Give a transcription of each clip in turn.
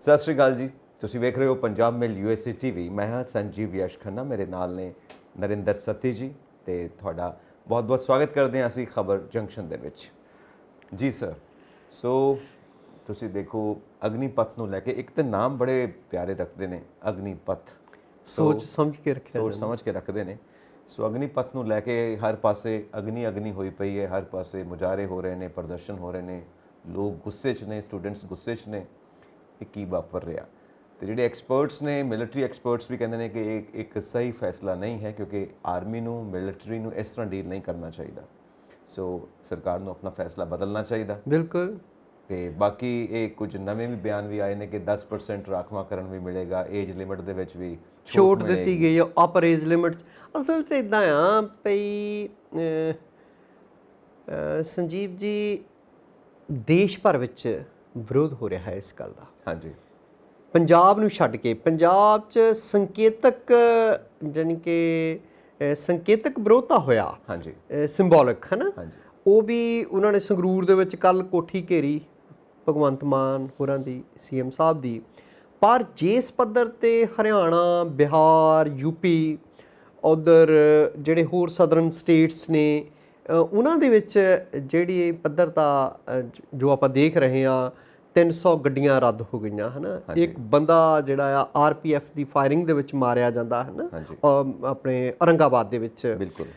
ਸਤਿ ਸ਼੍ਰੀ ਅਕਾਲ ਜੀ। ਤੁਸੀਂ ਵੇਖ ਰਹੇ ਹੋ ਪੰਜਾਬ ਮੇਲ USA TV। ਮੈਂ ਹਾਂ ਸੰਜੀਵ ਯਸ਼ ਖੰਨਾ, ਮੇਰੇ ਨਾਲ ਨੇ ਨਰਿੰਦਰ ਸਤੀ ਜੀ ਤੇ ਤੁਹਾਡਾ ਬਹੁਤ-ਬਹੁਤ ਸਵਾਗਤ ਕਰਦੇ ਹਾਂ ਅਸੀਂ ਖਬਰ ਜੰਕਸ਼ਨ ਦੇ ਵਿੱਚ। ਜੀ ਸਰ, ਸੋ ਤੁਸੀਂ ਦੇਖੋ ਅਗਨੀਪਥ ਨੂੰ ਲੈ ਕੇ ਇੱਕ ਤੇ ਨਾਮ ਬੜੇ ਪਿਆਰੇ ਰੱਖਦੇ ਨੇ, ਅਗਨੀਪਥ, ਸੋਚ ਸਮਝ ਕੇ ਰੱਖਿਆ ਸੋਚ ਸਮਝ ਕੇ ਰੱਖਦੇ ਨੇ। ਸੋ ਅਗਨੀਪਥ ਨੂੰ ਲੈ ਕੇ ਹਰ ਪਾਸੇ ਅਗਨੀ ਹੋਈ ਪਈ ਹੈ, ਹਰ ਪਾਸੇ ਮੁਜ਼ਾਹਰੇ ਹੋ ਰਹੇ ਨੇ, ਪ੍ਰਦਰਸ਼ਨ ਹੋ ਰਹੇ ਨੇ, ਲੋਕ ਗੁੱਸੇ 'ਚ ਨੇ, ਸਟੂਡੈਂਟਸ ਗੁੱਸੇ 'ਚ ਨੇ ਕਿ ਕੀ ਵਾਪਰ ਰਿਹਾ। ਤੇ ਜਿਹੜੇ ਐਕਸਪਰਟਸ ਨੇ, ਮਿਲਟਰੀ ਐਕਸਪਰਟਸ ਵੀ ਕਹਿੰਦੇ ਨੇ ਕਿ ਇਹ ਇੱਕ ਸਹੀ ਫੈਸਲਾ ਨਹੀਂ ਹੈ, ਕਿਉਂਕਿ ਆਰਮੀ ਨੂੰ, ਮਿਲਟਰੀ ਨੂੰ ਇਸ ਤਰ੍ਹਾਂ ਡੀਲ ਨਹੀਂ ਕਰਨਾ ਚਾਹੀਦਾ। ਸੋ ਸਰਕਾਰ ਨੂੰ ਆਪਣਾ ਫੈਸਲਾ ਬਦਲਣਾ ਚਾਹੀਦਾ। ਬਿਲਕੁਲ। ਤੇ ਬਾਕੀ ਇਹ ਕੁਝ ਨਵੇਂ ਵੀ ਬਿਆਨ ਵੀ ਆਏ ਨੇ ਕਿ 10% ਰਾਖਵਾਂਕਰਨ ਵੀ ਮਿਲੇਗਾ, ਏਜ ਲਿਮਿਟ ਦੇ ਵਿੱਚ ਵੀ ਛੋਟ ਦਿੱਤੀ ਗਈ ਹੈ ਅਪਰ ਏਜ ਲਿਮਿਟ। ਅਸਲ 'ਚ ਇਦਾਂ ਆ ਭਈ ਸੰਜੀਵ ਜੀ, ਦੇਸ਼ ਭਰ ਵਿੱਚ ਵਿਰੋਧ ਹੋ ਰਿਹਾ ਹੈ ਇਸ ਗੱਲ ਦਾ। ਹਾਂਜੀ। ਪੰਜਾਬ ਨੂੰ ਛੱਡ ਕੇ ਪੰਜਾਬ 'ਚ ਸੰਕੇਤਕ, ਜਾਣੀ ਕਿ ਸੰਕੇਤਕ ਵਿਰੋਧਤਾ ਹੋਇਆ। ਹਾਂਜੀ। ਸਿੰਬੋਲਿਕ ਹੈ ਨਾ। ਹਾਂਜੀ। ਉਹ ਵੀ ਉਹਨਾਂ ਨੇ ਸੰਗਰੂਰ ਦੇ ਵਿੱਚ ਕੱਲ ਕੋਠੀ ਘੇਰੀ ਭਗਵੰਤ ਮਾਨ ਹੋਰਾਂ ਦੀ, CM ਸਾਹਿਬ ਦੀ। ਪਰ ਜਿਸ ਪੱਧਰ 'ਤੇ ਹਰਿਆਣਾ, ਬਿਹਾਰ, UP, ਉੱਧਰ ਜਿਹੜੇ ਹੋਰ ਸਦਰਨ ਸਟੇਟਸ ਨੇ, ਉਹਨਾਂ ਦੇ ਵਿੱਚ ਜਿਹੜੀ ਪੱਧਰਤਾ ਜੋ ਆਪਾਂ ਦੇਖ ਰਹੇ ਹਾਂ, 300 ਗੱਡੀਆਂ ਰੱਦ ਹੋ ਗਈਆਂ ਹੈ ਨਾ। ਇੱਕ ਬੰਦਾ ਜਿਹੜਾ ਆ RPF ਦੀ ਫਾਇਰਿੰਗ ਦੇ ਵਿੱਚ ਮਾਰਿਆ ਜਾਂਦਾ ਹੈ ਨਾ, ਆਪਣੇ ਔਰੰਗਾਬਾਦ ਦੇ ਵਿੱਚ। ਬਿਲਕੁਲ।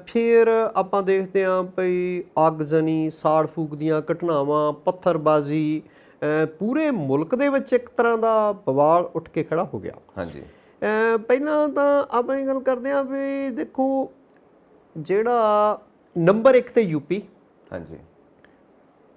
ਫਿਰ ਆਪਾਂ ਦੇਖਦੇ ਹਾਂ ਭਈ ਅੱਗਜ਼ਨੀ, ਸਾੜ ਫੂਕ ਦੀਆਂ ਘਟਨਾਵਾਂ, ਪੱਥਰਬਾਜ਼ੀ, ਪੂਰੇ ਮੁਲਕ ਦੇ ਵਿੱਚ ਇੱਕ ਤਰ੍ਹਾਂ ਦਾ ਬਵਾਲ ਉੱਠ ਕੇ ਖੜਾ ਹੋ ਗਿਆ। ਹਾਂਜੀ। ਪਹਿਲਾਂ ਤਾਂ ਆਪਾਂ ਇਹ ਗੱਲ ਕਰਦੇ ਹਾਂ ਵੀ ਦੇਖੋ, ਜਿਹੜਾ ਨੰਬਰ 1 ਤੇ UP, ਹਾਂਜੀ,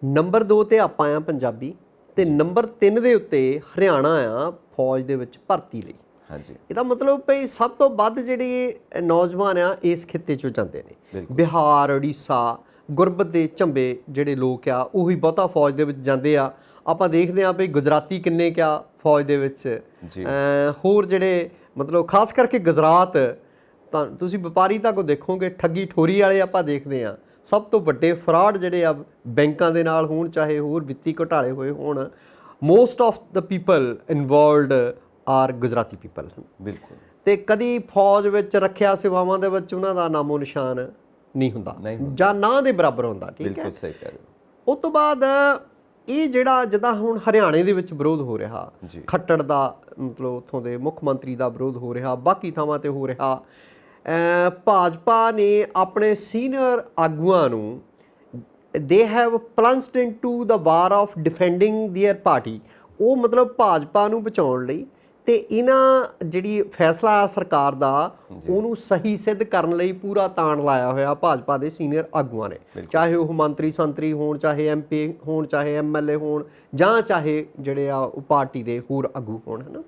ਨੰਬਰ 2 ਤੇ ਆਪਾਂ ਆ ਪੰਜਾਬੀ, ਤੇ ਨੰਬਰ 3 ਦੇ ਉੱਤੇ ਹਰਿਆਣਾ ਆ ਫੌਜ ਦੇ ਵਿੱਚ ਭਰਤੀ ਲਈ। ਹਾਂਜੀ। ਇਹਦਾ ਮਤਲਬ ਭਈ ਸਭ ਤੋਂ ਵੱਧ ਜਿਹੜੇ ਨੌਜਵਾਨ ਆ ਇਸ ਖਿੱਤੇ 'ਚੋਂ ਜਾਂਦੇ ਨੇ। ਬਿਹਾਰ, ਉੜੀਸਾ, ਗੁਰਬਤ ਦੇ ਝੰਬੇ ਜਿਹੜੇ ਲੋਕ ਆ ਉਹੀ ਬਹੁਤਾ ਫੌਜ ਦੇ ਵਿੱਚ ਜਾਂਦੇ ਆ। ਆਪਾਂ ਦੇਖਦੇ ਹਾਂ ਭਈ ਗੁਜਰਾਤੀ ਕਿੰਨੇ ਕਿਆ ਫੌਜ ਦੇ ਵਿੱਚ, ਹੋਰ ਜਿਹੜੇ ਮਤਲਬ ਖਾਸ ਕਰਕੇ ਗੁਜਰਾਤ, ਤਾਂ ਤੁਸੀਂ ਵਪਾਰੀ ਤਾਂ ਕੋ ਦੇਖੋਗੇ, ਠੱਗੀ ਠੋਰੀ ਵਾਲੇ ਆਪਾਂ ਦੇਖਦੇ ਹਾਂ। ਸਭ ਤੋਂ ਵੱਡੇ ਫਰਾਡ ਜਿਹੜੇ ਆ ਬੈਂਕਾਂ ਦੇ ਨਾਲ ਹੋਣ, ਚਾਹੇ ਹੋਰ ਵਿੱਤੀ ਘੁਟਾਲੇ ਹੋਏ ਹੋਣ, most of the people involved are Gujarati people. ਬਿਲਕੁਲ। ਤੇ ਕਦੀ ਫੌਜ ਵਿੱਚ ਰੱਖਿਆ ਸੇਵਾਵਾਂ ਦੇ ਵਿੱਚ ਉਹਨਾਂ ਦਾ ਨਾਮੋ ਨਿਸ਼ਾਨ ਨਹੀਂ ਹੁੰਦਾ, ਜਾਂ ਨਾ ਦੇ ਬਰਾਬਰ ਹੁੰਦਾ। ਠੀਕ ਹੈ, ਬਿਲਕੁਲ ਸਹੀ ਕਹਿ ਰਹੇ ਹੋ। ਉਸ ਤੋਂ ਬਾਅਦ ਇਹ ਜਿਹੜਾ ਜਿੱਦਾਂ ਹੁਣ ਹਰਿਆਣੇ ਦੇ ਵਿੱਚ ਵਿਰੋਧ ਹੋ ਰਿਹਾ, ਖੱਟੜ ਦਾ ਮਤਲਬ ਉੱਥੋਂ ਦੇ ਮੁੱਖ ਮੰਤਰੀ ਦਾ ਵਿਰੋਧ ਹੋ ਰਿਹਾ, ਬਾਕੀ ਥਾਵਾਂ 'ਤੇ ਹੋ ਰਿਹਾ। ਭਾਜਪਾ ਨੇ ਆਪਣੇ ਸੀਨੀਅਰ ਆਗੂਆਂ ਨੂੰ, they have plunged into the war of defending their party. ਉਹ ਮਤਲਬ ਭਾਜਪਾ ਨੂੰ ਬਚਾਉਣ ਲਈ ਤੇ ਇਹਨਾਂ ਜਿਹੜੀ ਫੈਸਲਾ ਆ ਸਰਕਾਰ ਦਾ, ਉਹਨੂੰ ਸਹੀ ਸਿੱਧ ਕਰਨ ਲਈ ਪੂਰਾ ਤਾਣ ਲਾਇਆ ਹੋਇਆ ਭਾਜਪਾ ਦੇ ਸੀਨੀਅਰ ਆਗੂਆਂ ਨੇ। ਚਾਹੇ ਉਹ ਮੰਤਰੀ ਸੰਤਰੀ ਹੋਣ, ਚਾਹੇ MP ਹੋਣ, ਚਾਹੇ MLA ਹੋਣ, ਜਾਂ ਚਾਹੇ ਜਿਹੜੇ ਆ ਉਹ ਪਾਰਟੀ ਦੇ ਹੋਰ ਆਗੂ ਹੋਣ, ਹੈ ਨਾ।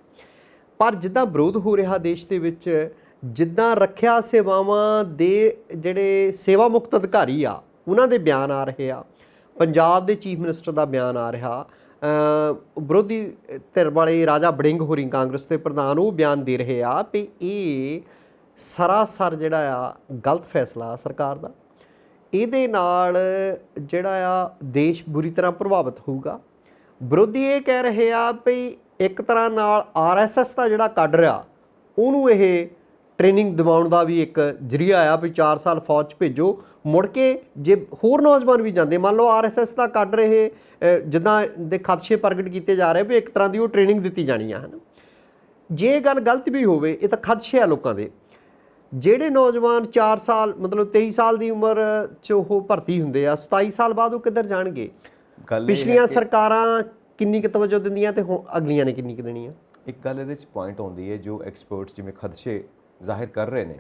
ਪਰ ਜਿੱਦਾਂ ਵਿਰੋਧ ਹੋ ਰਿਹਾ ਦੇਸ਼ ਦੇ ਵਿੱਚ, ਜਿੱਦਾਂ ਰੱਖਿਆ ਸੇਵਾਵਾਂ ਦੇ ਜਿਹੜੇ ਸੇਵਾ ਮੁਕਤ ਅਧਿਕਾਰੀ ਆ ਉਹਨਾਂ ਦੇ ਬਿਆਨ ਆ ਰਹੇ ਆ, ਪੰਜਾਬ ਦੇ ਚੀਫ ਮਿਨਿਸਟਰ ਦਾ ਬਿਆਨ ਆ ਰਿਹਾ, ਵਿਰੋਧੀ ਧਿਰ ਵਾਲੇ ਰਾਜਾ ਵੜਿੰਗ ਹੋਰੀ, ਕਾਂਗਰਸ ਦੇ ਪ੍ਰਧਾਨ, ਉਹ ਬਿਆਨ ਦੇ ਰਹੇ ਆ ਵੀ ਇਹ ਸਰਾਸਰ ਜਿਹੜਾ ਆ ਗਲਤ ਫੈਸਲਾ ਸਰਕਾਰ ਦਾ। ਇਹਦੇ ਨਾਲ ਜਿਹੜਾ ਆ ਦੇਸ਼ ਬੁਰੀ ਤਰ੍ਹਾਂ ਪ੍ਰਭਾਵਿਤ ਹੋਊਗਾ। ਵਿਰੋਧੀ ਇਹ ਕਹਿ ਰਹੇ ਆ ਵੀ ਇੱਕ ਤਰ੍ਹਾਂ ਨਾਲ RSS ਦਾ ਜਿਹੜਾ ਕਾਡਰ ਆ ਉਹਨੂੰ ਇਹ ਟ੍ਰੇਨਿੰਗ ਦਿਵਾਉਣ ਦਾ ਵੀ ਇੱਕ ਜ਼ਰੀਆ ਆ ਵੀ 4 ਸਾਲ ਫੌਜ 'ਚ ਭੇਜੋ, ਮੁੜ ਕੇ ਜੇ ਹੋਰ ਨੌਜਵਾਨ ਵੀ ਜਾਂਦੇ, ਮੰਨ ਲਓ RSS ਦਾ ਕਾਡਰ ਇਹ ਜਿੱਦਾਂ ਦੇ ਖਦਸ਼ੇ ਪ੍ਰਗਟ ਕੀਤੇ ਜਾ ਰਹੇ ਵੀ ਇੱਕ ਤਰ੍ਹਾਂ ਦੀ ਉਹ ਟ੍ਰੇਨਿੰਗ ਦਿੱਤੀ ਜਾਣੀ ਆ, ਹੈ ਨਾ। ਜੇ ਗੱਲ ਗਲਤ ਵੀ ਹੋਵੇ, ਇਹ ਤਾਂ ਖਦਸ਼ੇ ਆ ਲੋਕਾਂ ਦੇ। ਜਿਹੜੇ ਨੌਜਵਾਨ 4 ਸਾਲ ਮਤਲਬ 23 ਸਾਲ ਦੀ ਉਮਰ 'ਚ ਉਹ ਭਰਤੀ ਹੁੰਦੇ ਆ, 27 ਸਾਲ ਬਾਅਦ ਉਹ ਕਿੱਧਰ ਜਾਣਗੇ? ਪਿਛਲੀਆਂ ਸਰਕਾਰਾਂ ਕਿੰਨੀ ਕੁ ਤਵੱਜੋ ਦਿੰਦੀਆਂ ਤੇ ਹੁਣ ਅਗਲੀਆਂ ਨੇ ਕਿੰਨੀ ਕੁ ਦੇਣੀ ਆ? ਇੱਕ ਗੱਲ ਇਹਦੇ 'ਚ ਪੁਆਇੰਟ ਆਉਂਦੀ ਹੈ, ਜੋ ਐਕਸਪਰਟਸ ਜਿਵੇਂ ਖਦਸ਼ੇ ਜ਼ਾਹਿਰ ਕਰ ਰਹੇ ਨੇ,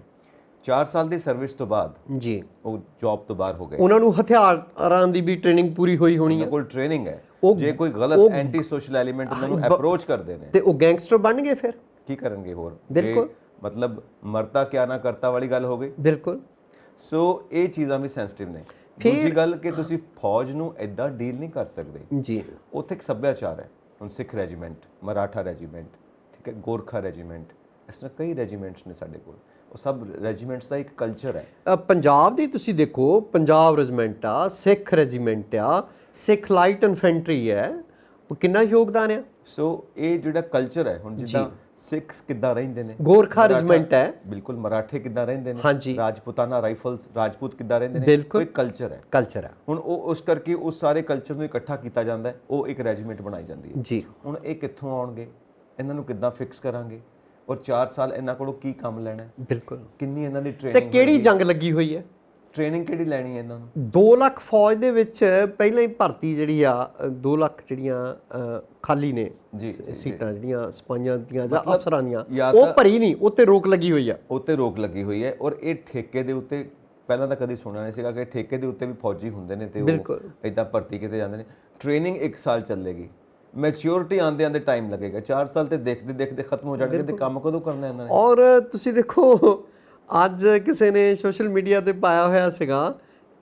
4 ਸਾਲ ਦੀ ਸਰਵਿਸ ਤੋਂ ਬਾਅਦ ਜੀ ਉਹ ਜੌਬ ਤੋਂ ਬਾਹਰ ਹੋ ਗਏ। ਉਹਨਾਂ ਨੂੰ ਹਥਿਆਰਾਂ ਦੀ ਵੀ ਟ੍ਰੇਨਿੰਗ ਪੂਰੀ ਹੋਈ ਹੋਣੀ ਹੈ, ਕੋਲ ਟ੍ਰੇਨਿੰਗ ਹੈ। ਜੇ ਕੋਈ ਗਲਤ ਐਂਟੀ ਸੋਸ਼ਲ ਐਲੀਮੈਂਟ ਉਹਨਾਂ ਨੂੰ ਅਪਰੋਚ ਕਰਦੇ ਨੇ ਤੇ ਉਹ ਗੈਂਗਸਟਰ ਬਣਨਗੇ, ਫਿਰ ਕੀ ਕਰਨਗੇ ਹੋਰ? ਬਿਲਕੁਲ, ਮਤਲਬ ਮਰਤਾ ਕਿਆ ਨਾ ਕਰਤਾ ਵਾਲੀ ਗੱਲ ਹੋ ਗਈ। ਬਿਲਕੁਲ। ਸੋ ਇਹ ਚੀਜ਼ਾਂ ਵੀ ਸੈਂਸਿਟਿਵ ਨੇ। ਦੂਜੀ ਗੱਲ ਕਿ ਤੁਸੀਂ ਫੌਜ ਨੂੰ ਇਦਾਂ ਡੀਲ ਨਹੀਂ ਕਰ ਸਕਦੇ ਜੀ। ਉੱਥੇ ਇੱਕ ਸੱਭਿਆਚਾਰ ਹੈ। ਹੁਣ ਸਿੱਖ ਰੈਜੀਮੈਂਟ, ਮਰਾਠਾ ਰੈਜੀਮੈਂਟ, ਠੀਕ ਹੈ, ਗੋਰਖਾ ਰੈਜੀਮੈਂਟ, ਇਸ ਤਰ੍ਹਾਂ ਕਈ ਰੈਜੀਮੈਂਟਸ ਨੇ ਸਾਡੇ ਕੋਲ। ਉਹ ਸਭ ਰੈਜੀਮੈਂਟਸ ਦਾ ਇੱਕ ਕਲਚਰ ਹੈ। ਪੰਜਾਬ ਦੀ ਤੁਸੀਂ ਦੇਖੋ, ਪੰਜਾਬ ਰੈਜੀਮੈਂਟ ਆ, ਸਿੱਖ ਰੈਜੀਮੈਂਟ ਆ, ਸਿੱਖ ਲਾਈਟ ਇਨਫੈਂਟਰੀ ਹੈ, ਉਹ ਕਿੰਨਾ ਯੋਗਦਾਨ ਆ। ਸੋ ਇਹ ਜਿਹੜਾ ਕਲਚਰ ਹੈ, ਹੁਣ ਜਿੱਦਾਂ ਸਿੱਖਸ ਕਿੱਦਾਂ ਰਹਿੰਦੇ ਨੇ, ਗੋਰਖਾ ਰੈਜੀਮੈਂਟ ਹੈ, ਬਿਲਕੁਲ ਮਰਾਠੇ ਕਿੱਦਾਂ ਰਹਿੰਦੇ ਨੇ, ਹਾਂਜੀ, ਰਾਜਪੂਤਾਨਾ ਰਾਈਫਲਸ ਰਾਜਪੂਤ ਕਿੱਦਾਂ ਰਹਿੰਦੇ ਨੇ, ਕੋਈ ਕਲਚਰ ਹੈ, ਕਲਚਰ ਹੈ। ਹੁਣ ਉਹ ਉਸ ਕਰਕੇ ਉਸ ਸਾਰੇ ਕਲਚਰ ਨੂੰ ਇਕੱਠਾ ਕੀਤਾ ਜਾਂਦਾ ਹੈ, ਉਹ ਇੱਕ ਰੈਜੀਮੈਂਟ ਬਣਾਈ ਜਾਂਦੀ ਹੈ ਜੀ। ਹੁਣ ਇਹ ਕਿੱਥੋਂ ਆਉਣਗੇ, ਇਹਨਾਂ ਨੂੰ ਕਿੱਦਾਂ ਫਿਕਸ ਕਰਾਂਗੇ, ਔਰ 4 ਸਾਲ ਇਹਨਾਂ ਕੋਲੋਂ ਕੀ ਕੰਮ ਲੈਣਾ ਹੈ, ਬਿਲਕੁਲ, ਕਿੰਨੀ ਇਹਨਾਂ ਦੀ ਤੇ ਟ੍ਰੇਨਿੰਗ, ਕਿਹੜੀ ਜੰਗ ਲੱਗੀ ਹੋਈ ਹੈ, ਟ੍ਰੇਨਿੰਗ ਕਿਹੜੀ ਲੈਣੀ ਹੈ ਇਹਨਾਂ ਨੂੰ। 2 ਲੱਖ ਫੌਜ ਦੇ ਵਿੱਚ ਪਹਿਲਾਂ ਹੀ ਭਰਤੀ ਜਿਹੜੀ ਆ 2 ਲੱਖ ਜਿਹੜੀਆਂ ਖਾਲੀ ਨੇ ਜੀ ਸੀਟਾਂ ਜਿਹੜੀਆਂ ਸਿਪਾਹੀਆਂ ਦੀਆਂ ਜਾਂ ਅਫਸਰਾਂ ਦੀਆਂ, ਜਾਂ ਉਹ ਭਰੀ ਨਹੀਂ, ਉੱਤੇ ਰੋਕ ਲੱਗੀ ਹੋਈ ਆ, ਉੱਤੇ ਰੋਕ ਲੱਗੀ ਹੋਈ ਹੈ। ਔਰ ਇਹ ਠੇਕੇ ਦੇ ਉੱਤੇ ਪਹਿਲਾਂ ਤਾਂ ਕਦੀ ਸੁਣਿਆ ਨਹੀਂ ਸੀਗਾ ਕਿ ਠੇਕੇ ਦੇ ਉੱਤੇ ਵੀ ਫੌਜੀ ਹੁੰਦੇ ਨੇ ਤੇ ਉਹ ਇਦਾਂ ਭਰਤੀ ਕਿਤੇ ਜਾਂਦੇ ਨੇ। ਟ੍ਰੇਨਿੰਗ 1 ਸਾਲ ਚੱਲੇਗੀ, ਮੈਚਿਓਰਿਟੀ ਆਂਦੇ ਆਂਦੇ ਟਾਈਮ ਲੱਗੇਗਾ, 4 ਸਾਲ ਤੇ ਦੇਖਦੇ ਦੇਖਦੇ ਖਤਮ ਹੋ ਜਾਣਗੇ, ਤੇ ਕੰਮ ਕਦੋਂ ਕਰਨਾ ਇਹਨਾਂ ਨੇ। ਔਰ ਤੁਸੀਂ ਦੇਖੋ ਅੱਜ ਕਿਸੇ ਨੇ ਸੋਸ਼ਲ ਮੀਡੀਆ ਤੇ ਪਾਇਆ ਹੋਇਆ ਸੀਗਾ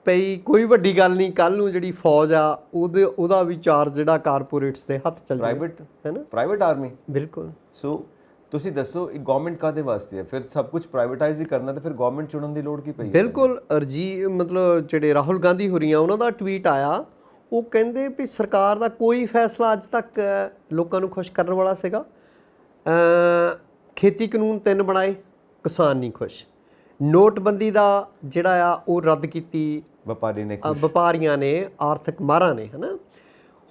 ਭਈ ਕੋਈ ਵੱਡੀ ਗੱਲ ਨਹੀਂ, ਕੱਲ ਨੂੰ ਜਿਹੜੀ ਫੌਜ ਆ ਉਹਦਾ ਵੀ ਚਾਰਜ ਜਿਹੜਾ ਕਾਰਪੋਰੇਟਸ ਦੇ ਹੱਥ ਚੱਲ ਜਾਏ, ਪ੍ਰਾਈਵੇਟ ਹੈ ਨਾ, ਪ੍ਰਾਈਵੇਟ ਆਰਮੀ। ਬਿਲਕੁਲ। ਸੋ ਤੁਸੀਂ ਦੱਸੋ ਇਹ ਗਵਰਨਮੈਂਟ ਕਾਦੇ ਵਾਸਤੇ ਹੈ, ਫਿਰ ਸਭ ਕੁਝ ਪ੍ਰਾਈਵੇਟਾਈਜ਼ ਹੀ ਕਰਨਾ, ਤੇ ਫਿਰ ਗਵਰਨਮੈਂਟ ਚੁਣਨ ਦੀ ਲੋੜ ਕੀ ਪਈ। ਬਿਲਕੁਲ। ਮਤਲਬ ਜਿਹੜੇ ਰਾਹੁਲ ਗਾਂਧੀ ਹੋ ਰਹੀਆਂ, ਉਹਨਾਂ ਦਾ ਟਵੀਟ ਆਇਆ, ਉਹ ਕਹਿੰਦੇ ਵੀ ਸਰਕਾਰ ਦਾ ਕੋਈ ਫੈਸਲਾ ਅੱਜ ਤੱਕ ਲੋਕਾਂ ਨੂੰ ਖੁਸ਼ ਕਰਨ ਵਾਲਾ ਸੀਗਾ। ਖੇਤੀ ਕਾਨੂੰਨ 3 ਬਣਾਏ, ਕਿਸਾਨ ਨਹੀਂ ਖੁਸ਼। ਨੋਟਬੰਦੀ ਦਾ ਜਿਹੜਾ ਆ ਉਹ ਰੱਦ ਕੀਤੀ ਵਪਾਰੀਆਂ ਨੇ, ਆਰਥਿਕ ਮਾਹਰਾਂ ਨੇ, ਹੈ ਨਾ।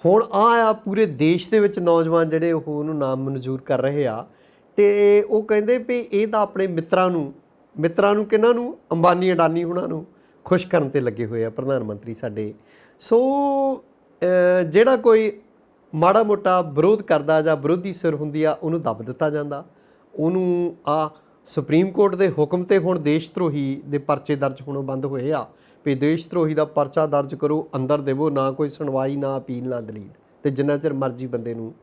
ਹੁਣ ਆ ਪੂਰੇ ਦੇਸ਼ ਦੇ ਵਿੱਚ ਨੌਜਵਾਨ ਜਿਹੜੇ ਉਹ ਉਹਨੂੰ ਨਾਮ ਮਨਜ਼ੂਰ ਕਰ ਰਹੇ ਆ, ਤੇ ਉਹ ਕਹਿੰਦੇ ਵੀ ਇਹ ਤਾਂ ਆਪਣੇ ਮਿੱਤਰਾਂ ਨੂੰ ਕਿਹਨਾਂ ਨੂੰ, ਅੰਬਾਨੀ ਅਡਾਨੀ ਉਹਨਾਂ ਨੂੰ ਖੁਸ਼ ਕਰਨ ਤੇ ਲੱਗੇ ਹੋਏ ਆ ਪ੍ਰਧਾਨ ਮੰਤਰੀ ਸਾਡੇ। ਸੋ ਜਿਹੜਾ ਕੋਈ ਮਾੜਾ ਮੋਟਾ ਵਿਰੋਧ ਕਰਦਾ ਜਾਂ ਵਿਰੋਧੀ ਸਿਰ ਹੁੰਦੀ ਆ, ਉਹਨੂੰ ਦੱਬ ਦਿੱਤਾ ਜਾਂਦਾ, ਉਹਨੂੰ ਸੁਪਰੀਮ ਕੋਰਟ ਦੇ ਹੁਕਮ ਤੇ ਹੁਣ ਦੇਸ਼ ਧਰੋਹੀ ਦੇ ਪਰਚੇ ਦਰਜ ਹੋਣੋਂ ਬੰਦ ਹੋਏ ਆ ਵੀ ਦੇਸ਼ ਧਰੋਹੀ ਦਾ ਪਰਚਾ ਦਰਜ ਕਰੋ, ਅੰਦਰ ਦੇਵੋ, ਨਾ ਕੋਈ ਸੁਣਵਾਈ, ਨਾ ਅਪੀਲ, ਨਾ ਦਲੀਲ, ਤੇ ਜਿੰਨਾ ਚਿਰ ਮਰਜ਼ੀ ਬੰਦੇ ਨੂੰ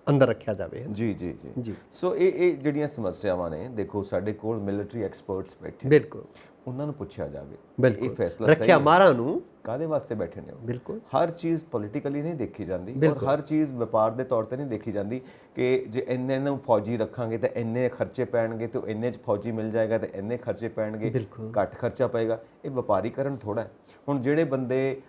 ਅੰਦਰ ਰੱਖਿਆ ਜਾਵੇ। ਜੀ ਜੀ ਜੀ ਜੀ। ਸੋ ਇਹ ਜਿਹੜੀਆਂ ਸਮੱਸਿਆਵਾਂ ਨੇ, ਦੇਖੋ ਸਾਡੇ ਕੋਲ ਮਿਲਟਰੀ ਐਕਸਪਰਟਸ ਬੈਠੇ, ਬਿਲਕੁਲ, ਉਹਨਾਂ ਨੂੰ ਪੁੱਛਿਆ ਜਾਵੇ ਬਿਲਕੁਲ, ਇਹ ਫੈਸਲਾ ਰੱਖਿਆ ਮਾਰਾਂ ਨੂੰ ਕਾਦੇ ਵਾਸਤੇ ਬੈਠੇ ਨੇ। ਬਿਲਕੁਲ, ਹਰ ਚੀਜ਼ ਪੋਲੀਟੀਕਲੀ ਨਹੀਂ ਦੇਖੀ ਜਾਂਦੀ, ਔਰ ਹਰ ਚੀਜ਼ ਵਪਾਰ ਦੇ ਤੌਰ ਤੇ ਨਹੀਂ ਦੇਖੀ ਜਾਂਦੀ ਕਿ ਜੇ ਇੰਨੇ ਨੂੰ ਫੌਜੀ ਰੱਖਾਂਗੇ ਤਾਂ ਇੰਨੇ ਖਰਚੇ ਪੈਣਗੇ, ਤੇ ਇੰਨੇ 'ਚ ਫੌਜੀ ਮਿਲ ਜਾਏਗਾ ਤੇ ਇੰਨੇ ਖਰਚੇ ਪੈਣਗੇ, ਘੱਟ ਖਰਚਾ ਪਏਗਾ। ਇਹ ਵਪਾਰੀਕਰਨ ਥੋੜਾ ਹੈ। ਹੁਣ ਜਿਹੜੇ ਬੰਦੇ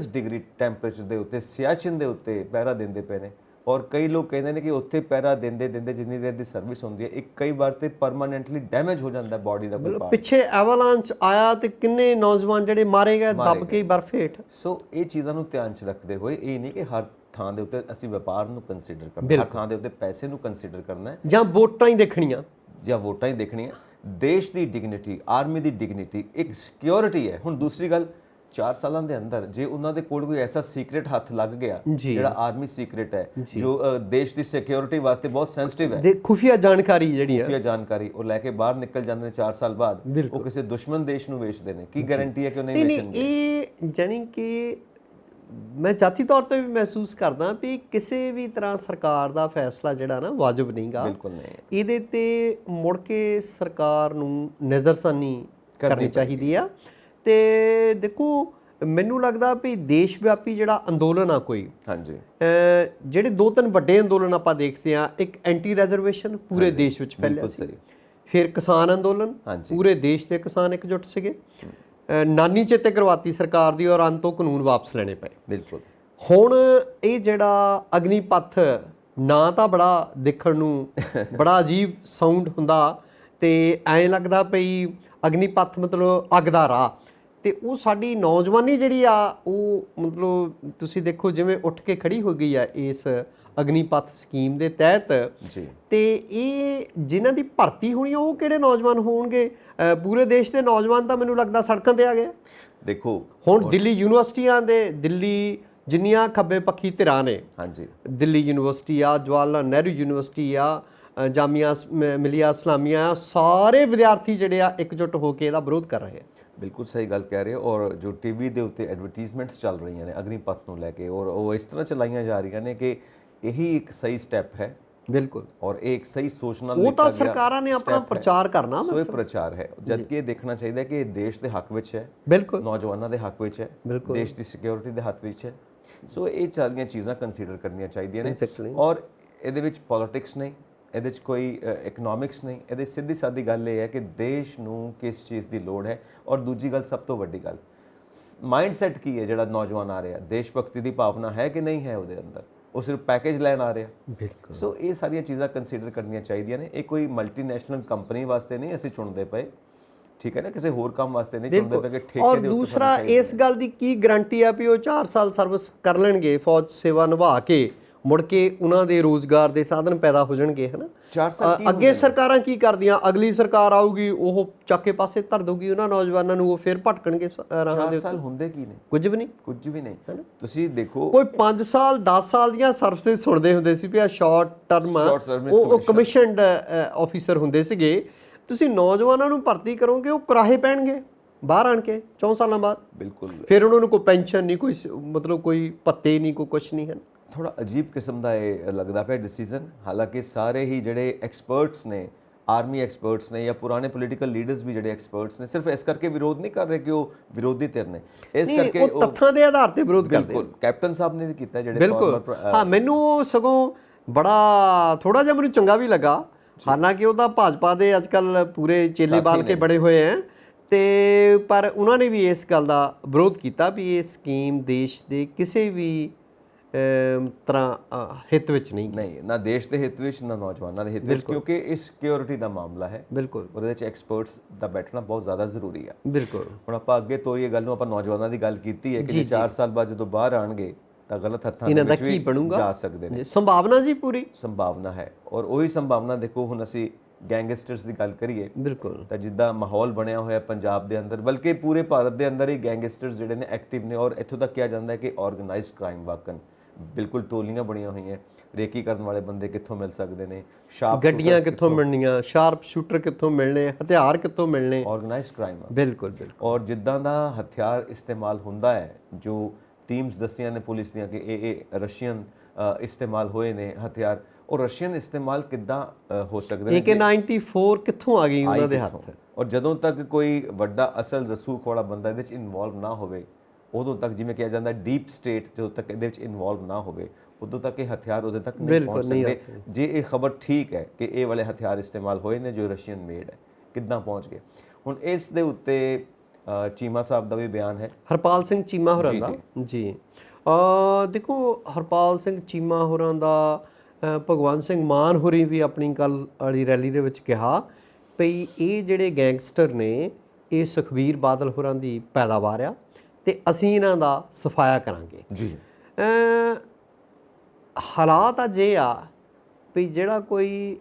-ਡਿਗਰੀ ਟੈਂਪਰੇਚਰ ਦੇ ਉੱਤੇ ਸਿਆਚਿਨ ਦੇ ਉੱਤੇ ਪਹਿਰਾ ਦਿੰਦੇ ਪਏ ਨੇ, ਔਰ ਕਈ ਲੋਕ ਕਹਿੰਦੇ ਨੇ ਕਿ ਉੱਥੇ ਪਹਿਰਾ ਦਿੰਦੇ ਜਿੰਨੀ ਦੇਰ ਦੀ ਸਰਵਿਸ ਹੁੰਦੀ ਹੈ, ਕਈ ਵਾਰ ਤੇ ਪਰਮਾਨੈਂਟਲੀ ਡੈਮੇਜ ਹੋ ਜਾਂਦਾ ਬਾਡੀ ਦਾ ਕੋਈ ਪਾਰਟ। ਪਿੱਛੇ ਐਵਾਲਾਂਚ ਆਇਆ ਤੇ ਕਿੰਨੇ ਨੌਜਵਾਨ ਜਿਹੜੇ ਮਾਰੇ ਗਏ ਦੱਬ ਕੇ ਬਰਫ਼ ਹੇਠ। ਸੋ ਇਹ ਚੀਜ਼ਾਂ ਨੂੰ ਧਿਆਨ 'ਚ ਰੱਖਦੇ ਹੋਏ, ਇਹ ਨਹੀਂ ਕਿ ਹਰ ਥਾਂ ਦੇ ਉੱਤੇ ਅਸੀਂ ਵਪਾਰ ਨੂੰ ਕੰਸੀਡਰ ਕਰਨਾ, ਹਰ ਥਾਂ ਦੇ ਉੱਤੇ ਪੈਸੇ ਨੂੰ ਕੰਸੀਡਰ ਕਰਨਾ ਹੈ, ਜਾਂ ਵੋਟਾਂ ਹੀ ਦੇਖਣੀਆਂ, ਦੇਸ਼ ਦੀ ਡਿਗਨਿਟੀ, ਆਰਮੀ ਦੀ ਡਿਗਨਿਟੀ, ਇੱਕ ਸਿਕਿਉਰਿਟੀ ਹੈ। ਹੁਣ ਦੂਸਰੀ ਗੱਲ, 4 ਸਾਲਾਂ ਦੇ ਅੰਦਰ ਜੇ ਉਹਨਾਂ ਦੇ ਕੋਲ ਕੋਈ ਐਸਾ ਸੀਕ੍ਰੇਟ ਹੱਥ ਲੱਗ ਗਿਆ, ਜਿਹੜਾ ਆਰਮੀ ਸੀਕ੍ਰੇਟ ਹੈ, ਜੋ ਦੇਸ਼ ਦੀ ਸਿਕਿਉਰਿਟੀ ਵਾਸਤੇ ਬਹੁਤ ਸੈਂਸਿਟਿਵ ਹੈ, ਖੁਫੀਆ ਜਾਣਕਾਰੀ ਜਿਹੜੀ ਹੈ, ਖੁਫੀਆ ਜਾਣਕਾਰੀ, ਉਹ ਲੈ ਕੇ ਬਾਹਰ ਨਿਕਲ ਜਾਂਦੇ ਨੇ 4 ਸਾਲ ਬਾਅਦ, ਉਹ ਕਿਸੇ ਦੁਸ਼ਮਣ ਦੇਸ਼ ਨੂੰ ਵੇਚਦੇ ਨੇ, ਕੀ ਗਾਰੰਟੀ ਹੈ ਕਿ ਉਹ ਨਹੀਂ ਵੇਚਣਗੇ। ਇਹ ਜਾਨੀ ਕਿ ਮੈਂ ਜਾਤੀ ਤੌਰ ਤੇ ਵੀ ਮਹਿਸੂਸ ਕਰਦਾ ਵੀ ਕਿਸੇ ਵੀ ਤਰ੍ਹਾਂ ਸਰਕਾਰ ਦਾ ਫੈਸਲਾ ਜਿਹੜਾ ਨਾ ਵਾਜਬ ਨਹੀਂਗਾ, ਬਿਲਕੁਲ ਨਹੀਂ। ਇਹਦੇ ਤੇ ਮੁੜ ਕੇ ਸਰਕਾਰ ਨੂੰ ਨਜ਼ਰਸਾਨੀ ਕਰਨੀ ਚਾਹੀਦੀ ਆ। ਤੇ ਦੇਖੋ ਮੈਨੂੰ ਲੱਗਦਾ ਵੀ ਦੇਸ਼ ਵਿਆਪੀ ਜਿਹੜਾ ਅੰਦੋਲਨ ਆ ਕੋਈ, ਹਾਂਜੀ, ਜਿਹੜੇ 2-3 ਵੱਡੇ ਅੰਦੋਲਨ ਆਪਾਂ ਦੇਖਦੇ ਆ, ਇੱਕ ਐਂਟੀ ਰਿਜ਼ਰਵੇਸ਼ਨ ਪੂਰੇ ਦੇਸ਼ ਵਿੱਚ ਫੈਲਿਆ ਸੀ, ਫਿਰ ਕਿਸਾਨ ਅੰਦੋਲਨ, ਪੂਰੇ ਦੇਸ਼ ਦੇ ਕਿਸਾਨ ਇਕਜੁੱਟ ਸੀਗੇ, ਨਾਨੀ ਚੇਤੇ ਕਰਵਾਤੀ ਸਰਕਾਰ ਦੀ, ਔਰ ਅੰਤੋਂ ਕਾਨੂੰਨ ਵਾਪਸ ਲੈਣੇ ਪਏ। ਬਿਲਕੁਲ। ਹੁਣ ਇਹ ਜਿਹੜਾ ਅਗਨੀਪਥ ਨਾਂ ਤਾਂ ਬੜਾ ਦੇਖਣ ਨੂੰ ਬੜਾ ਅਜੀਬ ਸਾਊਂਡ ਹੁੰਦਾ, ਤੇ ਐਂ ਲੱਗਦਾ ਪਈ ਅਗਨੀਪਥ ਮਤਲਬ ਅੱਗ ਦਾ ਰਾਹ, ਤੇ ਉਹ ਸਾਡੀ ਨੌਜਵਾਨੀ ਜਿਹੜੀ ਆ ਉਹ ਮਤਲਬ ਤੁਸੀਂ ਦੇਖੋ ਜਿਵੇਂ ਉੱਠ ਕੇ ਖੜੀ ਹੋ ਗਈ ਆ ਇਸ ਅਗਨੀਪਥ ਸਕੀਮ ਦੇ ਤਹਿਤ ਜੀ। ਤੇ ਇਹ ਜਿਨ੍ਹਾਂ ਦੀ ਭਰਤੀ ਹੋਣੀ ਆ ਉਹ ਕਿਹੜੇ ਨੌਜਵਾਨ ਹੋਣਗੇ? ਪੂਰੇ ਦੇਸ਼ ਦੇ ਨੌਜਵਾਨ ਤਾਂ ਮੈਨੂੰ ਲੱਗਦਾ ਸੜਕਾਂ ਤੇ ਆ ਗਏ। ਦੇਖੋ ਹੁਣ ਦਿੱਲੀ ਯੂਨੀਵਰਸਿਟੀਆਂ ਦੇ, ਦਿੱਲੀ ਜਿੰਨੀਆਂ ਖੱਬੇ ਪੱਖੀ ਧਿਰਾਂ ਨੇ, ਹਾਂਜੀ, ਦਿੱਲੀ ਯੂਨੀਵਰਸਿਟੀ ਆ, ਜਵਾਹਰ ਲਾਲ ਨਹਿਰੂ ਯੂਨੀਵਰਸਿਟੀ ਆ, ਜਾਮੀਆ ਮਿਲੀਆ ਇਸਲਾਮੀਆ, ਸਾਰੇ ਵਿਦਿਆਰਥੀ ਜਿਹੜੇ ਆ ਇਕਜੁੱਟ ਹੋ ਕੇ ਇਹਦਾ ਵਿਰੋਧ ਕਰ ਰਹੇ ਆ। ਬਿਲਕੁਲ ਸਹੀ ਗੱਲ ਕਹਿ ਰਹੇ ਹੋ। ਔਰ ਜੋ ਟੀਵੀ ਦੇ ਉੱਤੇ ਐਡਵਰਟਾਈਜ਼ਮੈਂਟਸ ਚੱਲ ਰਹੀਆਂ ਨੇ ਅਗਨੀਪਥ ਨੂੰ ਲੈ ਕੇ, ਔਰ ਉਹ ਇਸ ਤਰ੍ਹਾਂ ਚਲਾਈਆਂ ਜਾ ਰਹੀਆਂ ਨੇ ਕਿ ਇਹੀ ਇੱਕ ਸਹੀ ਸਟੈਪ ਹੈ। ਬਿਲਕੁਲ। ਔਰ ਇਹ ਇੱਕ ਸਹੀ ਸੋਚ ਨਾਲ ਉਹ ਤਾਂ ਸਰਕਾਰਾਂ ਨੇ ਆਪਣਾ ਪ੍ਰਚਾਰ ਕਰਨਾ, ਸੋ ਇਹ ਪ੍ਰਚਾਰ ਹੈ, ਜਦਕਿ ਇਹ ਦੇਖਣਾ ਚਾਹੀਦਾ ਕਿ ਇਹ ਦੇਸ਼ ਦੇ ਹੱਕ ਵਿੱਚ ਹੈ, ਬਿਲਕੁਲ, ਨੌਜਵਾਨਾਂ ਦੇ ਹੱਕ ਵਿੱਚ ਹੈ, ਦੇਸ਼ ਦੀ ਸਿਕਿਉਰਿਟੀ ਦੇ ਹੱਕ ਵਿੱਚ ਹੈ। ਸੋ ਇਹ ਸਾਰੀਆਂ ਚੀਜ਼ਾਂ ਕੰਸੀਡਰ ਕਰਨੀਆਂ ਚਾਹੀਦੀਆਂ ਨੇ। ਔਰ ਇਹਦੇ ਵਿੱਚ ਪੋਲਿਟਿਕਸ ਨਹੀਂ, ਇਹਦੇ 'ਚ ਕੋਈ ਇਕਨੋਮਿਕਸ ਨਹੀਂ, ਇਹਦੇ ਸਿੱਧੀ ਸਾਦੀ ਗੱਲ ਇਹ ਹੈ ਕਿ ਦੇਸ਼ ਨੂੰ ਕਿਸ ਚੀਜ਼ ਦੀ ਲੋੜ ਹੈ। ਔਰ ਦੂਜੀ ਗੱਲ, ਸਭ ਤੋਂ ਵੱਡੀ ਗੱਲ, ਮਾਈਂਡ ਸੈਟ ਕੀ ਹੈ ਜਿਹੜਾ ਨੌਜਵਾਨ ਆ ਰਿਹਾ, ਦੇਸ਼ ਭਗਤੀ ਦੀ ਭਾਵਨਾ ਹੈ ਕਿ ਨਹੀਂ ਹੈ ਉਹਦੇ ਅੰਦਰ, ਉਹ ਸਿਰਫ ਪੈਕੇਜ ਲੈਣ ਆ ਰਿਹਾ। ਬਿਲਕੁਲ ਸੋ ਇਹ ਸਾਰੀਆਂ ਚੀਜ਼ਾਂ ਕੰਸੀਡਰ ਕਰਨੀਆਂ ਚਾਹੀਦੀਆਂ ਨੇ। ਇਹ ਕੋਈ ਮਲਟੀਨੈਸ਼ਨਲ ਕੰਪਨੀ ਵਾਸਤੇ ਨਹੀਂ ਅਸੀਂ ਚੁਣਦੇ ਪਏ, ਠੀਕ ਹੈ ਨਾ, ਕਿਸੇ ਹੋਰ ਕੰਮ ਵਾਸਤੇ ਨਹੀਂ ਚੁਣਦੇ ਪਏ ਕਿ ਠੇਕੇ ਔਰ ਦੇ ਉੱਤੇ ਦੂਸਰਾ ਇਸ ਗੱਲ ਦੀ ਕੀ ਗਾਰੰਟੀ ਆ ਵੀ ਉਹ 4 ਸਾਲ ਸਰਵਿਸ ਕਰ ਲੈਣਗੇ, ਫੌਜ ਸੇਵਾ ਨਿਭਾ ਕੇ ਮੁੜ ਕੇ ਉਹਨਾਂ ਦੇ ਰੋਜ਼ਗਾਰ ਦੇ ਸਾਧਨ ਪੈਦਾ ਹੋ ਜਾਣਗੇ, ਹਨਾ। 4 ਸਾਲ ਅੱਗੇ ਸਰਕਾਰਾਂ ਕੀ ਕਰਦੀਆਂ, ਅਗਲੀ ਸਰਕਾਰ ਆਊਗੀ ਉਹ ਚੱਕ ਕੇ ਪਾਸੇ ਧਰ ਦਊਗੀ ਉਹਨਾਂ ਨੌਜਵਾਨਾਂ ਨੂੰ, ਉਹ ਫਿਰ ਭਟਕਣਗੇ ਰਾਹਾਂ ਦੇ। 4 ਸਾਲ ਹੁੰਦੇ ਕੀ ਨੇ? ਕੁਝ ਵੀ ਨਹੀਂ, ਕੁਝ ਵੀ ਨਹੀਂ। ਤੁਸੀਂ ਦੇਖੋ ਕੋਈ 5 ਸਾਲ 10 ਸਾਲ ਦੀਆਂ ਸਰਵਿਸਿਜ਼ ਸੁਣਦੇ ਹੁੰਦੇ ਸੀ ਵੀ ਆ ਸ਼ਾਰਟ ਟਰਮ, ਉਹ ਕਮਿਸ਼ਨਡ ਆਫੀਸਰ ਹੁੰਦੇ ਸੀਗੇ। ਤੁਸੀਂ ਨੌਜਵਾਨਾਂ ਨੂੰ ਭਰਤੀ ਕਰੋਗੇ ਉਹ ਕੁਰਾਹੇ ਪੈਣਗੇ ਬਾਹਰ ਆਣ ਕੇ 4 ਸਾਲਾਂ ਬਾਅਦ। ਬਿਲਕੁਲ। ਫਿਰ ਉਹਨਾਂ ਨੂੰ ਕੋਈ ਪੈਨਸ਼ਨ ਨਹੀਂ, ਕੋਈ ਮਤਲਬ ਕੋਈ ਭੱਤੇ ਨਹੀਂ, ਕੋਈ ਕੁਛ ਨਹੀਂ ਹੈ। ਥੋੜਾ ਅਜੀਬ ਕਿਸਮ ਦਾ ਇਹ ਲੱਗਦਾ ਪਿਆ ਡਿਸੀਜਨ। ਹਾਲਾਂਕਿ ਸਾਰੇ ਹੀ ਜਿਹੜੇ ਐਕਸਪਰਟਸ ਨੇ, ਆਰਮੀ ਐਕਸਪਰਟਸ ਨੇ ਜਾਂ ਪੁਰਾਣੇ ਪੋਲੀਟੀਕਲ ਲੀਡਰਸ ਵੀ ਜਿਹੜੇ ਐਕਸਪਰਟਸ ਨੇ, ਸਿਰਫ ਇਸ ਕਰਕੇ ਵਿਰੋਧ ਨਹੀਂ ਕਰ ਰਹੇ ਕਿ ਉਹ ਵਿਰੋਧੀ ਧਿਰ ਨੇ, ਇਸ ਕਰਕੇ ਉਹ ਤੱਥਾਂ ਦੇ ਆਧਾਰ ਤੇ ਵਿਰੋਧ ਕਰਦੇ। ਬਿਲਕੁਲ, ਕੈਪਟਨ ਸਾਹਿਬ ਨੇ ਵੀ ਕੀਤਾ ਜਿਹੜੇ ਬਿਲਕੁਲ। ਹਾਂ, ਮੈਨੂੰ ਸਗੋਂ ਬੜਾ ਥੋੜਾ ਜਿਹਾ ਮੈਨੂੰ ਚੰਗਾ ਵੀ ਲੱਗਾ, ਹਾਲਾਂਕਿ ਉਹ ਤਾਂ ਭਾਜਪਾ ਦੇ ਅੱਜ ਕੱਲ ਪੂਰੇ ਚੇਲੇ ਬਾਲ ਕੇ ਬੜੇ ਹੋਏ ਹੈ, ਤੇ ਪਰ ਉਹਨਾਂ ਨੇ ਵੀ ਇਸ ਗੱਲ ਦਾ ਵਿਰੋਧ ਕੀਤਾ ਵੀ ਇਹ ਸਕੀਮ ਦੇਸ਼ ਦੇ ਕਿਸੇ ਵੀ ਤਰ੍ਹਾਂ ਹਿੱਤ ਵਿੱਚ ਨਹੀਂ, ਨਾ ਦੇਸ਼ ਦੇ ਹਿੱਤ ਵਿੱਚ, ਨਾ ਨੌਜਵਾਨਾਂ ਦੇ ਹਿੱਤ ਵਿੱਚ, ਕਿਉਂਕਿ ਇਹ ਸਿਕਿਉਰਿਟੀ ਦਾ ਮਾਮਲਾ ਹੈ। ਬਿਲਕੁਲ, ਉਹਦੇ ਵਿੱਚ ਐਕਸਪਰਟਸ ਦਾ ਬੈਠਣਾ ਬਹੁਤ ਜ਼ਿਆਦਾ ਜ਼ਰੂਰੀ ਹੈ। ਬਿਲਕੁਲ। ਹੁਣ ਆਪਾਂ ਅੱਗੇ ਤੋਰੀਏ ਗੱਲ ਨੂੰ, ਆਪਾਂ ਨੌਜਵਾਨਾਂ ਦੀ ਗੱਲ ਕੀਤੀ ਹੈ ਕਿ 4 ਸਾਲ ਬਾਅਦ ਜਦੋਂ ਬਾਹਰ ਆਣਗੇ ਤਾਂ ਗਲਤ ਹੱਥਾਂ ਦੇ ਵਿੱਚ ਵੀ ਜਾ ਸਕਦੇ ਨੇ। ਸੰਭਾਵਨਾ ਜੀ ਪੂਰੀ ਸੰਭਾਵਨਾ ਹੈ। ਔਰ ਉਹੀ ਸੰਭਾਵਨਾ ਦੇਖੋ, ਹੁਣ ਅਸੀਂ ਗੈਂਗਸਟਰਸ ਦੀ ਗੱਲ ਕਰੀਏ, ਬਿਲਕੁਲ, ਤਾਂ ਜਿੱਦਾਂ ਮਾਹੌਲ ਬਣਿਆ ਹੋਇਆ ਪੰਜਾਬ ਦੇ ਅੰਦਰ, ਬਲਕਿ ਪੂਰੇ ਭਾਰਤ ਦੇ ਅੰਦਰ ਹੀ ਗੈਂਗਸਟਰਸ ਜਿਹੜੇ ਨੇ ਐਕਟਿਵ ਨੇ। ਔਰ ਇੱਥੋਂ ਤੱਕ ਕਿਹਾ ਜਾਂਦਾ ਹੈ ਕਿ ਆਰਗੇਨਾਈਜ਼ਡ ਕ੍ਰਾਈਮ ਵਾਕਨ ਬਿਲਕੁਲ ਟੋਲੀਆਂ ਬਣੀਆਂ ਹੋਈਆਂ। ਰੇਕੀ ਕਰਨ ਵਾਲੇ ਬੰਦੇ ਕਿੱਥੋਂ ਮਿਲ ਸਕਦੇ ਨੇ, ਸ਼ਾਰਪ ਗੱਡੀਆਂ ਕਿੱਥੋਂ ਮਿਲਣੀਆਂ, ਸ਼ਾਰਪ ਸ਼ੂਟਰ ਕਿੱਥੋਂ ਮਿਲਣੇ, ਹਥਿਆਰ ਕਿੱਥੋਂ ਮਿਲਣੇ, ਆਰਗੇਨਾਈਜ਼ਡ ਕ੍ਰਾਈਮ। ਬਿਲਕੁਲ ਬਿਲਕੁਲ। ਔਰ ਜਿੱਦਾਂ ਦਾ ਹਥਿਆਰ ਇਸਤੇਮਾਲ ਹੁੰਦਾ ਹੈ, ਜੋ ਟੀਮਸ ਦੱਸੀਆਂ ਨੇ ਪੁਲਿਸ ਦੀਆਂ ਕਿ ਇਹ ਰਸ਼ੀਅਨ ਇਸਤੇਮਾਲ ਹੋਏ ਨੇ ਹਥਿਆਰ, ਉਹ ਰਸ਼ੀਅਨ ਇਸਤੇਮਾਲ ਕਿੱਦਾਂ ਹੋ ਸਕਦੇ ਨੇ? AK-94 ਕਿੱਥੋਂ ਆ ਗਈ ਉਹਨਾਂ ਦੇ ਹੱਥ? ਔਰ ਜਦੋਂ ਤੱਕ ਕੋਈ ਵੱਡਾ ਅਸਲ ਰਸੂਖ ਵਾਲਾ ਬੰਦਾ ਇਹਦੇ ਵਿੱਚ ਇਨਵੋਲਵ ਨਾ ਹੋਵੇ, ਉਦੋਂ ਤੱਕ, ਜਿਵੇਂ ਕਿਹਾ ਜਾਂਦਾ ਡੀਪ ਸਟੇਟ ਜਦੋਂ ਤੱਕ ਇਹਦੇ ਵਿੱਚ ਇਨਵੋਲਵ ਨਾ ਹੋਵੇ, ਉਦੋਂ ਤੱਕ ਇਹ ਹਥਿਆਰ ਉਹਦੇ ਤੱਕ ਨਹੀਂ ਪਹੁੰਚ ਸਕਦੇ। ਜੇ ਇਹ ਖਬਰ ਠੀਕ ਹੈ ਕਿ ਇਹ ਵਾਲੇ ਹਥਿਆਰ ਇਸਤੇਮਾਲ ਹੋਏ ਨੇ ਜੋ ਰਸ਼ੀਅਨ ਮੇਡ ਹੈ, ਕਿੱਦਾਂ ਪਹੁੰਚ ਗਏ? ਹੁਣ ਇਸ ਦੇ ਉੱਤੇ ਚੀਮਾ ਸਾਹਿਬ ਦਾ ਵੀ ਬਿਆਨ ਹੈ, ਹਰਪਾਲ ਸਿੰਘ ਚੀਮਾ ਹੋਰਾਂ ਦਾ। ਜੀ ਦੇਖੋ, ਹਰਪਾਲ ਸਿੰਘ ਚੀਮਾ ਹੋਰਾਂ ਦਾ ਭਗਵੰਤ ਸਿੰਘ ਮਾਨ ਹੋਰੀ ਵੀ ਆਪਣੀ ਕੱਲ੍ਹ ਵਾਲੀ ਰੈਲੀ ਦੇ ਵਿੱਚ ਕਿਹਾ ਵੀ ਇਹ ਜਿਹੜੇ ਗੈਂਗਸਟਰ ਨੇ ਇਹ ਸੁਖਬੀਰ ਬਾਦਲ ਹੋਰਾਂ ਦੀ ਪੈਦਾਵਾਰ ਆ ਤੇ ਅਸੀਂ ਇਹਨਾਂ ਦਾ ਸਫਾਇਆ ਕਰਾਂਗੇ। ਜੀ ਹਾਲਾਤ ਅੱਜ ਇਹ ਆ ਵੀ ਜਿਹੜਾ ਕੋਈ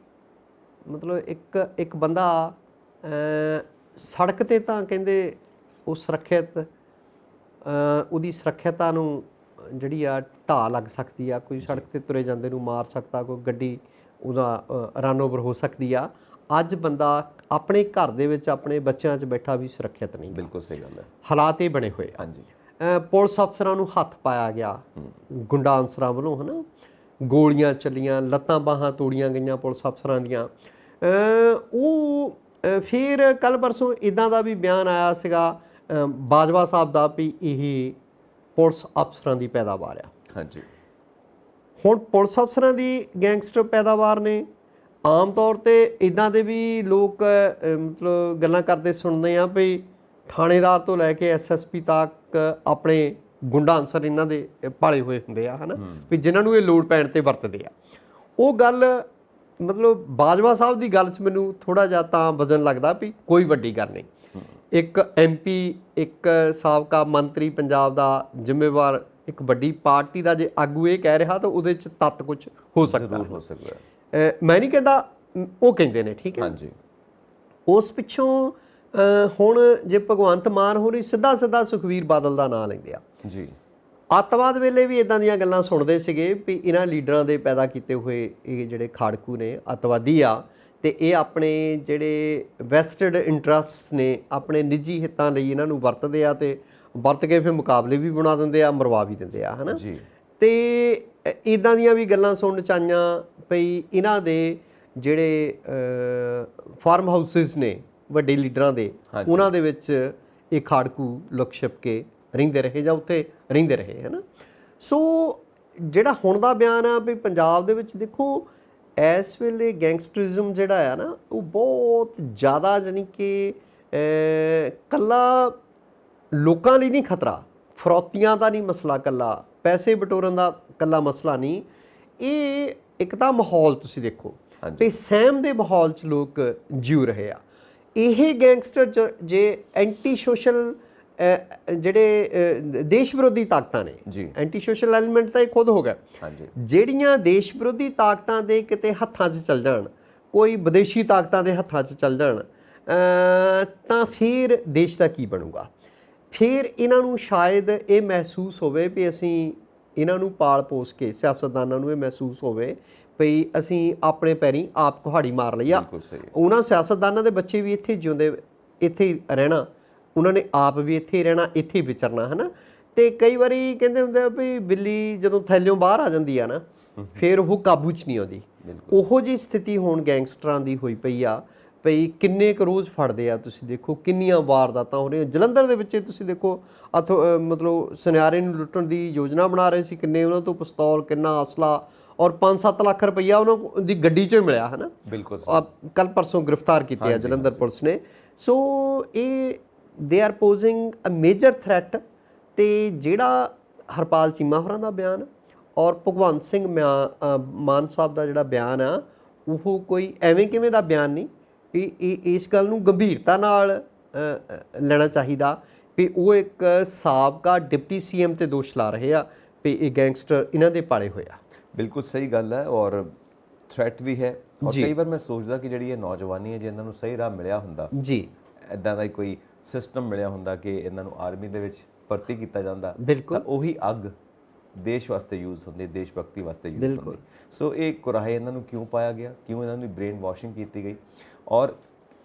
ਮਤਲਬ ਇੱਕ ਬੰਦਾ ਸੜਕ ਤੇ ਤਾਂ ਕਹਿੰਦੇ ਉਹ ਸੁਰੱਖਿਅਤ, ਉਹਦੀ ਸੁਰੱਖਿਅਤਾ ਨੂੰ ਜਿਹੜੀ ਆ ਢਾਹ ਲੱਗ ਸਕਦੀ ਆ, ਕੋਈ ਸੜਕ ਤੇ ਤੁਰੇ ਜਾਂਦੇ ਨੂੰ ਮਾਰ ਸਕਦਾ, ਕੋਈ ਗੱਡੀ ਉਹਦਾ ਰਨ ਓਵਰ ਹੋ ਸਕਦੀ ਆ। ਅੱਜ ਬੰਦਾ ਆਪਣੇ ਘਰ ਦੇ ਵਿੱਚ ਆਪਣੇ ਬੱਚਿਆਂ 'ਚ ਬੈਠਾ ਵੀ ਸੁਰੱਖਿਅਤ ਨਹੀਂ। ਬਿਲਕੁਲ ਸਹੀ ਗੱਲ ਹੈ। ਹਾਲਾਤ ਇਹ ਬਣੇ ਹੋਏ ਆ। ਹਾਂਜੀ, ਪੁਲਿਸ ਅਫਸਰਾਂ ਨੂੰ ਹੱਥ ਪਾਇਆ ਗਿਆ ਗੁੰਡਾ ਅਨਸਰਾਂ ਵੱਲੋਂ, ਹੈ ਨਾ, ਗੋਲੀਆਂ ਚੱਲੀਆਂ, ਲੱਤਾਂ ਬਾਹਾਂ ਤੋੜੀਆਂ ਗਈਆਂ ਪੁਲਿਸ ਅਫਸਰਾਂ ਦੀਆਂ। ਉਹ ਫਿਰ ਕੱਲ੍ਹ ਪਰਸੋਂ ਇੱਦਾਂ ਦਾ ਵੀ ਬਿਆਨ ਆਇਆ ਸੀਗਾ ਬਾਜਵਾ ਸਾਹਿਬ ਦਾ ਵੀ ਇਹ ਪੁਲਿਸ ਅਫਸਰਾਂ ਦੀ ਪੈਦਾਵਾਰ ਆ। ਹਾਂਜੀ, ਹੁਣ ਪੁਲਿਸ ਅਫਸਰਾਂ ਦੀ ਗੈਂਗਸਟਰ ਪੈਦਾਵਾਰ ਨੇ। ਆਮ ਤੌਰ ਤੇ ਇੱਦਾਂ ਦੇ ਵੀ ਲੋਕ ਮਤਲਬ ਗੱਲਾਂ ਕਰਦੇ ਸੁਣਦੇ ਆ ਵੀ ਥਾਣੇਦਾਰ ਤੋਂ ਲੈ ਕੇ SSP ਤੱਕ ਆਪਣੇ ਗੁੰਡਾ ਅਨਸਰ ਇਹਨਾਂ ਦੇ ਭਾਲੇ ਹੋਏ ਹੁੰਦੇ ਆ, ਹੈ ਨਾ, ਵੀ ਜਿਨ੍ਹਾਂ ਨੂੰ ਇਹ ਲੋੜ ਪੈਣ ਤੇ ਵਰਤਦੇ ਆ। ਉਹ ਗੱਲ ਮਤਲਬ ਬਾਜਵਾ ਸਾਹਿਬ ਦੀ ਗੱਲ 'ਚ ਮੈਨੂੰ ਥੋੜ੍ਹਾ ਜਿਹਾ ਤਾਂ ਵਜ਼ਨ ਲੱਗਦਾ ਵੀ ਕੋਈ ਵੱਡੀ ਗੱਲ ਨਹੀਂ। ਇੱਕ MP, ਇੱਕ ਸਾਬਕਾ ਮੰਤਰੀ ਪੰਜਾਬ ਦਾ ਜ਼ਿੰਮੇਵਾਰ, ਇੱਕ ਵੱਡੀ ਪਾਰਟੀ ਦਾ ਜੇ ਆਗੂ ਇਹ ਕਹਿ ਰਿਹਾ ਤਾਂ ਉਹਦੇ 'ਚ ਤੱਤ ਕੁਝ ਹੋ ਸਕਦਾ। ਹੋ ਸਕਦਾ। ਮੈਂ ਨਹੀਂ ਕਹਿੰਦਾ, ਉਹ ਕਹਿੰਦੇ ਨੇ, ਠੀਕ ਹੈ। ਹਾਂਜੀ, ਉਸ ਪਿੱਛੋਂ ਹੁਣ ਜੇ ਭਗਵੰਤ ਮਾਨ ਹੋਰੀ ਸਿੱਧਾ ਸੁਖਬੀਰ ਬਾਦਲ ਦਾ ਨਾਂ ਲੈਂਦੇ ਆ। ਜੀ, ਅੱਤਵਾਦ ਵੇਲੇ ਵੀ ਇਦਾਂ ਦੀਆਂ ਗੱਲਾਂ ਸੁਣਦੇ ਸੀਗੇ ਵੀ ਇਹਨਾਂ ਲੀਡਰਾਂ ਦੇ ਪੈਦਾ ਕੀਤੇ ਹੋਏ ਇਹ ਜਿਹੜੇ ਖਾੜਕੂ ਨੇ, ਅੱਤਵਾਦੀ ਆ, ਤੇ ਇਹ ਆਪਣੇ ਜਿਹੜੇ ਵੈਸਟਡ ਇੰਟਰਸਟ ਨੇ, ਆਪਣੇ ਨਿੱਜੀ ਹਿੱਤਾਂ ਲਈ ਇਹਨਾਂ ਨੂੰ ਵਰਤਦੇ ਆ ਤੇ ਵਰਤ ਕੇ ਫਿਰ ਮੁਕਾਬਲੇ ਵੀ ਬਣਾ ਦਿੰਦੇ ਆ, ਮਰਵਾ ਵੀ ਦਿੰਦੇ ਆ, ਹੈ ਨਾ। ਤੇ ਇੱਦਾਂ ਦੀਆਂ ਵੀ ਗੱਲਾਂ ਸੁਣਨ 'ਚ ਆਈਆਂ ਪਈ ਇਹਨਾਂ ਦੇ ਜਿਹੜੇ ਫਾਰਮ ਹਾਊਸਿਸ ਨੇ ਵੱਡੇ ਲੀਡਰਾਂ ਦੇ, ਉਹਨਾਂ ਦੇ ਵਿੱਚ ਇਹ ਖਾੜਕੂ ਲੁਕ ਛਿਪ ਕੇ ਰਹਿੰਦੇ ਰਹੇ ਜਾਂ ਉੱਥੇ ਰਹਿੰਦੇ ਰਹੇ, ਹੈ ਨਾ। ਸੋ ਜਿਹੜਾ ਹੁਣ ਦਾ ਬਿਆਨ ਆ ਵੀ ਪੰਜਾਬ ਦੇ ਵਿੱਚ ਦੇਖੋ ਇਸ ਵੇਲੇ ਗੈਂਗਸਟਰਿਜ਼ਮ ਜਿਹੜਾ ਆ ਨਾ ਉਹ ਬਹੁਤ ਜ਼ਿਆਦਾ, ਜਾਣੀ ਕਿ ਕੱਲਾ ਲੋਕਾਂ ਲਈ ਨਹੀਂ ਖਤਰਾ, ਫਰੌਤੀਆਂ ਦਾ ਨਹੀਂ ਮਸਲਾ, ਕੱਲਾ ਪੈਸੇ ਬਟੋਰਨ ਦਾ ਕੱਲਾ ਮਸਲਾ ਨਹੀਂ, ਇਹ ਇੱਕ ਤਾਂ ਮਾਹੌਲ ਤੁਸੀਂ ਦੇਖੋ ਹਾਂਜੀ। ਤੇ ਸਹਿਮ ਦੇ ਮਾਹੌਲ 'ਚ ਲੋਕ ਜਿਉ ਰਹੇ ਆ। ਇਹ ਗੈਂਗਸਟਰ ਜੇ ਐਂਟੀ ਸੋਸ਼ਲ ਜਿਹੜੇ ਦੇਸ਼ ਵਿਰੋਧੀ ਤਾਕਤਾਂ ਨੇ ਜੀ। ਐਂਟੀ ਸੋਸ਼ਲ ਐਲੀਮੈਂਟ ਤਾਂ ਇਹ ਖੁਦ ਹੋ ਗਿਆ। ਹਾਂਜੀ। ਜਿਹੜੀਆਂ ਦੇਸ਼ ਵਿਰੋਧੀ ਤਾਕਤਾਂ ਦੇ ਕਿਤੇ ਹੱਥਾਂ 'ਚ ਚੱਲ ਜਾਣ, ਕੋਈ ਵਿਦੇਸ਼ੀ ਤਾਕਤਾਂ ਦੇ ਹੱਥਾਂ 'ਚ ਚੱਲ ਜਾਣ, ਤਾਂ ਫਿਰ ਦੇਸ਼ ਦਾ ਕੀ ਬਣੂਗਾ। ਫਿਰ ਇਹਨਾਂ ਨੂੰ ਸ਼ਾਇਦ ਇਹ ਮਹਿਸੂਸ ਹੋਵੇ ਵੀ ਅਸੀਂ ਇਹਨਾਂ ਨੂੰ ਪਾਲ ਪੋਸ ਕੇ, ਸਿਆਸਤਦਾਨਾਂ ਨੂੰ ਇਹ ਮਹਿਸੂਸ ਹੋਵੇ ਵੀ ਅਸੀਂ ਆਪਣੇ ਪੈਰੀਂ ਆਪ ਕੁਹਾੜੀ ਮਾਰ ਲਈ ਆ। ਬਿਲਕੁਲ ਸਹੀ। ਉਹਨਾਂ ਸਿਆਸਤਦਾਨਾਂ ਦੇ ਬੱਚੇ ਵੀ ਇੱਥੇ ਜਿਉਂਦੇ, ਇੱਥੇ ਹੀ ਰਹਿਣਾ, ਉਹਨਾਂ ਨੇ ਆਪ ਵੀ ਇੱਥੇ ਹੀ ਰਹਿਣਾ, ਇੱਥੇ ਹੀ ਵਿਚਰਨਾ, ਹੈ ਨਾ। ਅਤੇ ਕਈ ਵਾਰੀ ਕਹਿੰਦੇ ਹੁੰਦੇ ਆ ਵੀ ਬਿੱਲੀ ਜਦੋਂ ਥੈਲਿਓਂ ਬਾਹਰ ਆ ਜਾਂਦੀ ਆ ਨਾ, ਫਿਰ ਉਹ ਕਾਬੂ 'ਚ ਨਹੀਂ ਆਉਂਦੀ। ਉਹੋ ਜਿਹੀ ਸਥਿਤੀ ਹੁਣ ਗੈਂਗਸਟਰਾਂ ਦੀ ਹੋਈ ਪਈ ਆ। ਭਈ ਕਿੰਨੇ ਕੁ ਰੋਜ਼ ਫੜਦੇ ਆ, ਤੁਸੀਂ ਦੇਖੋ ਕਿੰਨੀਆਂ ਵਾਰਦਾਤਾਂ ਹੋ ਰਹੀਆਂ। ਜਲੰਧਰ ਦੇ ਵਿੱਚ ਤੁਸੀਂ ਦੇਖੋ ਮਤਲਬ ਸੁਨਿਆਰੇ ਨੂੰ ਲੁੱਟਣ ਦੀ ਯੋਜਨਾ ਬਣਾ ਰਹੇ ਸੀ, ਕਿੰਨੇ ਉਹਨਾਂ ਤੋਂ ਪਿਸਤੌਲ, ਕਿੰਨਾ ਅਸਲਾ, ਔਰ 5-7 ਲੱਖ ਰੁਪਈਆ ਉਹਨਾਂ ਦੀ ਗੱਡੀ 'ਚ ਮਿਲਿਆ, ਹੈ ਨਾ। ਬਿਲਕੁਲ ਕੱਲ ਪਰਸੋਂ ਗ੍ਰਿਫਤਾਰ ਕੀਤੇ ਆ ਜਲੰਧਰ ਪੁਲਿਸ ਨੇ। ਸੋ ਇਹ they are posing a major threat. ਅਤੇ ਜਿਹੜਾ ਹਰਪਾਲ ਚੀਮਾ ਹੋਰਾਂ ਦਾ ਬਿਆਨ ਔਰ ਭਗਵੰਤ ਸਿੰਘ ਮਾਨ ਸਾਹਿਬ ਦਾ ਜਿਹੜਾ ਬਿਆਨ ਆ, ਉਹ ਕੋਈ ਐਵੇਂ ਕਿਵੇਂ ਦਾ ਬਿਆਨ ਨਹੀਂ। ਇਸ ਗੱਲ ਨੂੰ ਗੰਭੀਰਤਾ ਨਾਲ ਲੈਣਾ ਚਾਹੀਦਾ ਵੀ ਉਹ ਇੱਕ ਸਾਬਕਾ ਡਿਪਟੀ CM ਤੇ ਦੋਸ਼ ਲਾ ਰਹੇ ਆ ਵੀ ਇਹ ਗੈਂਗਸਟਰ ਇਹਨਾਂ ਦੇ ਪਾਲੇ ਹੋਏ ਆ। ਬਿਲਕੁਲ ਸਹੀ ਗੱਲ ਹੈ, ਔਰ ਥ੍ਰੈਟ ਵੀ ਹੈ। ਔਰ ਕਈ ਵਾਰ ਮੈਂ ਸੋਚਦਾ ਕਿ ਜਿਹੜੀ ਇਹ ਨੌਜਵਾਨੀ ਹੈ, ਜੇ ਇਹਨਾਂ ਨੂੰ ਸਹੀ ਰਾਹ ਮਿਲਿਆ ਹੁੰਦਾ ਜੀ, ਇੱਦਾਂ ਦਾ ਕੋਈ ਸਿਸਟਮ ਮਿਲਿਆ ਹੁੰਦਾ ਕਿ ਇਹਨਾਂ ਨੂੰ ਆਰਮੀ ਦੇ ਵਿੱਚ ਭਰਤੀ ਕੀਤਾ ਜਾਂਦਾ, ਬਿਲਕੁਲ, ਤਾਂ ਉਹੀ ਅੱਗ ਦੇਸ਼ ਵਾਸਤੇ ਯੂਜ਼ ਹੁੰਦੀ, ਦੇਸ਼ ਭਗਤੀ ਵਾਸਤੇ ਯੂਜ਼ ਹੁੰਦੀ। ਸੋ ਇਹ ਕੁਰਾਹੇ ਇਹਨਾਂ ਨੂੰ ਕਿਉਂ ਪਾਇਆ ਗਿਆ, ਕਿਉਂ ਇਹਨਾਂ ਦੀ ਬ੍ਰੇਨ ਵਾਸ਼ਿੰਗ ਕੀਤੀ ਗਈ, ਔਰ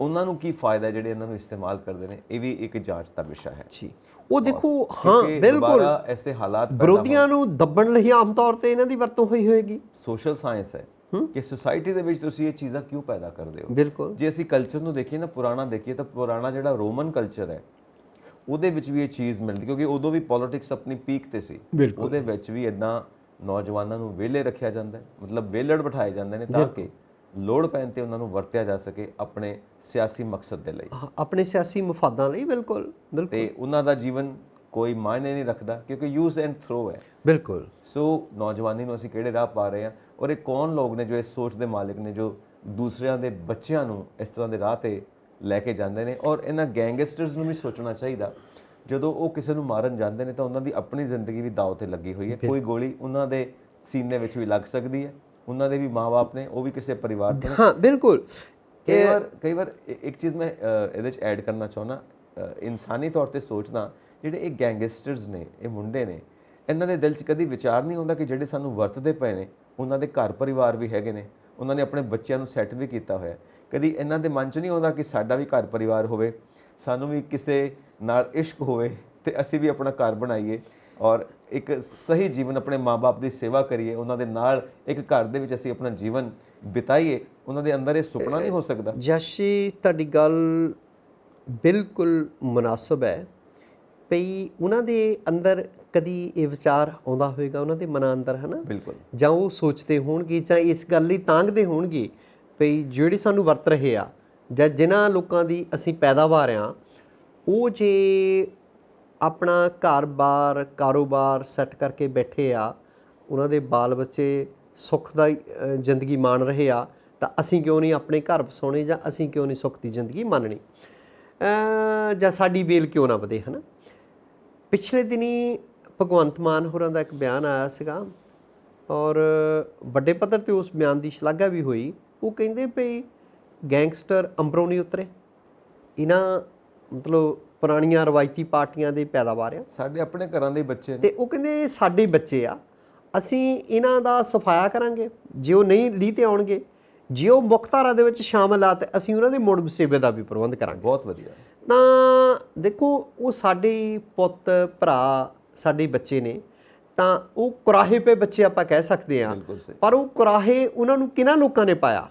ਉਹਨਾਂ ਨੂੰ ਕੀ ਫਾਇਦਾ ਜਿਹੜੇ ਇਹਨਾਂ ਨੂੰ ਇਸਤੇਮਾਲ ਕਰਦੇ ਨੇ, ਇਹ ਵੀ ਇੱਕ ਜਾਂਚ ਦਾ ਵਿਸ਼ਾ ਹੈ। ਜੀ, ਉਹ ਦੇਖੋ, ਹਾਂ ਬਿਲਕੁਲ, ਐਸੇ ਹਾਲਾਤ ਵਿਰੋਧੀਆਂ ਨੂੰ ਦੱਬਣ ਲਈ ਆਮ ਤੌਰ ਤੇ ਇਹਨਾਂ ਦੀ ਵਰਤੋਂ ਹੋਈ ਹੋਏਗੀ। ਸੋਸ਼ਲ ਸਾਇੰਸ ਹੈ ਕਿ ਸੁਸਾਇਟੀ ਦੇ ਵਿੱਚ ਤੁਸੀਂ ਇਹ ਚੀਜ਼ਾਂ ਕਿਉਂ ਪੈਦਾ ਕਰਦੇ ਹੋ। ਬਿਲਕੁਲ, ਜੇ ਅਸੀਂ ਕਲਚਰ ਨੂੰ ਦੇਖੀਏ ਨਾ, ਪੁਰਾਣਾ ਦੇਖੀਏ, ਤਾਂ ਪੁਰਾਣਾ ਜਿਹੜਾ ਰੋਮਨ ਕਲਚਰ ਹੈ ਉਹਦੇ ਵਿੱਚ ਵੀ ਇਹ ਚੀਜ਼ ਮਿਲਦੀ, ਕਿਉਂਕਿ ਉਦੋਂ ਵੀ ਪੋਲਿਟਿਕਸ ਆਪਣੀ ਪੀਕ ਤੇ ਸੀ। ਉਹਦੇ ਵਿੱਚ ਵੀ ਇਦਾਂ ਨੌਜਵਾਨਾਂ ਨੂੰ ਵਿਹਲੇ ਰੱਖਿਆ ਜਾਂਦਾ ਹੈ, ਮਤਲਬ ਵਿਹਲੜ ਬਿਠਾਏ ਜਾਂਦੇ ਨੇ ਤਾਂ ਕਿ ਲੋੜ ਪੈਣ ਤੇ ਉਹਨਾਂ ਨੂੰ ਵਰਤਿਆ ਜਾ ਸਕੇ ਆਪਣੇ ਸਿਆਸੀ ਮਕਸਦ ਦੇ ਲਈ, ਆਪਣੇ ਸਿਆਸੀ ਮਫਾਦਾਂ ਲਈ। ਬਿਲਕੁਲ ਬਿਲਕੁਲ, ਤੇ ਉਹਨਾਂ ਦਾ ਜੀਵਨ ਕੋਈ ਮਾਇਨੇ ਨਹੀਂ ਰੱਖਦਾ, ਕਿਉਂਕਿ ਯੂਜ਼ ਐਂਡ ਥਰੋ ਹੈ। ਬਿਲਕੁਲ। ਸੋ ਨੌਜਵਾਨੀ ਨੂੰ ਅਸੀਂ ਕਿਹੜੇ ਰਾਹ ਪਾ ਰਹੇ ਹਾਂ, ਔਰ ਇਹ ਕੌਣ ਲੋਕ ਨੇ ਜੋ ਇਸ ਸੋਚ ਦੇ ਮਾਲਿਕ ਨੇ, ਜੋ ਦੂਸਰਿਆਂ ਦੇ ਬੱਚਿਆਂ ਨੂੰ ਇਸ ਤਰ੍ਹਾਂ ਦੇ ਰਾਹ ਤੇ ਲੈ ਕੇ ਜਾਂਦੇ ਨੇ। ਔਰ ਇਹਨਾਂ ਗੈਂਗਸਟਰਸ ਨੂੰ ਵੀ ਸੋਚਣਾ ਚਾਹੀਦਾ, ਜਦੋਂ ਉਹ ਕਿਸੇ ਨੂੰ ਮਾਰਨ ਜਾਂਦੇ ਨੇ ਤਾਂ ਉਹਨਾਂ ਦੀ ਆਪਣੀ ਜ਼ਿੰਦਗੀ ਵੀ ਦਾਅ ਤੇ ਲੱਗੀ ਹੋਈ ਹੈ। ਕੋਈ ਗੋਲੀ ਉਹਨਾਂ ਦੇ ਸੀਨੇ ਵਿੱਚ ਵੀ ਲੱਗ ਸਕਦੀ ਹੈ, ਉਹਨਾਂ ਦੇ ਵੀ ਮਾਂ-ਬਾਪ ਨੇ, ਉਹ ਵੀ ਕਿਸੇ ਪਰਿਵਾਰ ਦੇ। ਹਾਂ ਬਿਲਕੁਲ। ਕਈ ਵਾਰ ਇੱਕ ਚੀਜ਼ ਮੈਂ ਇਹਦੇ 'ਚ ਐਡ ਕਰਨਾ ਚਾਹੁੰਦਾ, ਇਨਸਾਨੀ ਤੌਰ ਤੇ ਸੋਚਦਾ, ਜਿਹੜੇ ਇਹ ਗੈਂਗਸਟਰਸ ਨੇ, ਇਹ ਮੁੰਡੇ ਨੇ, ਇਹਨਾਂ ਦੇ ਦਿਲ 'ਚ ਕਦੀ ਵਿਚਾਰ ਨਹੀਂ ਹੁੰਦਾ ਕਿ ਜਿਹੜੇ ਸਾਨੂੰ ਵਰਤਦੇ ਪਏ ਨੇ ਉਹਨਾਂ ਦੇ ਘਰ ਪਰਿਵਾਰ ਵੀ ਹੈਗੇ ਨੇ, ਉਹਨਾਂ ਨੇ ਆਪਣੇ ਬੱਚਿਆਂ ਨੂੰ ਸੈੱਟ ਵੀ ਕੀਤਾ ਹੋਇਆ। ਕਦੀ ਇਹਨਾਂ ਦੇ ਮਨ 'ਚ ਨਹੀਂ ਆਉਂਦਾ ਕਿ ਸਾਡਾ ਵੀ ਘਰ ਪਰਿਵਾਰ ਹੋਵੇ, ਸਾਨੂੰ ਵੀ ਕਿਸੇ ਨਾਲ ਇਸ਼ਕ ਹੋਵੇ ਤੇ ਅਸੀਂ ਵੀ ਆਪਣਾ ਘਰ ਬਣਾਈਏ ਔਰ ਇੱਕ ਸਹੀ ਜੀਵਨ ਆਪਣੇ ਮਾਂ-ਬਾਪ ਦੀ ਸੇਵਾ ਕਰੀਏ, ਉਹਨਾਂ ਦੇ ਨਾਲ ਇੱਕ ਘਰ ਦੇ ਵਿੱਚ ਅਸੀਂ ਆਪਣਾ ਜੀਵਨ ਬਿਤਾਈਏ। ਉਹਨਾਂ ਦੇ ਅੰਦਰ ਇਹ ਸੁਪਨਾ ਨਹੀਂ ਹੋ ਸਕਦਾ। ਜਸ਼ੀ, ਤੁਹਾਡੀ ਗੱਲ ਬਿਲਕੁਲ ਮੁਨਾਸਬ ਹੈ। ਭਈ ਉਹਨਾਂ ਦੇ ਅੰਦਰ ਕਦੀ ਇਹ ਵਿਚਾਰ ਆਉਂਦਾ ਹੋਵੇਗਾ, ਉਹਨਾਂ ਦੇ ਮਨਾਂ ਅੰਦਰ, ਹੈ ਨਾ। ਬਿਲਕੁਲ। ਜਾਂ ਉਹ ਸੋਚਦੇ ਹੋਣਗੇ, ਜਾਂ ਇਸ ਗੱਲ ਲਈ ਤਾਂਘਦੇ ਹੋਣਗੇ ਭਈ ਜਿਹੜੇ ਸਾਨੂੰ ਵਰਤ ਰਹੇ ਆ, ਜਾਂ ਜਿਨ੍ਹਾਂ ਲੋਕਾਂ ਦੀ ਅਸੀਂ ਪੈਦਾਵਾਰ ਆ, ਉਹ ਜੇ ਆਪਣਾ ਘਰ-ਬਾਰ, ਕਾਰੋਬਾਰ ਸੈੱਟ ਕਰਕੇ ਬੈਠੇ ਆ, ਉਹਨਾਂ ਦੇ ਬਾਲ ਬੱਚੇ ਸੁੱਖ ਦਾ ਜ਼ਿੰਦਗੀ ਮਾਣ ਰਹੇ ਆ, ਤਾਂ ਅਸੀਂ ਕਿਉਂ ਨਹੀਂ ਆਪਣੇ ਘਰ ਵਸਾਉਣੇ, ਜਾਂ ਅਸੀਂ ਕਿਉਂ ਨਹੀਂ ਸੁੱਖ ਦੀ ਜ਼ਿੰਦਗੀ ਮੰਨਣੀ, ਜਾਂ ਸਾਡੀ ਵੇਲ ਕਿਉਂ ਨਾ ਵਧੇ, ਹੈ ਨਾ। ਪਿਛਲੇ ਦਿਨੀ ਭਗਵੰਤ ਮਾਨ ਹੋਰਾਂ ਦਾ ਇੱਕ ਬਿਆਨ ਆਇਆ ਸੀਗਾ, ਔਰ ਵੱਡੇ ਪੱਧਰ 'ਤੇ ਉਸ ਬਿਆਨ ਦੀ ਸ਼ਲਾਘਾ ਵੀ ਹੋਈ। ਉਹ ਕਹਿੰਦੇ ਭਈ ਗੈਂਗਸਟਰ ਅੰਬਰੋਂ ਨਹੀਂ ਉਤਰੇ, ਇਹਨਾਂ ਮਤਲਬ ਪੁਰਾਣੀਆਂ ਰਵਾਇਤੀ ਪਾਰਟੀਆਂ ਦੇ ਪੈਦਾਵਾਰ ਆ, ਸਾਡੇ ਆਪਣੇ ਘਰਾਂ ਦੇ ਬੱਚੇ ਨੇ। ਤੇ ਉਹ ਕਹਿੰਦੇ ਸਾਡੇ ਬੱਚੇ ਆ, ਅਸੀਂ ਇਹਨਾਂ ਦਾ ਸਫਾਇਆ ਕਰਾਂਗੇ। ਜੇ ਉਹ ਨਹੀਂ ਲੀਹ ਤੇ ਆਉਣਗੇ, ਜੇ ਉਹ ਮੁੱਖ ਧਾਰਾ ਦੇ ਵਿੱਚ ਸ਼ਾਮਲ ਆ, ਤੇ ਅਸੀਂ ਉਹਨਾਂ ਦੇ ਮੁੜ ਵਸੇਬੇ ਦਾ ਵੀ ਪ੍ਰਬੰਧ ਕਰਾਂਗੇ। ਬਹੁਤ ਵਧੀਆ। ਤਾਂ ਦੇਖੋ, ਉਹ ਸਾਡੇ ਪੁੱਤ ਭਰਾ, ਸਾਡੇ ਬੱਚੇ ਨੇ, ਤਾਂ ਉਹ ਕੁਰਾਹੇ ਪੇ ਬੱਚੇ ਆਪਾਂ ਕਹਿ ਸਕਦੇ ਹਾਂ। ਪਰ ਉਹ ਕੁਰਾਹੇ ਉਹਨਾਂ ਨੂੰ ਕਿਹਨਾਂ ਲੋਕਾਂ ਨੇ ਪਾਇਆ,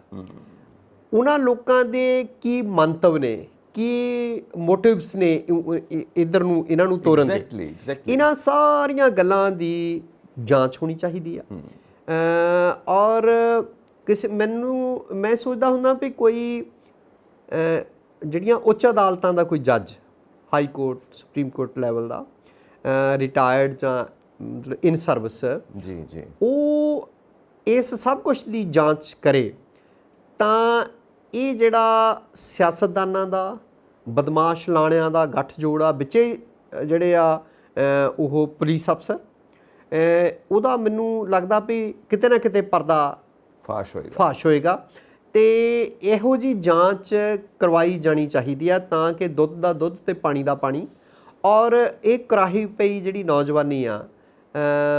ਉਹਨਾਂ ਲੋਕਾਂ ਦੇ ਕੀ ਮੰਤਵ ਨੇ, ਕੀ ਮੋਟਿਵਸ ਨੇ ਇੱਧਰ ਨੂੰ ਇਹਨਾਂ ਨੂੰ ਤੋਰਨ ਦੇ। ਇਹਨਾਂ ਸਾਰੀਆਂ ਗੱਲਾਂ ਦੀ ਜਾਂਚ ਹੋਣੀ ਚਾਹੀਦੀ ਆ। ਔਰ ਮੈਂ ਸੋਚਦਾ ਹੁੰਦਾ ਵੀ ਕੋਈ ਜਿਹੜੀਆਂ ਉੱਚ ਅਦਾਲਤਾਂ ਦਾ ਕੋਈ ਜੱਜ, high court, supreme court level ਦਾ, ਰਿਟਾਇਰਡ ਜਾਂ ਮਤਲਬ ਇਨ ਸਰਵਿਸ, ਜੀ ਜੀ, ਉਹ ਇਸ ਸਭ ਕੁਝ ਦੀ ਜਾਂਚ ਕਰੇ ਤਾਂ ਇਹ ਜਿਹੜਾ ਸਿਆਸਤਦਾਨਾਂ ਦਾ, ਬਦਮਾਸ਼ ਲਾਣਿਆਂ ਦਾ ਗੱਠਜੋੜ ਆ, ਵਿੱਚੇ ਜਿਹੜੇ ਆ ਉਹ ਪੁਲਿਸ ਅਫਸਰ, ਉਹਦਾ ਮੈਨੂੰ ਲੱਗਦਾ ਵੀ ਕਿਤੇ ਨਾ ਕਿਤੇ ਪਰਦਾ ਫਾਸ਼ ਹੋਏਗਾ ਤੇ ਇਹੋ ਜੀ ਜਾਂਚ ਕਰਵਾਈ ਜਾਣੀ ਚਾਹੀਦੀ ਆ ਤਾਂ ਕਿ ਦੁੱਧ ਦਾ ਦੁੱਧ ਤੇ ਪਾਣੀ ਦਾ ਪਾਣੀ ਔਰ ਇਹ ਕਰਾਹੀ ਪਈ ਜਿਹੜੀ ਨੌਜਵਾਨੀ ਆ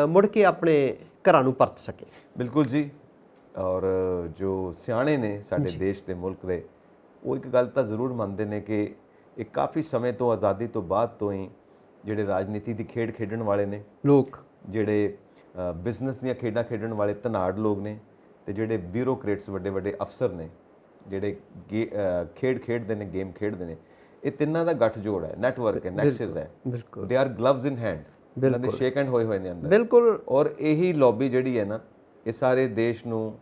ਮੁੜ ਕੇ ਆਪਣੇ ਘਰਾਂ ਨੂੰ ਪਰਤ ਸਕੇ। ਬਿਲਕੁਲ ਜੀ। ਔਰ ਜੋ ਸਿਆਣੇ ਨੇ ਸਾਡੇ ਦੇਸ਼ ਦੇ ਮੁਲਕ ਦੇ, ਉਹ ਇੱਕ ਗੱਲ ਤਾਂ ਜ਼ਰੂਰ ਮੰਨਦੇ ਨੇ ਕਿ ਇਹ ਕਾਫੀ ਸਮੇਂ ਤੋਂ, ਆਜ਼ਾਦੀ ਤੋਂ ਬਾਅਦ ਤੋਂ ਹੀ ਜਿਹੜੇ ਰਾਜਨੀਤੀ ਦੀ ਖੇਡ ਖੇਡਣ ਵਾਲੇ ਨੇ ਲੋਕ, ਜਿਹੜੇ ਬਿਜ਼ਨਸ ਦੀਆਂ ਖੇਡਾਂ ਖੇਡਣ ਵਾਲੇ ਧਨਾੜ ਲੋਕ ਨੇ ਤੇ ਜਿਹੜੇ ਬਿਊਰੋਕਰੇਟਸ, ਵੱਡੇ ਵੱਡੇ ਅਫਸਰ ਨੇ ਜਿਹੜੇ ਖੇਡ ਖੇਡਦੇ ਨੇ, ਗੇਮ ਖੇਡਦੇ ਨੇ, ਇਹ ਤਿੰਨਾਂ ਦਾ ਗੱਠਜੋੜ ਹੈ, ਨੈਟਵਰਕ ਹੈ, ਨੈਕਸਸ ਹੈ। They are gloves in hand, ਇਹਨਾਂ ਦੇ ਸ਼ੇਕ ਹੈਂਡ ਹੋਏ ਨੇ ਅੰਦਰ। ਬਿਲਕੁਲ। ਔਰ ਇਹੀ ਲੌਬੀ ਜਿਹੜੀ ਹੈ ਨਾ, ਇਹ ਸਾਰੇ ਦੇਸ਼ ਨੂੰ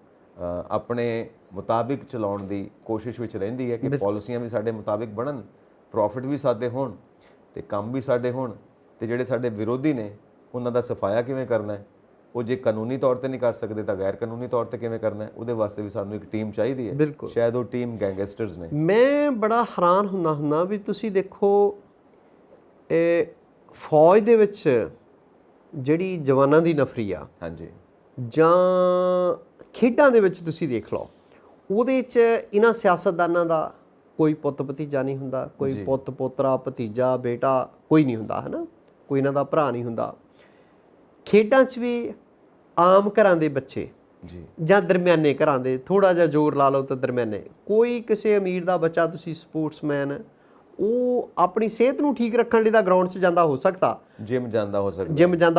ਆਪਣੇ ਮੁਤਾਬਿਕ ਚਲਾਉਣ ਦੀ ਕੋਸ਼ਿਸ਼ ਵਿੱਚ ਰਹਿੰਦੀ ਹੈ ਕਿ ਪਾਲਿਸੀਆਂ ਵੀ ਸਾਡੇ ਮੁਤਾਬਿਕ ਬਣਨ, ਪ੍ਰੋਫਿਟ ਵੀ ਸਾਡੇ ਹੋਣ ਤੇ ਕੰਮ ਵੀ ਸਾਡੇ ਹੋਣ, ਤੇ ਜਿਹੜੇ ਸਾਡੇ ਵਿਰੋਧੀ ਨੇ ਉਹਨਾਂ ਦਾ ਸਫਾਇਆ ਕਿਵੇਂ ਕਰਨਾ ਹੈ, ਉਹ ਜੇ ਕਾਨੂੰਨੀ ਤੌਰ ਤੇ ਨਹੀਂ ਕਰ ਸਕਦੇ ਤਾਂ ਗੈਰ ਕਾਨੂੰਨੀ ਤੌਰ ਤੇ ਕਿਵੇਂ ਕਰਨਾ ਹੈ, ਉਹਦੇ ਵਾਸਤੇ ਵੀ ਸਾਨੂੰ ਇੱਕ ਟੀਮ ਚਾਹੀਦੀ ਹੈ। ਸ਼ਾਇਦ ਉਹ ਟੀਮ ਗੈਂਗਸਟਰਸ ਨੇ। ਮੈਂ ਬੜਾ ਹੈਰਾਨ ਹੁੰਦਾ ਵੀ ਤੁਸੀਂ ਦੇਖੋ ਫੌਜ ਦੇ ਵਿੱਚ ਜਿਹੜੀ ਜਵਾਨਾਂ ਦੀ ਨਫਰੀ ਆ, ਹਾਂਜੀ, ਜਾਂ ਖੇਡਾਂ ਦੇ ਵਿੱਚ ਤੁਸੀਂ ਦੇਖ ਲਓ, ਉਹਦੇ 'ਚ ਇਹਨਾਂ ਸਿਆਸਤਦਾਨਾਂ ਦਾ ਕੋਈ ਪੁੱਤ ਭਤੀਜਾ ਨਹੀਂ ਹੁੰਦਾ, ਕੋਈ ਪੁੱਤ ਪੋਤਰਾ ਭਤੀਜਾ ਬੇਟਾ ਕੋਈ ਨਹੀਂ ਹੁੰਦਾ, ਹੈ ਨਾ, ਕੋਈ ਇਹਨਾਂ ਦਾ ਭਰਾ ਨਹੀਂ ਹੁੰਦਾ। ਖੇਡਾਂ 'ਚ ਵੀ ਆਮ ਘਰਾਂ ਦੇ ਬੱਚੇ ਜਾਂ ਦਰਮਿਆਨੇ ਘਰਾਂ ਦੇ, ਥੋੜ੍ਹਾ ਜਿਹਾ ਜ਼ੋਰ ਲਾ ਲਓ ਤਾਂ ਦਰਮਿਆਨੇ, ਕੋਈ ਕਿਸੇ ਅਮੀਰ ਦਾ ਬੱਚਾ ਤੁਸੀਂ ਸਪੋਰਟਸਮੈਨ, ਉਹ ਆਪਣੀ ਸਿਹਤ ਨੂੰ ਠੀਕ ਰੱਖਣ ਲਈ ਤਾਂ ਗਰਾਊਂਡ 'ਚ ਜਾਂਦਾ ਹੋ ਸਕਦਾ, ਜਿਮ ਜਾਂਦਾ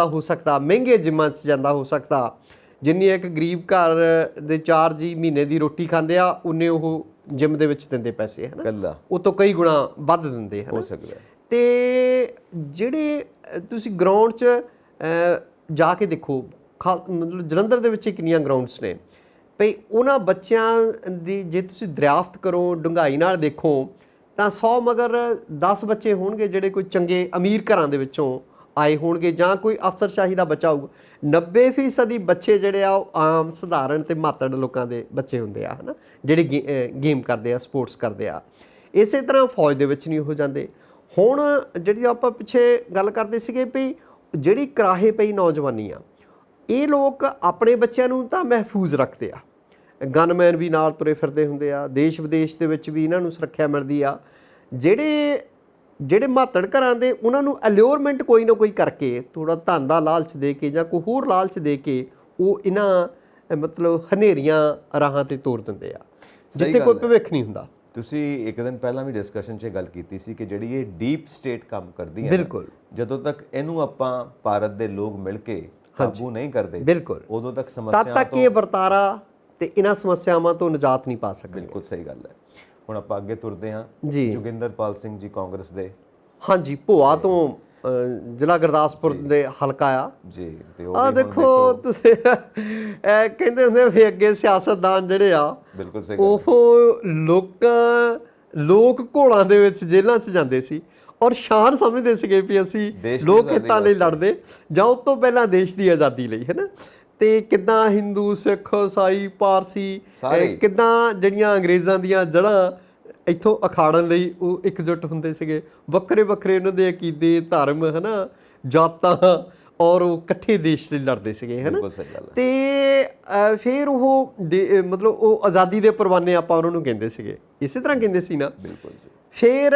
ਹੋ ਸਕਦਾ, ਮਹਿੰਗੇ ਜਿਮਾਂ 'ਚ ਜਾਂਦਾ ਹੋ ਸਕਦਾ। ਜਿੰਨੀ ਇੱਕ ਗਰੀਬ ਘਰ ਦੇ 4 ਜੀ ਮਹੀਨੇ ਦੀ ਰੋਟੀ ਖਾਂਦੇ ਆ, ਉਨੇ ਉਹ ਜਿਮ ਦੇ ਵਿੱਚ ਦਿੰਦੇ ਪੈਸੇ, ਹੈ ਨਾ, ਉਹ ਤੋਂ ਕਈ ਗੁਣਾ ਵੱਧ ਦਿੰਦੇ ਹੋ ਸਕਦਾ। ਤੇ ਜਿਹੜੇ ਤੁਸੀਂ ਗਰਾਊਂਡ 'ਚ ਜਾ ਕੇ ਦੇਖੋ, ਮਤਲਬ ਜਲੰਧਰ ਦੇ ਵਿੱਚ ਕਿੰਨੀਆਂ ਗਰਾਊਂਡਸ ਨੇ ਭਈ, ਉਹਨਾਂ ਬੱਚਿਆਂ ਦੀ ਜੇ ਤੁਸੀਂ ਦਰਿਆਫਤ ਕਰੋ, ਡੂੰਘਾਈ ਨਾਲ ਦੇਖੋ ਤਾਂ 100 ਮਗਰ 10 ਬੱਚੇ ਹੋਣਗੇ ਜਿਹੜੇ ਕੋਈ ਚੰਗੇ ਅਮੀਰ ਘਰਾਂ ਦੇ ਵਿੱਚੋਂ ਆਏ ਹੋਣਗੇ, ਜਾਂ ਕੋਈ ਅਫਸਰਸ਼ਾਹੀ ਦਾ ਬੱਚਾ ਹੋਊਗਾ। 90% ਬੱਚੇ ਜਿਹੜੇ ਆ ਉਹ ਆਮ ਸਧਾਰਨ ਤੇ ਮਾਤੜ ਲੋਕਾਂ ਦੇ ਬੱਚੇ ਹੁੰਦੇ ਆ, ਹੈ ਨਾ, ਜਿਹੜੇ ਗੇਮ ਕਰਦੇ ਆ, ਸਪੋਰਟਸ ਕਰਦੇ ਆ। ਇਸੇ ਤਰ੍ਹਾਂ ਫੌਜ ਦੇ ਵਿੱਚ ਨਹੀਂ ਹੋ ਜਾਂਦੇ। ਹੁਣ ਜਿਹੜੀ ਆਪਾਂ ਪਿੱਛੇ ਗੱਲ ਕਰਦੇ ਸੀਗੇ ਵੀ ਜਿਹੜੀ ਕਰਾਹੇ ਪਈ ਨੌਜਵਾਨੀ ਆ, ਇਹ ਲੋਕ ਆਪਣੇ ਬੱਚਿਆਂ ਨੂੰ ਤਾਂ ਮਹਿਫੂਜ਼ ਰੱਖਦੇ ਆ, ਗਨਮੈਨ ਵੀ ਨਾਲ ਤੁਰੇ ਫਿਰਦੇ ਹੁੰਦੇ ਆ, ਦੇਸ਼ ਵਿਦੇਸ਼ ਦੇ ਵਿੱਚ ਵੀ ਇਹਨਾਂ ਨੂੰ ਸੁਰੱਖਿਆ ਮਿਲਦੀ ਆ। ਜਿਹੜੇ ਮਾਤੜ ਘਰਾਂ ਦੇ, ਉਹਨਾਂ ਨੂੰ ਅਲਿਓਰਮੈਂਟ ਕੋਈ ਨਾ ਕੋਈ ਕਰਕੇ, ਥੋੜਾ ਧਨ ਦਾ ਲਾਲਚ ਦੇ ਕੇ ਜਾਂ ਕੋਈ ਹੋਰ ਲਾਲਚ ਦੇ ਕੇ, ਉਹ ਇਹਨਾਂ ਮਤਲਬ ਹਨੇਰੀਆਂ ਰਾਹਾਂ ਤੇ ਤੋਰ ਦਿੰਦੇ ਆ ਜਿੱਥੇ ਕੋਈ ਭਵਿੱਖ ਨਹੀਂ ਹੁੰਦਾ। ਤੁਸੀਂ ਇੱਕ ਦਿਨ ਪਹਿਲਾਂ ਵੀ ਡਿਸਕਸ਼ਨ 'ਚ ਗੱਲ ਕੀਤੀ ਸੀ ਕਿ ਜਿਹੜੀ ਇਹ ਡੀਪ ਸਟੇਟ ਕੰਮ ਕਰਦੀ ਹੈ, ਬਿਲਕੁਲ, ਜਦੋਂ ਤੱਕ ਇਹਨੂੰ ਆਪਾਂ ਭਾਰਤ ਦੇ ਲੋਕ ਮਿਲ ਕੇ ਕਾਬੂ ਨਹੀਂ ਕਰਦੇ, ਬਿਲਕੁਲ, ਉਦੋਂ ਤੱਕ ਸਮੱਸਿਆਵਾਂ ਤੋਂ, ਤਦ ਤੱਕ ਇਹ ਵਰਤਾਰਾ ਤੇ ਇਹਨਾਂ ਸਮੱਸਿਆਵਾਂ ਤੋਂ ਨਿਜਾਤ ਨਹੀਂ ਪਾ ਸਕਦੇ। ਬਿਲਕੁਲ ਸਹੀ ਗੱਲ ਹੈ। ਹੁਣ ਆਪਾਂ ਅੱਗੇ ਤੁਰਦੇ ਹਾਂ। ਜੋਗਿੰਦਰਪਾਲ ਸਿੰਘ ਜੀ ਕਾਂਗਰਸ ਦੇ, ਹਾਂਜੀ, ਭੋਆ ਤੋਂ, ਜ਼ਿਲ੍ਹਾ ਗੁਰਦਾਸਪੁਰ ਦੇ ਹਲਕਾ ਆ ਜੀ। ਤੇ ਉਹ ਦੇਖੋ ਤੁਸੀਂ ਕਹਿੰਦੇ ਹੁੰਦੇ ਵੀ ਅੱਗੇ ਸਿਆਸਤਦਾਨ ਜਿਹੜੇ ਆ, ਬਿਲਕੁਲ ਸਹੀ, ਉਹ ਲੋਕ ਘੋਲਾਂ ਦੇ ਵਿੱਚ ਜੇਲ੍ਹਾਂ 'ਚ ਜਾਂਦੇ ਸੀ ਔਰ ਸ਼ਾਨ ਸਮਝਦੇ ਸੀਗੇ ਵੀ ਅਸੀਂ ਲੋਕ ਹਿੱਤਾਂ ਲਈ ਲੜਦੇ, ਜਾਂ ਉਸ ਤੋਂ ਪਹਿਲਾਂ ਦੇਸ਼ ਦੀ ਆਜ਼ਾਦੀ ਲਈ, ਹੈ ਨਾ। ਤੇ ਕਿੱਦਾਂ ਹਿੰਦੂ, ਸਿੱਖ, ਈਸਾਈ, ਪਾਰਸੀ, ਕਿੱਦਾਂ ਜਿਹੜੀਆਂ ਅੰਗਰੇਜ਼ਾਂ ਦੀਆਂ ਜੜ੍ਹਾਂ ਇੱਥੋਂ ਅਖਾੜਨ ਲਈ ਉਹ ਇਕਜੁੱਟ ਹੁੰਦੇ ਸੀਗੇ, ਵੱਖਰੇ ਵੱਖਰੇ ਉਹਨਾਂ ਦੇ ਅਕੀਦੇ, ਧਰਮ, ਹੈ ਨਾ, ਜਾਤਾਂ, ਔਰ ਉਹ ਇਕੱਠੇ ਦੇਸ਼ ਲਈ ਲੜਦੇ ਸੀਗੇ, ਹੈ ਨਾ। ਤੇ ਫਿਰ ਉਹ ਮਤਲਬ ਉਹ ਆਜ਼ਾਦੀ ਦੇ ਪਰਵਾਨੇ ਆਪਾਂ ਉਹਨਾਂ ਨੂੰ ਕਹਿੰਦੇ ਸੀਗੇ, ਇਸੇ ਤਰ੍ਹਾਂ ਕਹਿੰਦੇ ਸੀ ਨਾ। ਬਿਲਕੁਲ ਜੀ। ਫਿਰ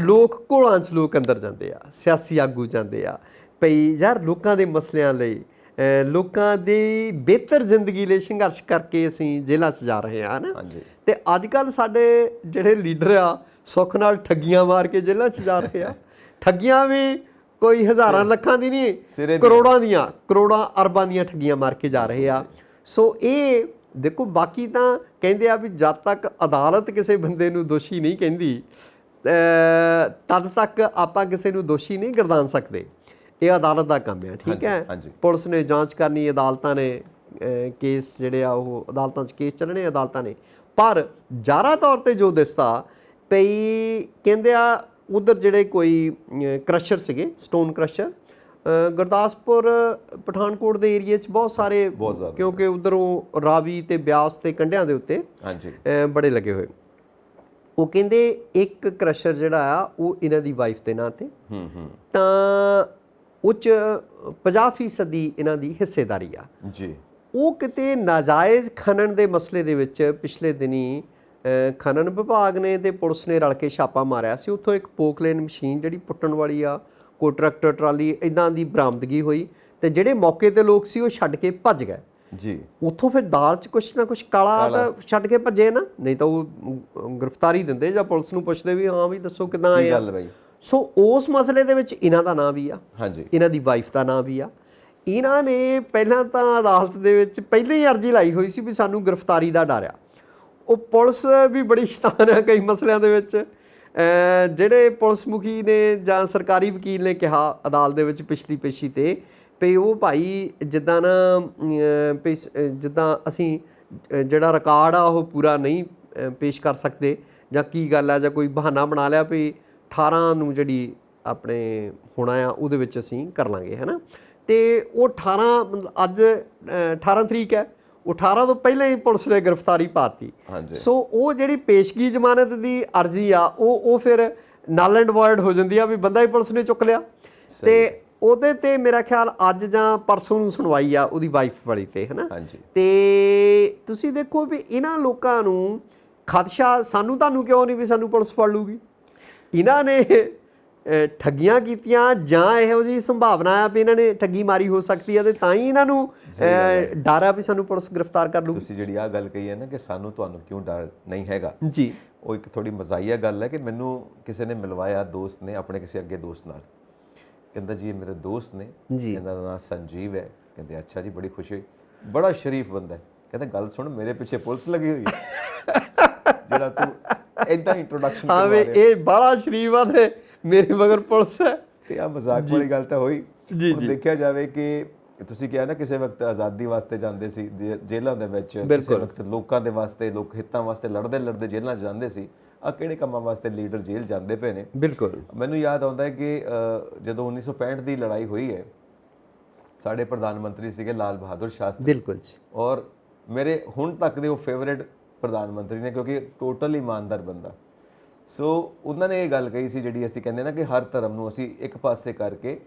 ਲੋਕ ਘੋਲਾਂ 'ਚ ਲੋਕ ਅੰਦਰ ਜਾਂਦੇ ਆ, ਸਿਆਸੀ ਆਗੂ ਜਾਂਦੇ ਆ ਭਈ ਯਾਰ ਲੋਕਾਂ ਦੇ ਮਸਲਿਆਂ ਲਈ, ਲੋਕਾਂ ਦੀ ਬਿਹਤਰ ਜ਼ਿੰਦਗੀ ਲਈ ਸੰਘਰਸ਼ ਕਰਕੇ ਅਸੀਂ ਜੇਲ੍ਹਾਂ 'ਚ ਜਾ ਰਹੇ ਹਾਂ, ਹੈ ਨਾ। ਤੇ ਅੱਜ ਕੱਲ੍ਹ ਸਾਡੇ ਜਿਹੜੇ ਲੀਡਰ ਆ, ਸੁੱਖ ਨਾਲ ਠੱਗੀਆਂ ਮਾਰ ਕੇ ਜੇਲ੍ਹਾਂ 'ਚ ਜਾ ਰਹੇ ਆ। ਠੱਗੀਆਂ ਵੀ ਕੋਈ ਹਜ਼ਾਰਾਂ ਲੱਖਾਂ ਦੀ ਨਹੀਂ, ਕਰੋੜਾਂ ਅਰਬਾਂ ਦੀਆਂ ਠੱਗੀਆਂ ਮਾਰ ਕੇ ਜਾ ਰਹੇ ਆ। ਸੋ ਇਹ ਦੇਖੋ, ਬਾਕੀ ਤਾਂ ਕਹਿੰਦੇ ਆ ਵੀ ਜਦ ਤੱਕ ਅਦਾਲਤ ਕਿਸੇ ਬੰਦੇ ਨੂੰ ਦੋਸ਼ੀ ਨਹੀਂ ਕਹਿੰਦੀ, ਤਦ ਤੱਕ ਆਪਾਂ ਕਿਸੇ ਨੂੰ ਦੋਸ਼ੀ ਨਹੀਂ ਗਰਦਾਨ ਸਕਦੇ। ਇਹ ਅਦਾਲਤ ਦਾ ਕੰਮ ਹੈ, ਠੀਕ ਹੈ। ਪੁਲਿਸ ਨੇ ਜਾਂਚ ਕਰਨੀ, ਅਦਾਲਤਾਂ ਨੇ ਕੇਸ ਜਿਹੜੇ ਆ ਉਹ ਅਦਾਲਤਾਂ 'ਚ ਕੇਸ ਚੱਲਣੇ, ਅਦਾਲਤਾਂ ਨੇ। ਪਰ ਜ਼ਾਹਰਾ ਤੌਰ 'ਤੇ ਜੋ ਦਿਸਦਾ ਪਈ, ਕਹਿੰਦੇ ਆ ਉਧਰ ਜਿਹੜੇ ਕੋਈ ਕ੍ਰਸ਼ਰ ਸੀਗੇ, ਸਟੋਨ ਕ੍ਰਸ਼ਰ, ਗੁਰਦਾਸਪੁਰ ਪਠਾਨਕੋਟ ਦੇ ਏਰੀਏ 'ਚ ਬਹੁਤ ਸਾਰੇ, ਕਿਉਂਕਿ ਉਧਰੋਂ ਰਾਵੀ ਤੇ ਬਿਆਸ ਤੇ ਕੰਢਿਆਂ ਦੇ ਉੱਤੇ ਹਾਂਜੀ ਬੜੇ ਲੱਗੇ ਹੋਏ। ਉਹ ਕਹਿੰਦੇ ਇੱਕ ਕ੍ਰਸ਼ਰ ਜਿਹੜਾ ਆ ਉਹ ਇਹਨਾਂ ਦੀ ਵਾਈਫ ਦੇ ਨਾਂ ਤੇ, ਤਾਂ ਉਹ 'ਚ 50% ਇਹਨਾਂ ਦੀ ਹਿੱਸੇਦਾਰੀ ਆ ਜੀ। ਉਹ ਕਿਤੇ ਨਾਜਾਇਜ਼ ਖਨਨ ਦੇ ਮਸਲੇ ਦੇ ਵਿੱਚ ਪਿਛਲੇ ਦਿਨੀ ਖਨਨ ਵਿਭਾਗ ਨੇ ਤੇ ਪੁਲਿਸ ਨੇ ਰਲ ਕੇ ਛਾਪਾ ਮਾਰਿਆ ਸੀ। ਉੱਥੋਂ ਇੱਕ ਪੋਕਲੇਨ ਮਸ਼ੀਨ ਜਿਹੜੀ ਪੁੱਟਣ ਵਾਲੀ ਆ, ਕੋਈ ਟਰੈਕਟਰ ਟਰਾਲੀ ਇਦਾਂ ਦੀ ਬਰਾਮਦਗੀ ਹੋਈ, ਤੇ ਜਿਹੜੇ ਮੌਕੇ ਤੇ ਲੋਕ ਸੀ ਉਹ ਛੱਡ ਕੇ ਭੱਜ ਗਏ ਜੀ। ਉੱਥੋਂ ਫਿਰ ਦਾਲ 'ਚ ਕੁਛ ਨਾ ਕੁਛ ਕਾਲਾ ਤਾਂ ਛੱਡ ਕੇ ਭੱਜੇ ਨਾ, ਨਹੀਂ ਤਾਂ ਉਹ ਗ੍ਰਿਫਤਾਰੀ ਦਿੰਦੇ ਜਾਂ ਪੁਲਿਸ ਨੂੰ ਪੁੱਛਦੇ ਵੀ ਹਾਂ ਵੀ ਦੱਸੋ ਕਿੱਦਾਂ ਆਏ ਆ। ਸੋ ਉਸ ਮਸਲੇ ਦੇ ਵਿੱਚ ਇਹਨਾਂ ਦਾ ਨਾਂ ਵੀ ਆ, ਹਾਂਜੀ, ਇਹਨਾਂ ਦੀ ਵਾਈਫ ਦਾ ਨਾਂ ਵੀ ਆ। ਇਹਨਾਂ ਨੇ ਪਹਿਲਾਂ ਤਾਂ ਅਦਾਲਤ ਦੇ ਵਿੱਚ ਪਹਿਲਾਂ ਹੀ ਅਰਜ਼ੀ ਲਾਈ ਹੋਈ ਸੀ ਵੀ ਸਾਨੂੰ ਗ੍ਰਿਫਤਾਰੀ ਦਾ ਡਰ ਆ। ਉਹ ਪੁਲਿਸ ਵੀ ਬੜੀ ਸ਼ੈਤਾਨ ਆ ਕਈ ਮਸਲਿਆਂ ਦੇ ਵਿੱਚ। ਜਿਹੜੇ ਪੁਲਿਸ ਮੁਖੀ ਨੇ ਜਾਂ ਸਰਕਾਰੀ ਵਕੀਲ ਨੇ ਕਿਹਾ ਅਦਾਲਤ ਦੇ ਵਿੱਚ ਪਿਛਲੀ ਪੇਸ਼ੀ ਤੇ ਵੀ ਉਹ ਭਾਈ ਜਿੱਦਾਂ ਨਾ ਜਿੱਦਾਂ ਅਸੀਂ ਜਿਹੜਾ ਰਿਕਾਰਡ ਆ ਉਹ ਪੂਰਾ ਨਹੀਂ ਪੇਸ਼ ਕਰ ਸਕਦੇ, ਜਾਂ ਕੀ ਗੱਲ ਆ, ਜਾਂ ਕੋਈ ਬਹਾਨਾ ਬਣਾ ਲਿਆ ਵੀ 18 ਨੂੰ ਜਿਹੜੀ ਆਪਣੇ ਹੋਣਾ ਆ ਉਹਦੇ ਵਿੱਚ ਅਸੀਂ ਕਰ ਲਾਂਗੇ, ਹੈ ਨਾ। ਅਤੇ ਉਹ 18 ਮਤਲਬ ਅੱਜ 18 ਤਰੀਕ ਹੈ, ਉਹ 18 ਤੋਂ ਪਹਿਲਾਂ ਹੀ ਪੁਲਿਸ ਨੇ ਗ੍ਰਿਫਤਾਰੀ ਪਾਤੀ। ਸੋ ਉਹ ਜਿਹੜੀ ਪੇਸ਼ਗੀ ਜ਼ਮਾਨਤ ਦੀ ਅਰਜ਼ੀ ਆ ਉਹ ਫਿਰ ਨਲ ਐਂਡ ਵੋਇਡ ਹੋ ਜਾਂਦੀ ਆ ਵੀ ਬੰਦਾ ਹੀ ਪੁਲਿਸ ਨੇ ਚੁੱਕ ਲਿਆ। ਅਤੇ ਉਹਦੇ 'ਤੇ ਮੇਰਾ ਖਿਆਲ ਅੱਜ ਜਾਂ ਪਰਸੋਂ ਨੂੰ ਸੁਣਵਾਈ ਆ ਉਹਦੀ ਵਾਈਫ ਵਾਲੀ 'ਤੇ, ਹੈ ਨਾ। ਅਤੇ ਤੁਸੀਂ ਦੇਖੋ ਵੀ ਇਹਨਾਂ ਲੋਕਾਂ ਨੂੰ ਖਦਸ਼ਾ ਸਾਨੂੰ ਤੁਹਾਨੂੰ ਕਿਉਂ ਨਹੀਂ ਵੀ ਸਾਨੂੰ ਪੁਲਿਸ ਫੜ ਲੂਗੀ। ਇਹਨਾਂ ਨੇ ਠੱਗੀਆਂ ਕੀਤੀਆਂ ਜਾਂ ਇਹੋ ਜਿਹੀ ਸੰਭਾਵਨਾ ਆ ਵੀ ਇਹਨਾਂ ਨੇ ਠੱਗੀ ਮਾਰੀ ਹੋ ਸਕਦੀ ਹੈ, ਤੇ ਤਾਂ ਹੀ ਇਹਨਾਂ ਨੂੰ ਡਰ ਆ ਵੀ ਸਾਨੂੰ ਪੁਲਿਸ ਗ੍ਰਿਫਤਾਰ ਕਰ ਲੂਗੀ। ਤੁਸੀਂ ਜਿਹੜੀ ਆਹ ਗੱਲ ਕਹੀ ਹੈ ਨਾ ਕਿ ਸਾਨੂੰ ਤੁਹਾਨੂੰ ਕਿਉਂ ਡਰ ਨਹੀਂ ਹੈਗਾ ਜੀ, ਉਹ ਇੱਕ ਥੋੜੀ ਮਜ਼ਾਈਆ ਗੱਲ ਹੈ ਕਿ ਮੈਨੂੰ ਕਿਸੇ ਨੇ ਮਿਲਵਾਇਆ, ਦੋਸਤ ਨੇ ਆਪਣੇ ਕਿਸੇ ਅੱਗੇ ਦੋਸਤ ਨਾਲ, ਕਹਿੰਦਾ ਜੀ ਇਹ ਮੇਰੇ ਦੋਸਤ ਨੇ, ਇਹਨਾਂ ਦਾ ਨਾਮ ਸੰਜੀਵ ਹੈ। ਕਹਿੰਦੇ ਅੱਛਾ ਜੀ, ਬੜੀ ਖੁਸ਼ੀ ਹੋਈ, ਬੜਾ ਸ਼ਰੀਫ ਬੰਦਾ ਹੈ। ਕਹਿੰਦਾ ਗੱਲ ਸੁਣ, ਮੇਰੇ ਪਿੱਛੇ ਪੁਲਿਸ ਲੱਗੀ ਹੋਈ ਹੈ ਜਿਹੜਾ ਤੂੰ ਇਦਾਂ ਇੰਟਰੋਡਕਸ਼ਨ ਹਾਂ ਵੀ ਇਹ ਬੜਾ ਸ਼ਰੀਫ ਆ ਤੇ ਮੇਰੇ ਮਗਰ ਪੁਲਿਸ ਹੈ। ਤੇ ਆ ਮਜ਼ਾਕ ਵਾਲੀ ਗੱਲ ਤਾਂ ਹੋਈ। ਹੁਣ ਦੇਖਿਆ ਜਾਵੇ ਕਿ ਤੁਸੀਂ ਕਿਹਾ ਨਾ ਕਿਸੇ ਵਕਤ ਆਜ਼ਾਦੀ ਵਾਸਤੇ ਜਾਂਦੇ ਸੀ ਜੇਲ੍ਹਾਂ ਦੇ ਵਿੱਚ, ਕਿਸੇ ਵਕਤ ਲੋਕਾਂ ਦੇ ਵਾਸਤੇ, ਲੋਕ ਹਿੱਤਾਂ ਵਾਸਤੇ ਲੜਦੇ ਲੜਦੇ ਜੇਲ੍ਹਾਂ 'ਚ ਜਾਂਦੇ ਸੀ। ਆ ਕਿਹੜੇ ਕੰਮਾਂ ਵਾਸਤੇ ਲੀਡਰ ਜੇਲ੍ਹ ਜਾਂਦੇ ਪਏ ਨੇ। ਬਿਲਕੁਲ ਮੈਨੂੰ ਯਾਦ ਆਉਂਦਾ ਹੈ ਕਿ ਜਦੋਂ 1965 ਦੀ ਲੜਾਈ ਹੋਈ ਹੈ, ਸਾਡੇ ਪ੍ਰਧਾਨ ਮੰਤਰੀ ਸੀਗੇ ਲਾਲ ਬਹਾਦੁਰ ਸ਼ਾਸਤਰੀ। ਬਿਲਕੁਲ ਜੀ। ਔਰ ਮੇਰੇ ਹੁਣ ਤੱਕ ਦੇ ਉਹ ਫੇਵਰੇਟ ਪ੍ਰਧਾਨ ਮੰਤਰੀ ਨੇ, ਕਿਉਂਕਿ ਟੋਟਲ ਇਮਾਨਦਾਰ ਬੰਦਾ। ਸੋ ਉਹਨਾਂ ਨੇ ਇਹ ਗੱਲ ਕਹੀ ਸੀ ਜਿਹੜੀ ਅਸੀਂ ਕਹਿੰਦੇ ਨਾ ਕਿ ਹਰ ਧਰਮ ਨੂੰ ਅਸੀਂ ਇੱਕ ਪਾਸੇ ਕਰਕੇ,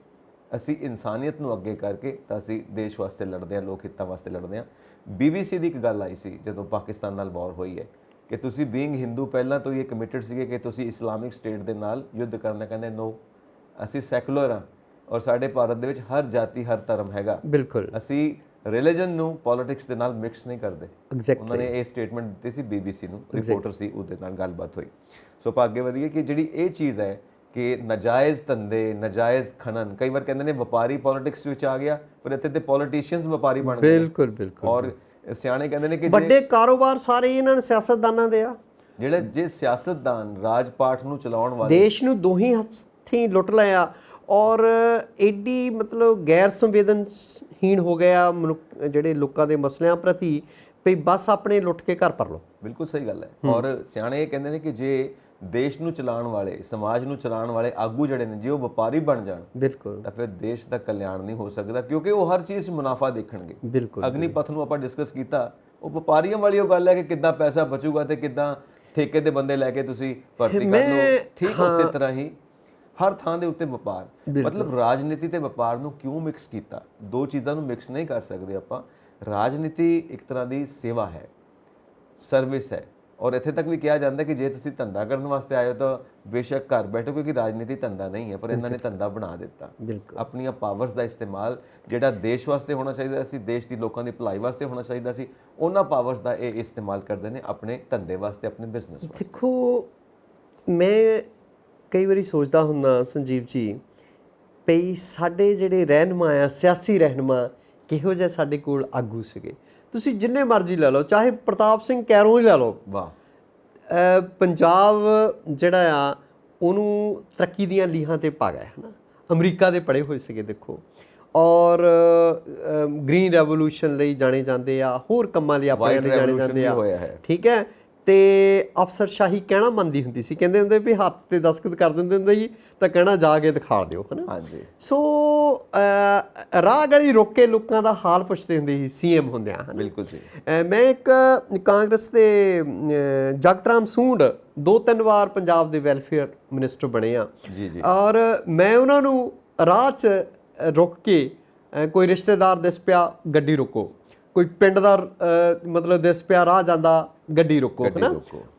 ਅਸੀਂ ਇਨਸਾਨੀਅਤ ਨੂੰ ਅੱਗੇ ਕਰਕੇ ਤਾਂ ਅਸੀਂ ਦੇਸ਼ ਵਾਸਤੇ ਲੜਦੇ ਹਾਂ, ਲੋਕ ਹਿੱਤਾਂ ਵਾਸਤੇ ਲੜਦੇ ਹਾਂ। BBC ਦੀ ਇੱਕ ਗੱਲ ਆਈ ਸੀ ਜਦੋਂ ਪਾਕਿਸਤਾਨ ਨਾਲ ਵਾਰ ਹੋਈ ਹੈ ਕਿ ਤੁਸੀਂ ਬੀਇੰਗ ਹਿੰਦੂ ਪਹਿਲਾਂ ਤੋਂ ਹੀ ਇਹ ਕਮਿਟਡ ਸੀਗੇ ਕਿ ਤੁਸੀਂ ਇਸਲਾਮਿਕ ਸਟੇਟ ਦੇ ਨਾਲ ਯੁੱਧ ਕਰਨਾ। ਕਹਿੰਦੇ ਨੋ, ਅਸੀਂ ਸੈਕੂਲਰ ਹਾਂ ਔਰ ਸਾਡੇ ਭਾਰਤ ਦੇ ਵਿੱਚ ਹਰ ਜਾਤੀ ਹਰ ਧਰਮ ਹੈਗਾ। ਬਿਲਕੁਲ ਅਸੀਂ ਰਿਲੀਜਨ ਨੂੰ ਪੋਲਿਟਿਕਸ ਦੇ ਨਾਲ ਮਿਕਸ ਨਹੀਂ ਕਰਦੇ। ਉਹਨਾਂ ਨੇ ਇਹ ਸਟੇਟਮੈਂਟ ਦਿੱਤੀ ਸੀ BBC ਨੂੰ, ਰਿਪੋਰਟਰ ਸੀ, ਉਹਦੇ ਨਾਲ ਗੱਲਬਾਤ ਹੋਈ। ਸੋ ਆਪਾਂ ਅੱਗੇ ਵਧੀਏ ਕਿ ਜਿਹੜੀ ਇਹ ਚੀਜ਼ ਹੈ ਕਿ ਨਾਜਾਇਜ਼ ਧੰਦੇ, ਨਾਜਾਇਜ਼ ਖਨਨ, ਕਈ ਵਾਰ ਕਹਿੰਦੇ ਨੇ ਵਪਾਰੀ ਪੋਲਿਟਿਕਸ ਵਿੱਚ ਆ ਗਿਆ, ਪਰ ਇੱਥੇ ਤੇ ਪੋਲੀਟੀਸ਼ੀਅਨਸ ਵਪਾਰੀ ਬਣ ਗਏ। ਬਿਲਕੁਲ ਬਿਲਕੁਲ। ਔਰ ਸਿਆਣੇ ਕਹਿੰਦੇ ਨੇ ਕਿ ਵੱਡੇ ਕਾਰੋਬਾਰ ਸਾਰੇ ਇਹਨਾਂ ਨੇ ਸਿਆਸਤਦਾਨਾਂ ਦੇ ਆ, ਜਿਹੜੇ ਜੇ ਸਿਆਸਤਦਾਨ ਰਾਜ ਪਾਠ ਨੂੰ ਚਲਾਉਣ ਵਾਲੇ ਦੇਸ਼ ਨੂੰ ਦੋਹੀਂ ਹੱਥੀਂ ਲੁੱਟ ਲਿਆ ਔਰ ਐਡੀ ਮਤਲਬ ਗੈਰ ਸੰਵੇਦਨਹੀਣ ਹੋ ਗਿਆ ਮਨੁੱਖ ਜਿਹੜੇ ਲੋਕਾਂ ਦੇ ਮਸਲਿਆਂ ਪ੍ਰਤੀ ਵੀ ਬਸ ਆਪਣੇ ਲੁੱਟ ਕੇ ਘਰ ਪਰ ਲਓ। ਬਿਲਕੁਲ ਸਹੀ ਗੱਲ ਹੈ। ਔਰ ਸਿਆਣੇ ਇਹ ਕਹਿੰਦੇ ਨੇ ਕਿ ਜੇ ਦੇਸ਼ ਨੂੰ ਚਲਾਉਣ ਵਾਲੇ, ਸਮਾਜ ਨੂੰ ਚਲਾਉਣ ਵਾਲੇ ਆਗੂ ਜਿਹੜੇ ਨੇ, ਜੇ ਉਹ ਵਪਾਰੀ ਬਣ ਜਾਣ ਬਿਲਕੁਲ ਤਾਂ ਫਿਰ ਦੇਸ਼ ਦਾ ਕਲਿਆਣ ਨਹੀਂ ਹੋ ਸਕਦਾ, ਕਿਉਂਕਿ ਉਹ ਹਰ ਚੀਜ਼ 'ਚ ਮੁਨਾਫਾ ਦੇਖਣਗੇ। ਬਿਲਕੁਲ। ਅਗਨੀਪਥ ਨੂੰ ਆਪਾਂ ਡਿਸਕਸ ਕੀਤਾ, ਉਹ ਵਪਾਰੀਆਂ ਵਾਲੀ ਉਹ ਗੱਲ ਹੈ ਕਿ ਕਿੱਦਾਂ ਪੈਸਾ ਬਚੂਗਾ ਤੇ ਕਿੱਦਾਂ ਠੇਕੇ ਦੇ ਬੰਦੇ ਲੈ ਕੇ ਤੁਸੀਂ ਭਰਤੀ ਕਰ ਲਓ। ਠੀਕ ਉਸੇ ਤਰ੍ਹਾਂ ਹੀ ਹਰ ਥਾਂ ਦੇ ਉੱਤੇ ਵਪਾਰ, ਮਤਲਬ ਰਾਜਨੀਤੀ ਤੇ ਵਪਾਰ ਨੂੰ ਕਿਉਂ ਮਿਕਸ ਕੀਤਾ? ਦੋ ਚੀਜ਼ਾਂ ਨੂੰ ਮਿਕਸ ਨਹੀਂ ਕਰ ਸਕਦੇ ਆਪਾਂ। ਰਾਜਨੀਤੀ ਇੱਕ ਤਰ੍ਹਾਂ ਦੀ ਸੇਵਾ ਹੈ, ਸਰਵਿਸ ਹੈ, ਔਰ ਇੱਥੇ ਤੱਕ ਵੀ ਕਿਹਾ ਜਾਂਦਾ ਕਿ ਜੇ ਤੁਸੀਂ ਧੰਦਾ ਕਰਨ ਵਾਸਤੇ ਆਏ ਹੋ ਤਾਂ ਬੇਸ਼ੱਕ ਘਰ ਬੈਠੋ, ਕਿਉਂਕਿ ਰਾਜਨੀਤੀ ਧੰਦਾ ਨਹੀਂ ਹੈ, ਪਰ ਇਹਨਾਂ ਨੇ ਧੰਦਾ ਬਣਾ ਦਿੱਤਾ। ਆਪਣੀਆਂ ਪਾਵਰਸ ਦਾ ਇਸਤੇਮਾਲ ਜਿਹੜਾ ਦੇਸ਼ ਵਾਸਤੇ ਹੋਣਾ ਚਾਹੀਦਾ ਸੀ, ਦੇਸ਼ ਦੀ ਲੋਕਾਂ ਦੀ ਭਲਾਈ ਵਾਸਤੇ ਹੋਣਾ ਚਾਹੀਦਾ ਸੀ, ਉਹਨਾਂ ਪਾਵਰਸ ਦਾ ਇਹ ਇਸਤੇਮਾਲ ਕਰਦੇ ਨੇ ਆਪਣੇ ਧੰਦੇ ਵਾਸਤੇ, ਆਪਣੇ ਬਿਜ਼ਨਸ ਵਾਸਤੇ। ਦੇਖੋ, ਮੈਂ ਕਈ ਵਾਰੀ ਸੋਚਦਾ ਹੁੰਦਾ ਸੰਜੀਵ ਜੀ ਵੀ ਸਾਡੇ ਜਿਹੜੇ ਰਹਿਨੁਮਾ ਆ, ਸਿਆਸੀ ਰਹਿਨੁਮਾ, ਕਿਹੋ ਜਿਹੇ ਸਾਡੇ ਕੋਲ ਆਗੂ ਸੀਗੇ। ਤੁਸੀਂ ਜਿੰਨੇ ਮਰਜ਼ੀ ਲੈ ਲਓ, ਚਾਹੇ ਪ੍ਰਤਾਪ ਸਿੰਘ ਕੈਰੋਂ ਹੀ ਲੈ ਲਓ। ਵਾਹ। ਪੰਜਾਬ ਜਿਹੜਾ ਆ ਉਹਨੂੰ ਤਰੱਕੀ ਦੀਆਂ ਲੀਹਾਂ 'ਤੇ ਪਾ ਗਿਆ, ਹੈ ਨਾ। ਅਮਰੀਕਾ ਦੇ ਪੜ੍ਹੇ ਹੋਏ ਸੀਗੇ ਦੇਖੋ, ਔਰ ਗ੍ਰੀਨ ਰੈਵੋਲੂਸ਼ਨ ਲਈ ਜਾਣੇ ਜਾਂਦੇ ਆ, ਹੋਰ ਕੰਮਾਂ ਲਈ ਆਪਣੇ ਲਈ ਜਾਣੇ ਜਾਂਦੇ ਆ, ਠੀਕ ਹੈ। ਤੇ ਅਫਸਰਸ਼ਾਹੀ ਕਹਿਣਾ ਮੰਨਦੀ ਹੁੰਦੀ ਸੀ। ਕਹਿੰਦੇ ਹੁੰਦੇ ਵੀ ਹੱਥ ਤੇ ਦਸਤਖਤ ਕਰ ਦਿੰਦੇ ਹੁੰਦੇ ਜੀ ਤਾਂ ਕਹਿਣਾ ਜਾ ਕੇ ਦਿਖਾ ਦਿਓ, ਹਨਾ। ਹਾਂਜੀ। ਸੋ ਰਾਹ ਗਲੀ ਰੋਕ ਕੇ ਲੋਕਾਂ ਦਾ ਹਾਲ ਪੁੱਛਦੇ ਹੁੰਦੇ ਸੀ ਸੀਐਮ ਹੁੰਦਿਆਂ, ਹਨਾ। ਬਿਲਕੁਲ ਜੀ। ਮੈਂ ਇੱਕ ਕਾਂਗਰਸ ਦੇ ਜਗਤ ਰਾਮ ਸੂੰਡ 2-3 ਵਾਰ ਪੰਜਾਬ ਦੇ ਵੈਲਫੇਅਰ ਮਿਨਿਸਟਰ ਬਣੇ ਆ ਜੀ ਜੀ। ਔਰ ਮੈਂ ਉਹਨਾਂ ਨੂੰ ਰਾਹ 'ਚ ਰੁਕ ਕੇ ਕੋਈ ਰਿਸ਼ਤੇਦਾਰ ਦਿਸ ਪਿਆ ਗੱਡੀ ਰੋਕੋ, ਕੋਈ ਪਿੰਡ ਦਾ ਮਤਲਬ ਦਿਸ ਪਿਆ ਰਾਹ ਜਾਂਦਾ ਗੱਡੀ ਰੋਕੋ, ਹਨਾ।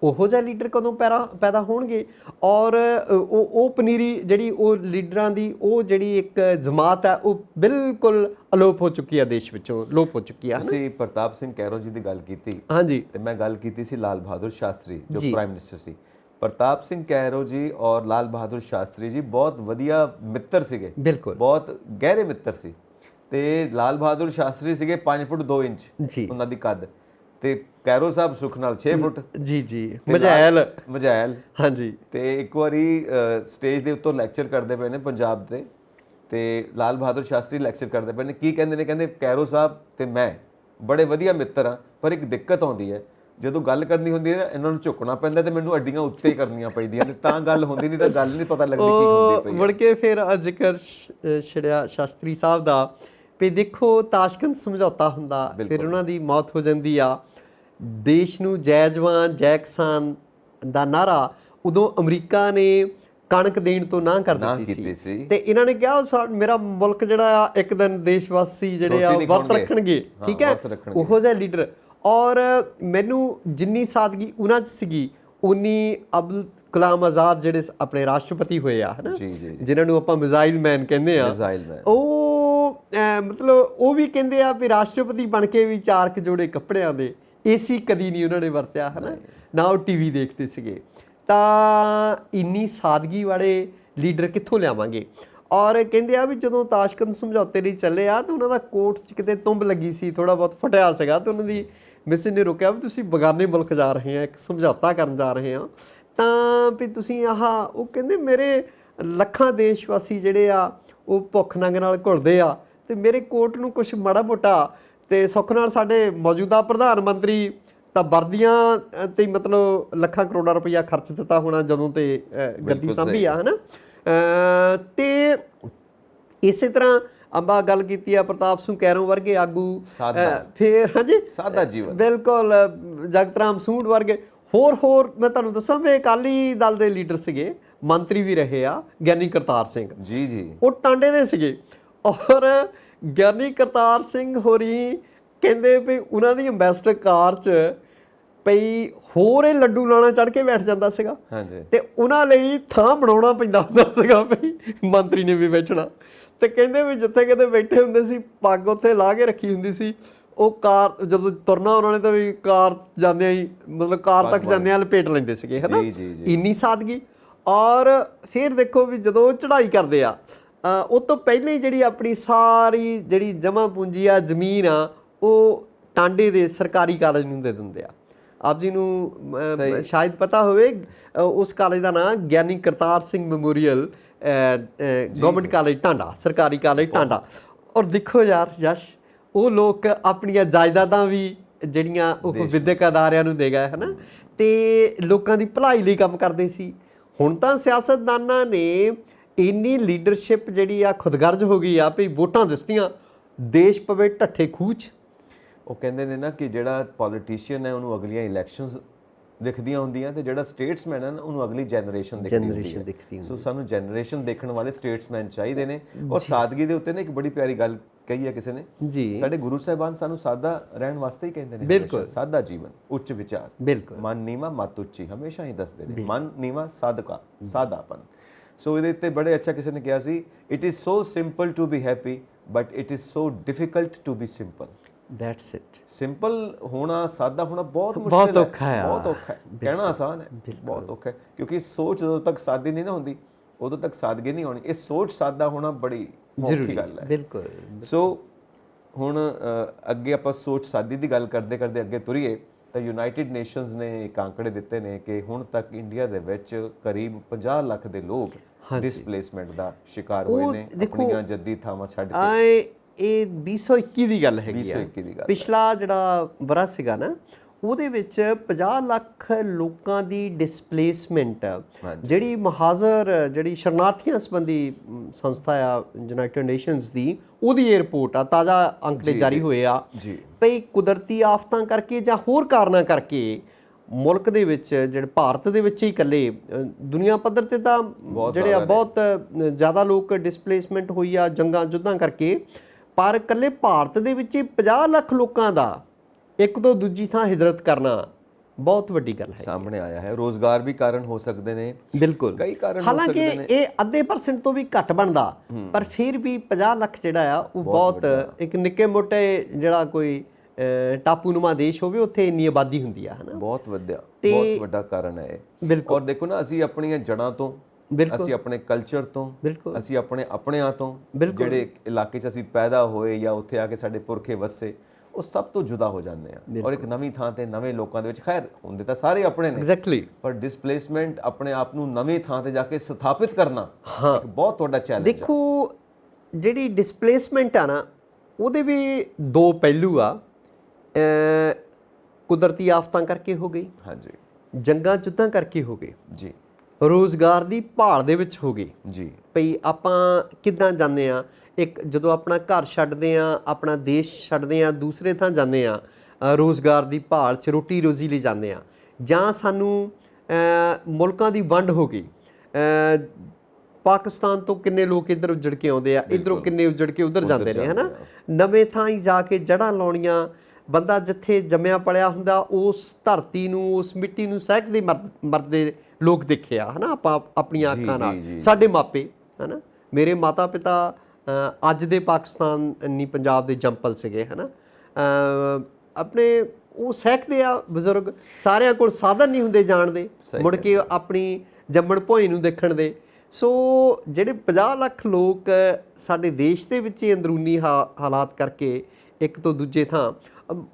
ਉਹੋ ਜਿਹਾ ਲੀਡਰ ਕਦੋਂ ਪੈਦਾ ਹੋਣਗੇ? ਔਰ ਉਹ ਪਨੀਰੀ ਜਿਹੜੀ ਉਹ ਲੀਡਰਾਂ ਦੀ ਉਹ ਜਿਹੜੀ ਇੱਕ ਜਮਾਤ ਹੈ ਉਹ ਬਿਲਕੁਲ ਅਲੋਪ ਹੋ ਚੁੱਕੀ ਹੈ, ਦੇਸ਼ ਵਿੱਚੋਂ ਲੋਪ ਹੋ ਚੁੱਕੀ ਹੈ। ਤੁਸੀਂ ਪ੍ਰਤਾਪ ਸਿੰਘ ਕੈਰੋਂ ਜੀ ਦੀ ਗੱਲ ਕੀਤੀ, ਹਾਂਜੀ, ਤੇ ਮੈਂ ਗੱਲ ਕੀਤੀ ਸੀ ਲਾਲ ਬਹਾਦੁਰ ਸ਼ਾਸਤਰੀ ਜੋ ਪ੍ਰਾਈਮ ਮਿਨਿਸਟਰ ਸੀ। ਪ੍ਰਤਾਪ ਸਿੰਘ ਕੈਰੋਂ ਜੀ ਔਰ ਲਾਲ ਬਹਾਦੁਰ ਸ਼ਾਸਤਰੀ ਜੀ ਬਹੁਤ ਵਧੀਆ ਮਿੱਤਰ ਸੀਗੇ, ਬਿਲਕੁਲ ਬਹੁਤ ਗਹਿਰੇ ਮਿੱਤਰ ਸੀ। ਤੇ ਲਾਲ ਬਹਾਦੁਰ ਸ਼ਾਸਤਰੀ ਸੀਗੇ 5 ਫੁੱਟ 2 ਇੰਚ ਜੀ ਉਹਨਾਂ ਦੀ ਕੱਦ, ਤੇ ਕੈਰੋਂ ਸਾਹਿਬ ਸੁਖ ਨਾਲ 6 ਫੁੱਟ। ਜੀ ਜੀ, ਮਝੈਲ। ਹਾਂਜੀ। ਤੇ ਇੱਕ ਵਾਰੀ ਸਟੇਜ ਦੇ ਉੱਤੋਂ ਲੈਕਚਰ ਕਰਦੇ ਪਏ ਨੇ ਪੰਜਾਬ ਤੇ ਲਾਲ ਬਹਾਦੁਰ ਸ਼ਾਸਤਰੀ ਲੈਕਚਰ ਕਰਦੇ ਪਏ ਨੇ। ਕੀ ਕਹਿੰਦੇ ਨੇ? ਕਹਿੰਦੇ ਕੈਰੋਂ ਸਾਹਿਬ ਤੇ ਮੈਂ ਬੜੇ ਵਧੀਆ ਮਿੱਤਰ ਹਾਂ, ਪਰ ਇੱਕ ਦਿੱਕਤ ਆਉਂਦੀ ਹੈ, ਜਦੋਂ ਗੱਲ ਕਰਨੀ ਹੁੰਦੀ ਹੈ ਨਾ ਇਹਨਾਂ ਨੂੰ ਝੁਕਣਾ ਪੈਂਦਾ ਤੇ ਮੈਨੂੰ ਅੱਡੀਆਂ ਉੱਤੇ ਹੀ ਕਰਨੀਆਂ ਪੈਂਦੀਆਂ ਨੇ, ਤਾਂ ਗੱਲ ਹੁੰਦੀ ਨਹੀਂ, ਤਾਂ ਗੱਲ ਨਹੀਂ ਪਤਾ ਲੱਗਦੀ ਕੀ ਹੁੰਦੀ ਪਈ। ਮੁੜ ਕੇ ਫਿਰ ਜ਼ਿਕਰ ਛੜਿਆ ਸ਼ਾਸਤਰੀ ਸਾਹਿਬ ਦਾ ਵੀ ਦੇਖੋ ਤਾਸ਼ਕੰਦ ਸਮਝੌਤਾ ਹੁੰਦਾ, ਫਿਰ ਉਹਨਾਂ ਦੀ ਮੌਤ ਹੋ ਜਾਂਦੀ ਆ। ਦੇਸ਼ ਨੂੰ ਜੈ ਜਵਾਨ ਜੈ ਕਿਸਾਨ ਦਾ ਨਾਰਾ ਉਦੋਂ ਅਮਰੀਕਾ ਨੇ ਕਣਕ ਦੇਣ ਤੋਂ ਨਾ ਕਰ ਦਿੱਤੀ ਸੀ ਤੇ ਇਹਨਾਂ ਨੇ ਕਿਹਾ ਮੇਰਾ ਮੁਲਕ ਜਿਹੜਾ ਆ ਇੱਕ ਦਿਨ ਦੇਸ਼-ਵਾਸੀ ਜਿਹੜੇ ਆ ਵਰਤ ਰੱਖਣਗੇ, ਠੀਕ ਹੈ, ਉਹੋ ਜਿਹਾ ਲੀਡਰ। ਔਰ ਮੈਨੂੰ ਜਿੰਨੀ ਸਾਦਗੀ ਉਹਨਾਂ 'ਚ ਸੀਗੀ ਉਨੀ ਅਬਦੁਲ ਕਲਾਮ ਆਜ਼ਾਦ ਜਿਹੜੇ ਆਪਣੇ ਰਾਸ਼ਟਰਪਤੀ ਹੋਏ ਆ, ਹਨਾ, ਜਿਨ੍ਹਾਂ ਨੂੰ ਆਪਾਂ ਮਿਜ਼ਾਈਲ ਮੈਨ ਕਹਿੰਦੇ ਆ, ਉਹ ਮਤਲਬ ਉਹ ਵੀ ਕਹਿੰਦੇ ਆ ਵੀ ਰਾਸ਼ਟਰਪਤੀ ਬਣ ਕੇ ਵੀ 4 ਜੋੜੇ ਕੱਪੜਿਆਂ ਦੇ ਏਸੀ ਕਦੀ ਨਹੀਂ ਉਹਨਾਂ ਨੇ ਵਰਤਿਆ, ਹਨਾ, ਨਾ ਉਹ ਟੀਵੀ ਦੇਖਦੇ ਸੀਗੇ। ਤਾਂ ਇੰਨੀ ਸਾਦਗੀ ਵਾਲੇ ਲੀਡਰ ਕਿੱਥੋਂ ਲਿਆਵਾਂਗੇ? ਔਰ ਕਹਿੰਦੇ ਆ ਵੀ ਜਦੋਂ ਤਾਸ਼ਕੰਦ ਸਮਝੌਤੇ ਲਈ ਚੱਲੇ ਆ ਤਾਂ ਉਹਨਾਂ ਦਾ ਕੋਟ 'ਚ ਕਿਤੇ ਤੁੰਬ ਲੱਗੀ ਸੀ, ਥੋੜਾ ਬਹੁਤ ਫਟਿਆ ਸੀਗਾ, ਤੇ ਉਹਨਾਂ ਦੀ ਮਿਸਿਸ ਨੇ ਰੋਕਿਆ ਵੀ ਤੁਸੀਂ ਬਗਾਨੇ ਮੁਲਕ ਜਾ ਰਹੇ ਆ, ਇੱਕ ਸਮਝੌਤਾ ਕਰਨ ਜਾ ਰਹੇ ਆ, ਤਾਂ ਵੀ ਤੁਸੀਂ ਉਹ ਕਹਿੰਦੇ ਮੇਰੇ ਲੱਖਾਂ ਦੇਸ਼ ਵਾਸੀ ਜਿਹੜੇ ਆ ਉਹ ਭੁੱਖ ਨੰਗ ਨਾਲ ਘੁਲਦੇ ਆ ਤੇ ਮੇਰੇ ਕੋਟ ਨੂੰ ਕੁਛ ਮਾੜਾ ਮੋਟਾ ਤੇ ਸੁੱਖ ਨਾਲ ਸਾਡੇ ਮੌਜੂਦਾ ਪ੍ਰਧਾਨ ਮੰਤਰੀ ਤਾਂ ਵਰਦੀਆਂ ਤੇ ਮਤਲਬ ਲੱਖਾਂ ਕਰੋੜਾਂ ਰੁਪਈਆ ਖਰਚ ਦਿੱਤਾ ਹੋਣਾ ਜਦੋਂ ਤੇ ਗੱਦੀ ਸਾਂਭੀ ਆ, ਹਨਾ। ਤੇ ਇਸੇ ਤਰ੍ਹਾਂ ਆਪਾਂ ਗੱਲ ਕੀਤੀ ਆ ਪ੍ਰਤਾਪ ਸਿੰਘ ਕੈਰੋਂ ਵਰਗੇ ਆਗੂ, ਫਿਰ ਹਾਂਜੀ ਸਾਦਾ ਜੀਵਨ, ਬਿਲਕੁਲ ਜਗਤ ਰਾਮ ਸੂੰਡ ਵਰਗੇ ਹੋਰ ਮੈਂ ਤੁਹਾਨੂੰ ਦੱਸਾਂ ਵੀ ਅਕਾਲੀ ਦਲ ਦੇ ਲੀਡਰ ਸੀਗੇ, ਮੰਤਰੀ ਵੀ ਰਹੇ ਆ, ਗਿਆਨੀ ਕਰਤਾਰ ਸਿੰਘ ਜੀ, ਉਹ ਟਾਂਡੇ ਦੇ ਸੀਗੇ। ਔਰ ਗਿਆਨੀ ਕਰਤਾਰ ਸਿੰਘ ਹੋਰੀ ਕਹਿੰਦੇ ਵੀ ਉਹਨਾਂ ਦੀ ਅੰਬੈਸਡਰ ਕਾਰ 'ਚ ਪਈ ਹੋਰ ਇਹ ਲੱਡੂ ਲਾਣਾ ਚੜ੍ਹ ਕੇ ਬੈਠ ਜਾਂਦਾ ਸੀਗਾ, ਤੇ ਉਹਨਾਂ ਲਈ ਥਾਂ ਬਣਾਉਣਾ ਪੈਂਦਾ ਹੁੰਦਾ ਸੀਗਾ ਵੀ ਮੰਤਰੀ ਨੇ ਵੀ ਬੈਠਣਾ। ਤੇ ਕਹਿੰਦੇ ਵੀ ਜਿੱਥੇ ਕਿਤੇ ਬੈਠੇ ਹੁੰਦੇ ਸੀ ਪੱਗ ਉੱਥੇ ਲਾ ਕੇ ਰੱਖੀ ਹੁੰਦੀ ਸੀ, ਉਹ ਕਾਰ ਜਦੋਂ ਤੁਰਨਾ ਉਹਨਾਂ ਨੇ ਤਾਂ ਵੀ ਕਾਰ ਜਾਂਦਿਆਂ ਹੀ ਮਤਲਬ ਕਾਰ ਤੱਕ ਜਾਂਦਿਆਂ ਲਪੇਟ ਲੈਂਦੇ ਸੀਗੇ, ਹਨਾ, ਇੰਨੀ ਸਾਦਗੀ। ਔਰ ਫਿਰ ਦੇਖੋ ਵੀ ਜਦੋਂ ਚੜ੍ਹਾਈ ਕਰਦੇ ਆ ਉਹ ਤੋਂ ਪਹਿਲਾਂ ਹੀ ਜਿਹੜੀ ਆਪਣੀ ਸਾਰੀ ਜਿਹੜੀ ਜਮ੍ਹਾਂ ਪੂੰਜੀ ਆ ਜ਼ਮੀਨ ਆ ਉਹ ਟਾਂਡੇ ਦੇ ਸਰਕਾਰੀ ਕਾਲਜ ਨੂੰ ਦੇ ਦਿੰਦੇ ਆ। ਆਪ ਜੀ ਨੂੰ ਸ਼ਾਇਦ ਪਤਾ ਹੋਵੇ ਉਸ ਕਾਲਜ ਦਾ ਨਾਂ Giani Kartar Singh memorial government college Tanda, ਸਰਕਾਰੀ ਕਾਲਜ ਟਾਂਡਾ। ਔਰ ਦੇਖੋ ਯਾਰ ਯਸ਼, ਉਹ ਲੋਕ ਆਪਣੀਆਂ ਜਾਇਦਾਦਾਂ ਵੀ ਜਿਹੜੀਆਂ ਉਹ ਵਿਦਿਅਕ ਅਦਾਰਿਆਂ ਨੂੰ ਦੇ ਗਏ, ਹਨਾ, ਤੇ ਲੋਕਾਂ ਦੀ ਭਲਾਈ ਲਈ ਕੰਮ ਕਰਦੇ ਸੀ। ਹੁਣ ਤਾਂ ਸਿਆਸਤਦਾਨਾਂ ਨੇ ਇੰਨੀ ਲੀਡਰਸ਼ਿਪ ਜਿਹੜੀ ਆ ਖੁਦਗਰਜ਼ ਹੋ ਗਈ ਆ ਵੀ ਵੋਟਾਂ ਦਿਸਦੀਆਂ ਦੇਸ਼ ਪਵੇ ਢੱਠੇ ਖੂਹ 'ਚ। ਉਹ ਕਹਿੰਦੇ ਨੇ ਨਾ ਕਿ ਜਿਹੜਾ ਪੋਲੀਟੀਸ਼ੀਅਨ ਹੈ ਉਹਨੂੰ ਅਗਲੀਆਂ ਇਲੈਕਸ਼ਨਸ ਦਿਖਦੀਆਂ ਹੁੰਦੀਆਂ ਤੇ ਜਿਹੜਾ ਸਟੇਟਸਮੈਨ ਹੈ ਉਹਨੂੰ ਅਗਲੀ ਜਨਰੇਸ਼ਨ ਦਿਖਦੀ ਹੈ। ਸੋ ਸਾਨੂੰ ਜਨਰੇਸ਼ਨ ਦੇਖਣ ਵਾਲੇ ਸਟੇਟਸਮੈਨ ਚਾਹੀਦੇ ਨੇ। ਔਰ ਸਾਦਗੀ ਦੇ ਉੱਤੇ ਨਾ ਇੱਕ ਬੜੀ ਪਿਆਰੀ ਗੱਲ ਕਹੀ ਹੈ ਕਿਸੇ ਨੇ ਜੀ, ਸਾਡੇ ਗੁਰੂ ਸਾਹਿਬਾਨ ਸਾਨੂੰ ਸਾਦਾ ਰਹਿਣ ਵਾਸਤੇ ਹੀ ਕਹਿੰਦੇ ਨੇ। ਬਿਲਕੁਲ, ਸਾਦਾ ਜੀਵਨ, ਉੱਚ ਵਿਚਾਰ, ਬਿਲਕੁਲ, ਮਨ ਨੀਵਾਂ ਮਤ ਉੱਚੀ, ਹਮੇਸ਼ਾ ਹੀ ਦੱਸਦੇ ਨੇ, ਮਨ ਨੀਵਾਂ ਸਾਦਕਾ, ਸਾਦਾਪਨ। ਸੋ ਇਹਦੇ ਉੱਤੇ ਬੜੇ ਅੱਛਾ ਕਿਸੇ ਨੇ ਕਿਹਾ ਸੀ, it is so simple to be happy but it is so difficult to be simple. That's it. Simple ਹੋਣਾ, ਸਾਦਾ ਹੋਣਾ ਬਹੁਤ ਮੁਸ਼ਕਿਲ ਹੈ, ਬਹੁਤ ਔਖਾ ਹੈ। ਕਹਿਣਾ ਆਸਾਨ ਹੈ, ਬਹੁਤ ਔਖਾ ਹੈ, ਕਿਉਂਕਿ ਸੋਚ ਜਦੋਂ ਤੱਕ ਸਾਦੀ ਨਹੀਂ ਨਾ ਹੁੰਦੀ ਉਦੋਂ ਤੱਕ ਸਾਦਗੀ ਨਹੀਂ ਹੋਣੀ। ਇਹ ਸੋਚ ਸਾਦਾ ਹੋਣਾ ਬੜੀ ਔਖੀ ਗੱਲ ਹੈ। ਬਿਲਕੁਲ। ਸੋ ਹੁਣ ਅੱਗੇ ਆਪਾਂ ਸੋਚ ਸਾਦੀ ਦੀ ਗੱਲ ਕਰਦੇ ਕਰਦੇ ਅੱਗੇ ਤੁਰੀਏ ਤਾਂ ਯੂਨਾਈਟਿਡ ਨੇਸ਼ਨਸ ਨੇ ਇੱਕ ਆંકੜੇ ਦਿੱਤੇ ਨੇ ਕਿ ਹੁਣ ਤੱਕ ਇੰਡੀਆ ਦੇ ਵਿੱਚ ਕਰੀਬ 50 ਲੱਖ ਦੇ ਲੋਕ ਡਿਸਪਲੇਸਮੈਂਟ ਦਾ ਸ਼ਿਕਾਰ ਹੋਏ ਨੇ ਆਪਣੀਆਂ ਜੱਦੀ ਥਾਵਾਂ ਛੱਡ ਕੇ। ਇਹ 2021 ਦੀ ਗੱਲ ਹੈਗੀ ਆ। ਪਿਛਲਾ ਜਿਹੜਾ ਵਰ੍ਹਾ ਸੀਗਾ ਨਾ ਉਹਦੇ ਵਿੱਚ 50 ਲੱਖ ਲੋਕਾਂ ਦੀ ਡਿਸਪਲੇਸਮੈਂਟ ਹਾਂਜੀ। ਜਿਹੜੀ ਮਹਾਜ਼ਰ ਜਿਹੜੀ ਸ਼ਰਨਾਰਥੀਆਂ ਸੰਬੰਧੀ ਸੰਸਥਾ ਆ ਯੂਨਾਈਟਿਡ ਨੇਸ਼ਨਸ ਦੀ, ਉਹਦੀ ਇਹ ਰਿਪੋਰਟ ਆ, ਤਾਜ਼ਾ ਅੰਕੜੇ ਜਾਰੀ ਹੋਏ ਆ ਜੀ ਭਈ ਕੁਦਰਤੀ ਆਫਤਾਂ ਕਰਕੇ ਜਾਂ ਹੋਰ ਕਾਰਨਾਂ ਕਰਕੇ ਮੁਲਕ ਦੇ ਵਿੱਚ ਜਿਹੜੇ ਭਾਰਤ ਦੇ ਵਿੱਚ ਹੀ ਇਕੱਲੇ, ਦੁਨੀਆ ਪੱਧਰ ਤੇ ਤਾਂ ਜਿਹੜੇ ਆ ਬਹੁਤ ਜ਼ਿਆਦਾ ਲੋਕ ਡਿਸਪਲੇਸਮੈਂਟ ਹੋਈ ਆ ਜੰਗਾਂ ਯੁੱਧਾਂ ਕਰਕੇ, ਪਰ ਇਕੱਲੇ ਭਾਰਤ ਦੇ ਵਿੱਚ ਹੀ 50 ਲੱਖ ਲੋਕਾਂ ਦਾ ਇੱਕ ਤੋਂ ਦੂਜੀ ਥਾਂ ਹਿਜਰਤ ਕਰਨਾ ਬਹੁਤ ਵੱਡੀ ਗੱਲ ਹੈ। ਸਾਹਮਣੇ ਆਇਆ ਹੈ। ਰੋਜ਼ਗਾਰ ਵੀ ਕਾਰਨ ਹੋ ਸਕਦੇ ਨੇ, ਬਿਲਕੁਲ, ਕਈ ਕਾਰਨ ਹੋ ਹਾਲਾਂਕਿ ਸਕਦੇ ਨੇ। ਇਹ ਅੱਧੇ % ਤੋਂ ਵੀ ਘੱਟ ਬਣਦਾ, ਪਰ ਫਿਰ ਵੀ 50 ਲੱਖ ਜਿਹੜਾ ਆ ਉਹ ਬਹੁਤ ਇੱਕ ਨਿੱਕੇ ਮੋਟੇ ਜਿਹੜਾ ਕੋਈ ਟਾਪੂਨੁਮਾ ਦੇਸ਼ ਹੋਵੇ ਉੱਥੇ ਇੰਨੀ ਆਬਾਦੀ ਹੁੰਦੀ ਆ, ਹਨਾ, ਬਹੁਤ ਵੱਡਾ ਕਾਰਨ ਹੈ ਇਹ। ਬਿਲਕੁਲ। ਔਰ ਦੇਖੋ ਨਾ, ਅਸੀਂ ਆਪਣੀਆਂ ਜੜ੍ਹਾਂ ਤੋਂ, ਅਸੀਂ ਆਪਣੇ ਕਲਚਰ ਤੋਂ, ਅਸੀਂ ਆਪਣਿਆਂ ਤੋਂ, ਜਿਹੜੇ ਇਲਾਕੇ 'ਚ ਅਸੀਂ ਪੈਦਾ ਹੋਏ ਜਾਂ ਉੱਥੇ ਆ ਕੇ ਸਾਡੇ ਪੁਰਖੇ ਵਸੇ, ਉਹ ਸਭ ਤੋਂ ਜੁਦਾ ਹੋ ਜਾਂਦੇ ਆ ਔਰ ਇੱਕ ਨਵੀਂ ਥਾਂ ਤੇ ਨਵੇਂ ਲੋਕਾਂ ਦੇ ਵਿੱਚ, ਖੈਰ ਹੁੰਦੇ ਤਾਂ ਸਾਰੇ ਆਪਣੇ ਨੇ, ਐਗਜ਼ੈਕਟਲੀ, ਪਰ ਡਿਸਪਲੇਸਮੈਂਟ, ਆਪਣੇ ਆਪ ਨੂੰ ਨਵੀਂ ਥਾਂ ਤੇ ਜਾ ਕੇ ਸਥਾਪਿਤ ਕਰਨਾ ਇੱਕ ਬਹੁਤ ਵੱਡਾ ਚੈਲੰਜ ਹੈ। ਦੇਖੋ ਜਿਹੜੀ ਡਿਸਪਲੇਸਮੈਂਟ ਆ ਨਾ, ਉਹਦੇ ਵੀ ਦੋ ਪਹਿਲੂ ਆ। ਕੁਦਰਤੀ ਆਫਤਾਂ ਕਰਕੇ ਹੋ ਗਈ, ਹਾਂਜੀ, ਜੰਗਾਂ ਯੁੱਧਾਂ ਕਰਕੇ ਹੋ ਗਏ ਜੀ, ਰੋਜ਼ਗਾਰ ਦੀ ਭਾਲ ਦੇ ਵਿੱਚ ਹੋ ਗਈ ਜੀ, ਭਈ ਆਪਾਂ ਕਿੱਦਾਂ ਜਾਂਦੇ ਆ, ਇੱਕ ਜਦੋਂ ਆਪਣਾ ਘਰ ਛੱਡਦੇ ਆ, ਆਪਣਾ ਦੇਸ਼ ਛੱਡਦੇ ਆ, ਦੂਸਰੇ ਥਾਂ ਜਾਂਦੇ ਆ ਰੋਜ਼ਗਾਰ ਦੀ ਭਾਲ 'ਚ, ਰੋਟੀ ਰੋਜ਼ੀ ਲਈ ਜਾਂਦੇ ਆ, ਜਾਂ ਸਾਨੂੰ ਮੁਲਕਾਂ ਦੀ ਵੰਡ ਹੋ ਗਈ, ਪਾਕਿਸਤਾਨ ਤੋਂ ਕਿੰਨੇ ਲੋਕ ਇੱਧਰ ਉੱਜੜ ਕੇ ਆਉਂਦੇ ਆ, ਇੱਧਰੋਂ ਕਿੰਨੇ ਉੱਜੜ ਕੇ ਉੱਧਰ ਜਾਂਦੇ ਨੇ, ਹਨਾ, ਨਵੇਂ ਥਾਂ ਹੀ ਜਾ ਕੇ ਜੜ੍ਹਾਂ ਲਾਉਣੀਆਂ। ਬੰਦਾ ਜਿੱਥੇ ਜੰਮਿਆ ਪਲਿਆ ਹੁੰਦਾ ਉਸ ਧਰਤੀ ਨੂੰ, ਉਸ ਮਿੱਟੀ ਨੂੰ ਸਹਿਕਦੇ ਮਰਦੇ ਲੋਕ ਦੇਖਿਆ, ਹਨਾ, ਆਪਾਂ ਆਪਣੀਆਂ ਅੱਖਾਂ ਨਾਲ, ਸਾਡੇ ਮਾਪੇ, ਹਨਾ, ਮੇਰੇ ਮਾਤਾ ਪਿਤਾ ਅੱਜ ਦੇ ਪਾਕਿਸਤਾਨੀ ਪੰਜਾਬ ਦੇ ਜੰਪਲ ਸੀਗੇ, ਹਨਾ, ਆਪਣੇ ਉਹ ਸਹਿਕਦੇ ਆ ਬਜ਼ੁਰਗ, ਸਾਰਿਆਂ ਕੋਲ ਸਾਧਨ ਨਹੀਂ ਹੁੰਦੇ ਜਾਣ ਦੇ, ਮੁੜ ਕੇ ਆਪਣੀ ਜੰਮਣ ਭੋਏ ਨੂੰ ਦੇਖਣ ਦੇ। ਸੋ ਜਿਹੜੇ 50 ਲੱਖ ਲੋਕ ਸਾਡੇ ਦੇਸ਼ ਦੇ ਵਿੱਚ ਹੀ ਅੰਦਰੂਨੀ ਹਾਲਾਤ ਕਰਕੇ ਇੱਕ ਤੋਂ ਦੂਜੇ ਥਾਂ,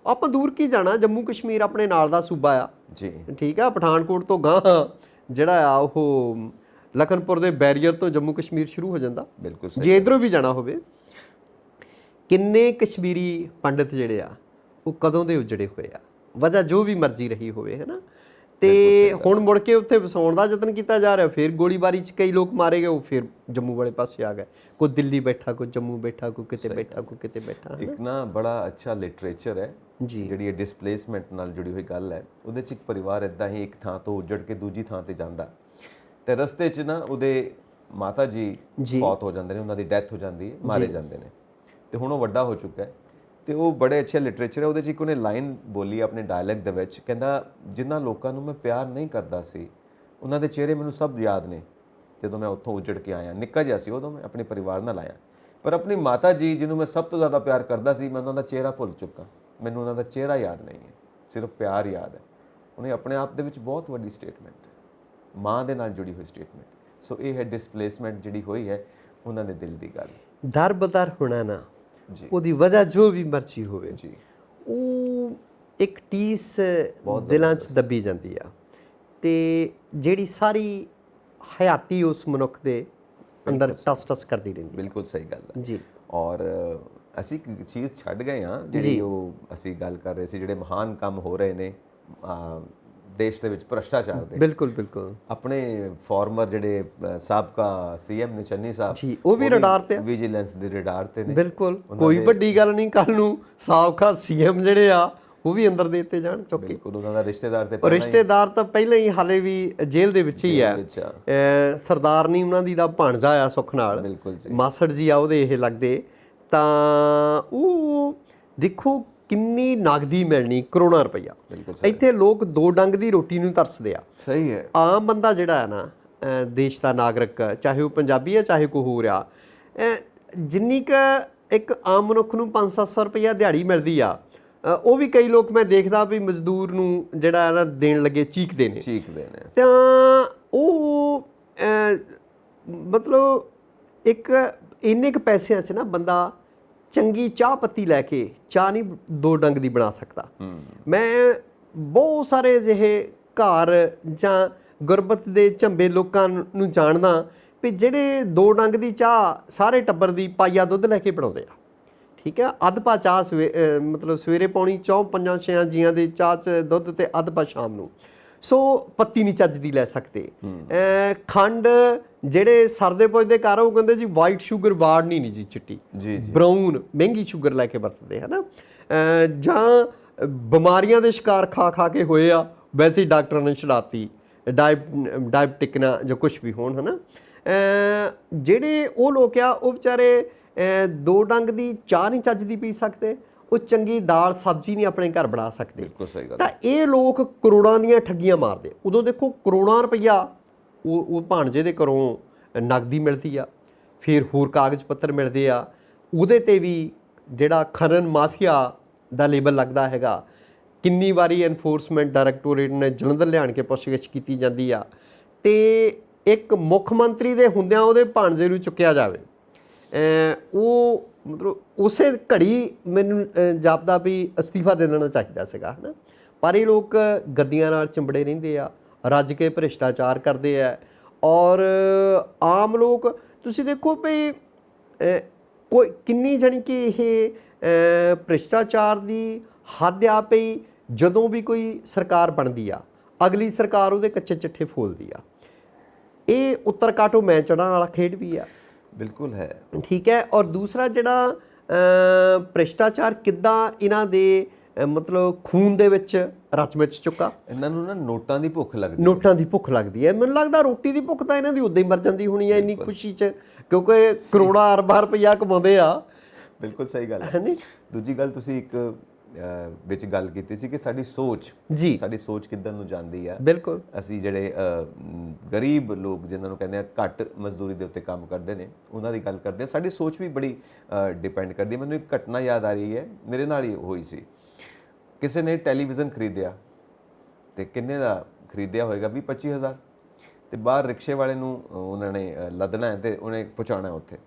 ਆਪਾਂ ਦੂਰ ਕੀ ਜਾਣਾ, ਜੰਮੂ ਕਸ਼ਮੀਰ ਆਪਣੇ ਨਾਲ ਦਾ ਸੂਬਾ ਆ ਜੀ, ਠੀਕ ਆ, ਪਠਾਨਕੋਟ ਤੋਂ ਗਾਂਹ ਜਿਹੜਾ ਆ ਉਹ ਲਖਨਪੁਰ ਦੇ ਬੈਰੀਅਰ ਤੋਂ ਜੰਮੂ ਕਸ਼ਮੀਰ ਸ਼ੁਰੂ ਹੋ ਜਾਂਦਾ, ਬਿਲਕੁਲ, ਜੇ ਇੱਧਰੋਂ ਵੀ ਜਾਣਾ ਹੋਵੇ। ਕਿੰਨੇ ਕਸ਼ਮੀਰੀ ਪੰਡਿਤ ਜਿਹੜੇ ਆ ਉਹ ਕਦੋਂ ਦੇ ਉਜੜੇ ਹੋਏ ਆ, ਵਜ੍ਹਾ ਜੋ ਵੀ ਮਰਜ਼ੀ ਰਹੀ ਹੋਵੇ, ਹੈ ਨਾ, ਤੇ ਹੁਣ ਮੁੜ ਕੇ ਉੱਥੇ ਵਸਾਉਣ ਦਾ ਯਤਨ ਕੀਤਾ ਜਾ ਰਿਹਾ, ਫਿਰ ਗੋਲੀਬਾਰੀ 'ਚ ਕਈ ਲੋਕ ਮਾਰੇ ਗਏ, ਉਹ ਫਿਰ ਜੰਮੂ ਵਾਲੇ ਪਾਸੇ ਆ ਗਏ, ਕੋਈ ਦਿੱਲੀ ਬੈਠਾ, ਕੋਈ ਜੰਮੂ ਬੈਠਾ, ਕੋਈ ਕਿਤੇ ਬੈਠਾ, ਕੋਈ ਕਿਤੇ ਬੈਠਾ। ਇੱਕ ਨਾ ਬੜਾ ਅੱਛਾ ਲਿਟਰੇਚਰ ਹੈ ਜੀ, ਜਿਹੜੀ ਇਹ ਡਿਸਪਲੇਸਮੈਂਟ ਨਾਲ ਜੁੜੀ ਹੋਈ ਗੱਲ ਹੈ। ਉਹਦੇ 'ਚ ਇੱਕ ਪਰਿਵਾਰ ਇੱਦਾਂ ਹੀ ਇੱਕ ਥਾਂ ਤੋਂ ਉੱਜੜ ਕੇ ਦੂਜੀ ਥਾਂ ਤੇ ਜਾਂਦਾ, ਤੇ ਰਸਤੇ 'ਚ ਨਾ ਉਹਦੇ ਮਾਤਾ ਜੀ ਫੌਤ ਹੋ ਜਾਂਦੇ ਨੇ, ਉਹਨਾਂ ਦੀ ਡੈਥ ਹੋ ਜਾਂਦੀ ਹੈ, ਮਾਰੇ ਜਾਂਦੇ ਨੇ, ਤੇ ਹੁਣ ਉਹ ਵੱਡਾ ਹੋ ਚੁੱਕਾ ਹੈ। ਤੇ ਉਹ ਬੜੇ ਅੱਛੇ ਲਿਟਰੇਚਰ ਹੈ। ਉਹਦੇ 'ਚ ਇੱਕ ਉਹਨੇ ਲਾਈਨ ਬੋਲੀ ਆਪਣੇ ਡਾਇਲੌਗ ਦੇ ਵਿੱਚ, ਕਹਿੰਦਾ, ਜਿਨ੍ਹਾਂ ਲੋਕਾਂ ਨੂੰ ਮੈਂ ਪਿਆਰ ਨਹੀਂ ਕਰਦਾ ਸੀ ਉਹਨਾਂ ਦੇ ਚਿਹਰੇ ਮੈਨੂੰ ਸਭ ਯਾਦ ਨੇ, ਜਦੋਂ ਮੈਂ ਉੱਥੋਂ ਉੱਜੜ ਕੇ ਆਇਆ, ਨਿੱਕਾ ਜਿਹਾ ਸੀ ਉਦੋਂ, ਮੈਂ ਆਪਣੇ ਪਰਿਵਾਰ ਨਾਲ ਆਇਆ, ਪਰ ਆਪਣੀ ਮਾਤਾ ਜੀ ਜਿਹਨੂੰ ਮੈਂ ਸਭ ਤੋਂ ਜ਼ਿਆਦਾ ਪਿਆਰ ਕਰਦਾ ਸੀ, ਮੈਂ ਉਹਨਾਂ ਦਾ ਚਿਹਰਾ ਭੁੱਲ ਚੁੱਕਾ, ਮੈਨੂੰ ਉਹਨਾਂ ਦਾ ਚਿਹਰਾ ਯਾਦ ਨਹੀਂ ਹੈ, ਸਿਰਫ ਪਿਆਰ ਯਾਦ ਹੈ। ਉਹਨੇ ਆਪਣੇ ਆਪ ਦੇ ਵਿੱਚ ਬਹੁਤ ਵੱਡੀ ਸਟੇਟਮੈਂਟ ਹੈ, ਮਾਂ ਦੇ ਨਾਲ ਜੁੜੀ ਹੋਈ ਸਟੇਟਮੈਂਟ। ਸੋ ਇਹ ਹੈ ਡਿਸਪਲੇਸਮੈਂਟ ਜਿਹੜੀ ਹੋਈ ਹੈ ਉਹਨਾਂ ਦੇ ਦਿਲ ਦੀ ਗੱਲ, ਦਰ ਬਦਰ ਹੋਣਾ ਨਾ ਜੀ, ਉਹਦੀ ਵਜ੍ਹਾ ਜੋ ਵੀ ਮਰਜ਼ੀ ਹੋਵੇ ਜੀ, ਉਹ ਇੱਕ ਟੀਸ ਦਿਲਾਂ 'ਚ ਦੱਬੀ ਜਾਂਦੀ ਆ, ਤੇ ਜਿਹੜੀ ਸਾਰੀ ਹਯਾਤੀ ਉਸ ਮਨੁੱਖ ਦੇ ਅੰਦਰ ਟਸ ਕਰਦੀ ਰਹਿੰਦੀ। ਬਿਲਕੁਲ ਸਹੀ ਗੱਲ ਹੈ ਜੀ। ਔਰ ਅਸੀਂ ਇੱਕ ਚੀਜ਼ ਛੱਡ ਗਏ ਹਾਂ, ਜਿਹੜੀ ਉਹ ਅਸੀਂ ਗੱਲ ਕਰ ਰਹੇ ਸੀ, ਜਿਹੜੇ ਮਹਾਨ ਕੰਮ ਹੋ ਰਹੇ ਨੇ ਦੇਸ਼ ਦੇ ਵਿੱਚ ਭ੍ਰਸ਼ਟਾਚਾਰ ਦੇ। ਬਿਲਕੁਲ, ਆਪਣੇ ਫਾਰਮਰ ਜਿਹੜੇ ਸਾਬਕਾ ਸੀਐਮ ਨੇ ਚੰਨੀ ਸਾਹਿਬ ਜੀ, ਉਹ ਵੀ ਰਡਾਰ ਤੇ, ਵਿਜੀਲੈਂਸ ਦੇ ਰਡਾਰ ਤੇ ਨੇ। ਬਿਲਕੁਲ, ਕੋਈ ਵੱਡੀ ਗੱਲ ਨਹੀਂ, ਕੱਲ ਨੂੰ ਸਾਬਕਾ ਸੀਐਮ ਜਿਹੜੇ ਆ ਉਹ ਵੀ ਅੰਦਰ ਦੇ ਦਿੱਤੇ ਜਾਣ ਚੁੱਕ ਕੇ। ਬਿਲਕੁਲ, ਉਹਨਾਂ ਦਾ ਰਿਸ਼ਤੇਦਾਰ ਤੇ ਰਿਸ਼ਤੇਦਾਰ ਤਾਂ ਪਹਿਲਾਂ ਹੀ ਹਾਲੇ ਵੀ ਜੇਲ੍ਹ ਦੇ ਵਿੱਚ ਹੀ ਆ। ਸਰਦਾਰਨੀ ਉਹਨਾਂ ਦੀ ਦਾ ਭਾਣਜਾ ਆ ਸੁੱਖ ਨਾਲ, ਬਿਲਕੁਲ ਜੀ, ਮਾਸੜ ਜੀ ਆ ਉਹਦੇ ਇਹ ਲੱਗਦੇ, ਤਾਂ ਉਹ ਦੇਖੋ ਕਿੰਨੀ ਨਗਦੀ ਮਿਲਣੀ, ਕਰੋੜਾਂ ਰੁਪਈਆ। ਇੱਥੇ ਲੋਕ 2 ਡੰਗ ਦੀ ਰੋਟੀ ਨੂੰ ਤਰਸਦੇ ਆ। ਸਹੀ ਹੈ। ਆਮ ਬੰਦਾ ਜਿਹੜਾ ਹੈ ਨਾ, ਦੇਸ਼ ਦਾ ਨਾਗਰਿਕ, ਚਾਹੇ ਉਹ ਪੰਜਾਬੀ ਆ ਚਾਹੇ ਕੋਈ ਹੋਰ ਆ, ਜਿੰਨੀ ਕੁ ਇੱਕ ਆਮ ਮਨੁੱਖ ਨੂੰ 500-700 ਰੁਪਈਆ ਦਿਹਾੜੀ ਮਿਲਦੀ ਆ, ਉਹ ਵੀ ਕਈ ਲੋਕ ਮੈਂ ਦੇਖਦਾ ਵੀ ਮਜ਼ਦੂਰ ਨੂੰ ਜਿਹੜਾ ਹੈ ਨਾ ਦੇਣ ਲੱਗੇ ਚੀਕਦੇ ਨੇ। ਤਾਂ ਉਹ ਮਤਲਬ ਇੱਕ ਇੰਨੇ ਕੁ ਪੈਸਿਆਂ 'ਚ ਨਾ ਬੰਦਾ ਚੰਗੀ ਚਾਹ ਪੱਤੀ ਲੈ ਕੇ ਚਾਹ ਨਹੀਂ 2 ਡੰਗ ਦੀ ਬਣਾ ਸਕਦਾ। ਮੈਂ ਬਹੁਤ ਸਾਰੇ ਅਜਿਹੇ ਘਰ ਜਾਂ ਗੁਰਬਤ ਦੇ ਝੰਬੇ ਲੋਕਾਂ ਨੂੰ ਜਾਣਦਾ ਵੀ ਜਿਹੜੇ 2 ਡੰਗ ਦੀ ਚਾਹ ਸਾਰੇ ਟੱਬਰ ਦੀ ਪਾਈਆ ਦੁੱਧ ਲੈ ਕੇ ਬਣਾਉਂਦੇ ਆ, ਠੀਕ ਹੈ, ਅੱਧ ਪਾ ਚਾਹ ਮਤਲਬ ਸਵੇਰੇ ਪਾਉਣੀ, 4-5-6 ਜੀਆਂ ਦੇ ਚਾਹ 'ਚ ਦੁੱਧ ਤੇ ਅੱਧ ਪਾ ਸ਼ਾਮ ਨੂੰ। ਸੋ ਪੱਤੀ ਨਹੀਂ ਚੱਜ ਦੀ ਲੈ ਸਕਦੇ। ਖੰਡ ਜਿਹੜੇ ਸਰਦੇ ਪੁੱਜਦੇ ਘਰ ਉਹ ਕਹਿੰਦੇ ਜੀ ਵਾਈਟ ਸ਼ੂਗਰ ਵਾੜਨੀ ਨਹੀਂ ਜੀ, ਚਿੱਟੀ ਜੀ ਬਰਾਊਨ ਮਹਿੰਗੀ ਸ਼ੂਗਰ ਲੈ ਕੇ ਵਰਤਦੇ ਹੈ ਨਾ। ਜਾਂ ਬਿਮਾਰੀਆਂ ਦੇ ਸ਼ਿਕਾਰ ਖਾ ਖਾ ਕੇ ਹੋਏ ਆ, ਵੈਸੇ ਹੀ ਡਾਕਟਰਾਂ ਨੇ ਛਡਾਤੀ, ਡਾਇਬਟਿਕ ਨਾ ਜਾਂ ਕੁਝ ਵੀ ਹੋਣ ਹੈ ਨਾ। ਜਿਹੜੇ ਉਹ ਲੋਕ ਆ ਉਹ ਵਿਚਾਰੇ 2 ਡੰਗ ਦੀ ਚਾਹ ਨਹੀਂ ਚੱਜ ਦੀ ਪੀ ਸਕਦੇ, ਉਹ ਚੰਗੀ ਦਾਲ ਸਬਜ਼ੀ ਨਹੀਂ ਆਪਣੇ ਘਰ ਬਣਾ ਸਕਦੇ। ਬਿਲਕੁਲ ਸਹੀ ਗੱਲ। ਤਾਂ ਇਹ ਲੋਕ ਕਰੋੜਾਂ ਦੀਆਂ ਠੱਗੀਆਂ ਮਾਰਦੇ। ਉਦੋਂ ਦੇਖੋ ਕਰੋੜਾਂ ਰੁਪਈਆ ਉਹ ਭਾਣਜੇ ਦੇ ਘਰੋਂ ਨਗਦੀ ਮਿਲਦੀ ਆ, ਫਿਰ ਹੋਰ ਕਾਗਜ਼ ਪੱਤਰ ਮਿਲਦੇ ਆ, ਉਹਦੇ ਤੇ ਵੀ ਜਿਹੜਾ ਖਨਨ ਮਾਫੀਆ ਦਾ ਲੇਬਲ ਲੱਗਦਾ ਹੈਗਾ। ਕਿੰਨੀ ਵਾਰੀ ਐਨਫੋਰਸਮੈਂਟ ਡਾਇਰੈਕਟੋਰੇਟ ਨੇ ਜਲੰਧਰ ਲਿਆਣ ਕੇ ਪੁੱਛਗਿੱਛ ਕੀਤੀ ਜਾਂਦੀ ਆ, ਤੇ ਇੱਕ ਮੁੱਖ ਮੰਤਰੀ ਦੇ ਹੁੰਦਿਆਂ ਉਹਦੇ ਭਾਣਜੇ ਨੂੰ ਚੁੱਕਿਆ ਜਾਵੇ। ਉਹ ਮਤਲਬ ਉਸੇ ਘੜੀ ਮੈਨੂੰ ਜਾਪਦਾ ਵੀ ਅਸਤੀਫਾ ਦੇ ਦੇਣਾ ਚਾਹੀਦਾ ਸੀਗਾ ਹੈ ਨਾ। ਪਰ ਇਹ ਲੋਕ ਗੱਦੀਆਂ ਨਾਲ ਚਿੰਬੜੇ ਰਹਿੰਦੇ ਆ, ਰੱਜ ਕੇ ਭ੍ਰਿਸ਼ਟਾਚਾਰ ਕਰਦੇ ਆ। ਔਰ ਆਮ ਲੋਕ ਤੁਸੀਂ ਦੇਖੋ ਵੀ ਕੋਈ ਕਿੰਨੀ ਜਾਣੀ ਕਿ ਇਹ ਭ੍ਰਿਸ਼ਟਾਚਾਰ ਦੀ ਹੱਦ ਆ ਪਈ। ਜਦੋਂ ਵੀ ਕੋਈ ਸਰਕਾਰ ਬਣਦੀ ਆ, ਅਗਲੀ ਸਰਕਾਰ ਉਹਦੇ ਕੱਚੇ ਚਿੱਠੇ ਫੋਲਦੀ ਆ। ਇਹ ਉੱਤਰ ਕਾਟੋ ਮੈਂ ਚੜ੍ਹਨ ਵਾਲਾ ਖੇਡ ਵੀ ਆ। ਬਿਲਕੁਲ ਹੈ, ਠੀਕ ਹੈ। ਔਰ ਦੂਸਰਾ ਜਿਹੜਾ ਭ੍ਰਿਸ਼ਟਾਚਾਰ ਕਿੱਦਾਂ ਇਹਨਾਂ ਦੇ ਮਤਲਬ ਖੂਨ ਦੇ ਵਿੱਚ ਰਚ ਵਿੱਚ ਚੁੱਕਾ। ਇਹਨਾਂ ਨੂੰ ਨਾ ਨੋਟਾਂ ਦੀ ਭੁੱਖ ਲੱਗਦੀ, ਨੋਟਾਂ ਦੀ ਭੁੱਖ ਲੱਗਦੀ ਹੈ। ਮੈਨੂੰ ਲੱਗਦਾ ਰੋਟੀ ਦੀ ਭੁੱਖ ਤਾਂ ਇਹਨਾਂ ਦੀ ਉਦਾਂ ਹੀ ਮਰ ਜਾਂਦੀ ਹੋਣੀ ਹੈ ਇੰਨੀ ਖੁਸ਼ੀ 'ਚ, ਕਿਉਂਕਿ ਕਰੋੜਾਂ ਅਰਬਾਂ ਰੁਪਈਆ ਕਮਾਉਂਦੇ ਆ। ਬਿਲਕੁਲ ਸਹੀ ਗੱਲ ਹੈ। ਦੂਜੀ ਗੱਲ ਤੁਸੀਂ ਇੱਕ ਵਿੱਚ ਗੱਲ ਕੀਤੀ ਸੀ ਕਿ ਸਾਡੀ ਸੋਚ ਕਿੱਦਾਂ ਨੂੰ ਜਾਂਦੀ ਆ। ਬਿਲਕੁਲ। ਅਸੀਂ ਜਿਹੜੇ ਗਰੀਬ ਲੋਕ ਜਿਨ੍ਹਾਂ ਨੂੰ ਕਹਿੰਦੇ ਆ ਘੱਟ ਮਜ਼ਦੂਰੀ ਦੇ ਉੱਤੇ ਕੰਮ ਕਰਦੇ ਨੇ, ਉਹਨਾਂ ਦੀ ਗੱਲ ਕਰਦੇ ਆ। ਸਾਡੀ ਸੋਚ ਵੀ ਬੜੀ ਡਿਪੈਂਡ ਕਰਦੀ ਹੈ। ਮੈਨੂੰ ਇੱਕ ਘਟਨਾ ਯਾਦ ਆ ਰਹੀ ਹੈ, ਮੇਰੇ ਨਾਲ ਹੀ ਹੋਈ ਸੀ। ਕਿਸੇ ਨੇ ਟੈਲੀਵਿਜ਼ਨ ਖਰੀਦਿਆ, ਤੇ ਕਿੰਨੇ ਦਾ ਖਰੀਦਿਆ ਹੋਏਗਾ, 20-25 ਹਜ਼ਾਰ। ਤੇ ਬਾਹਰ ਰਿਕਸ਼ੇ ਵਾਲੇ ਨੂੰ ਉਹਨਾਂ ਨੇ ਲੱਦਣਾ ਹੈ ਤੇ ਉਹਨੇ ਪਹੁੰਚਾਉਣਾ ਉੱਥੇ।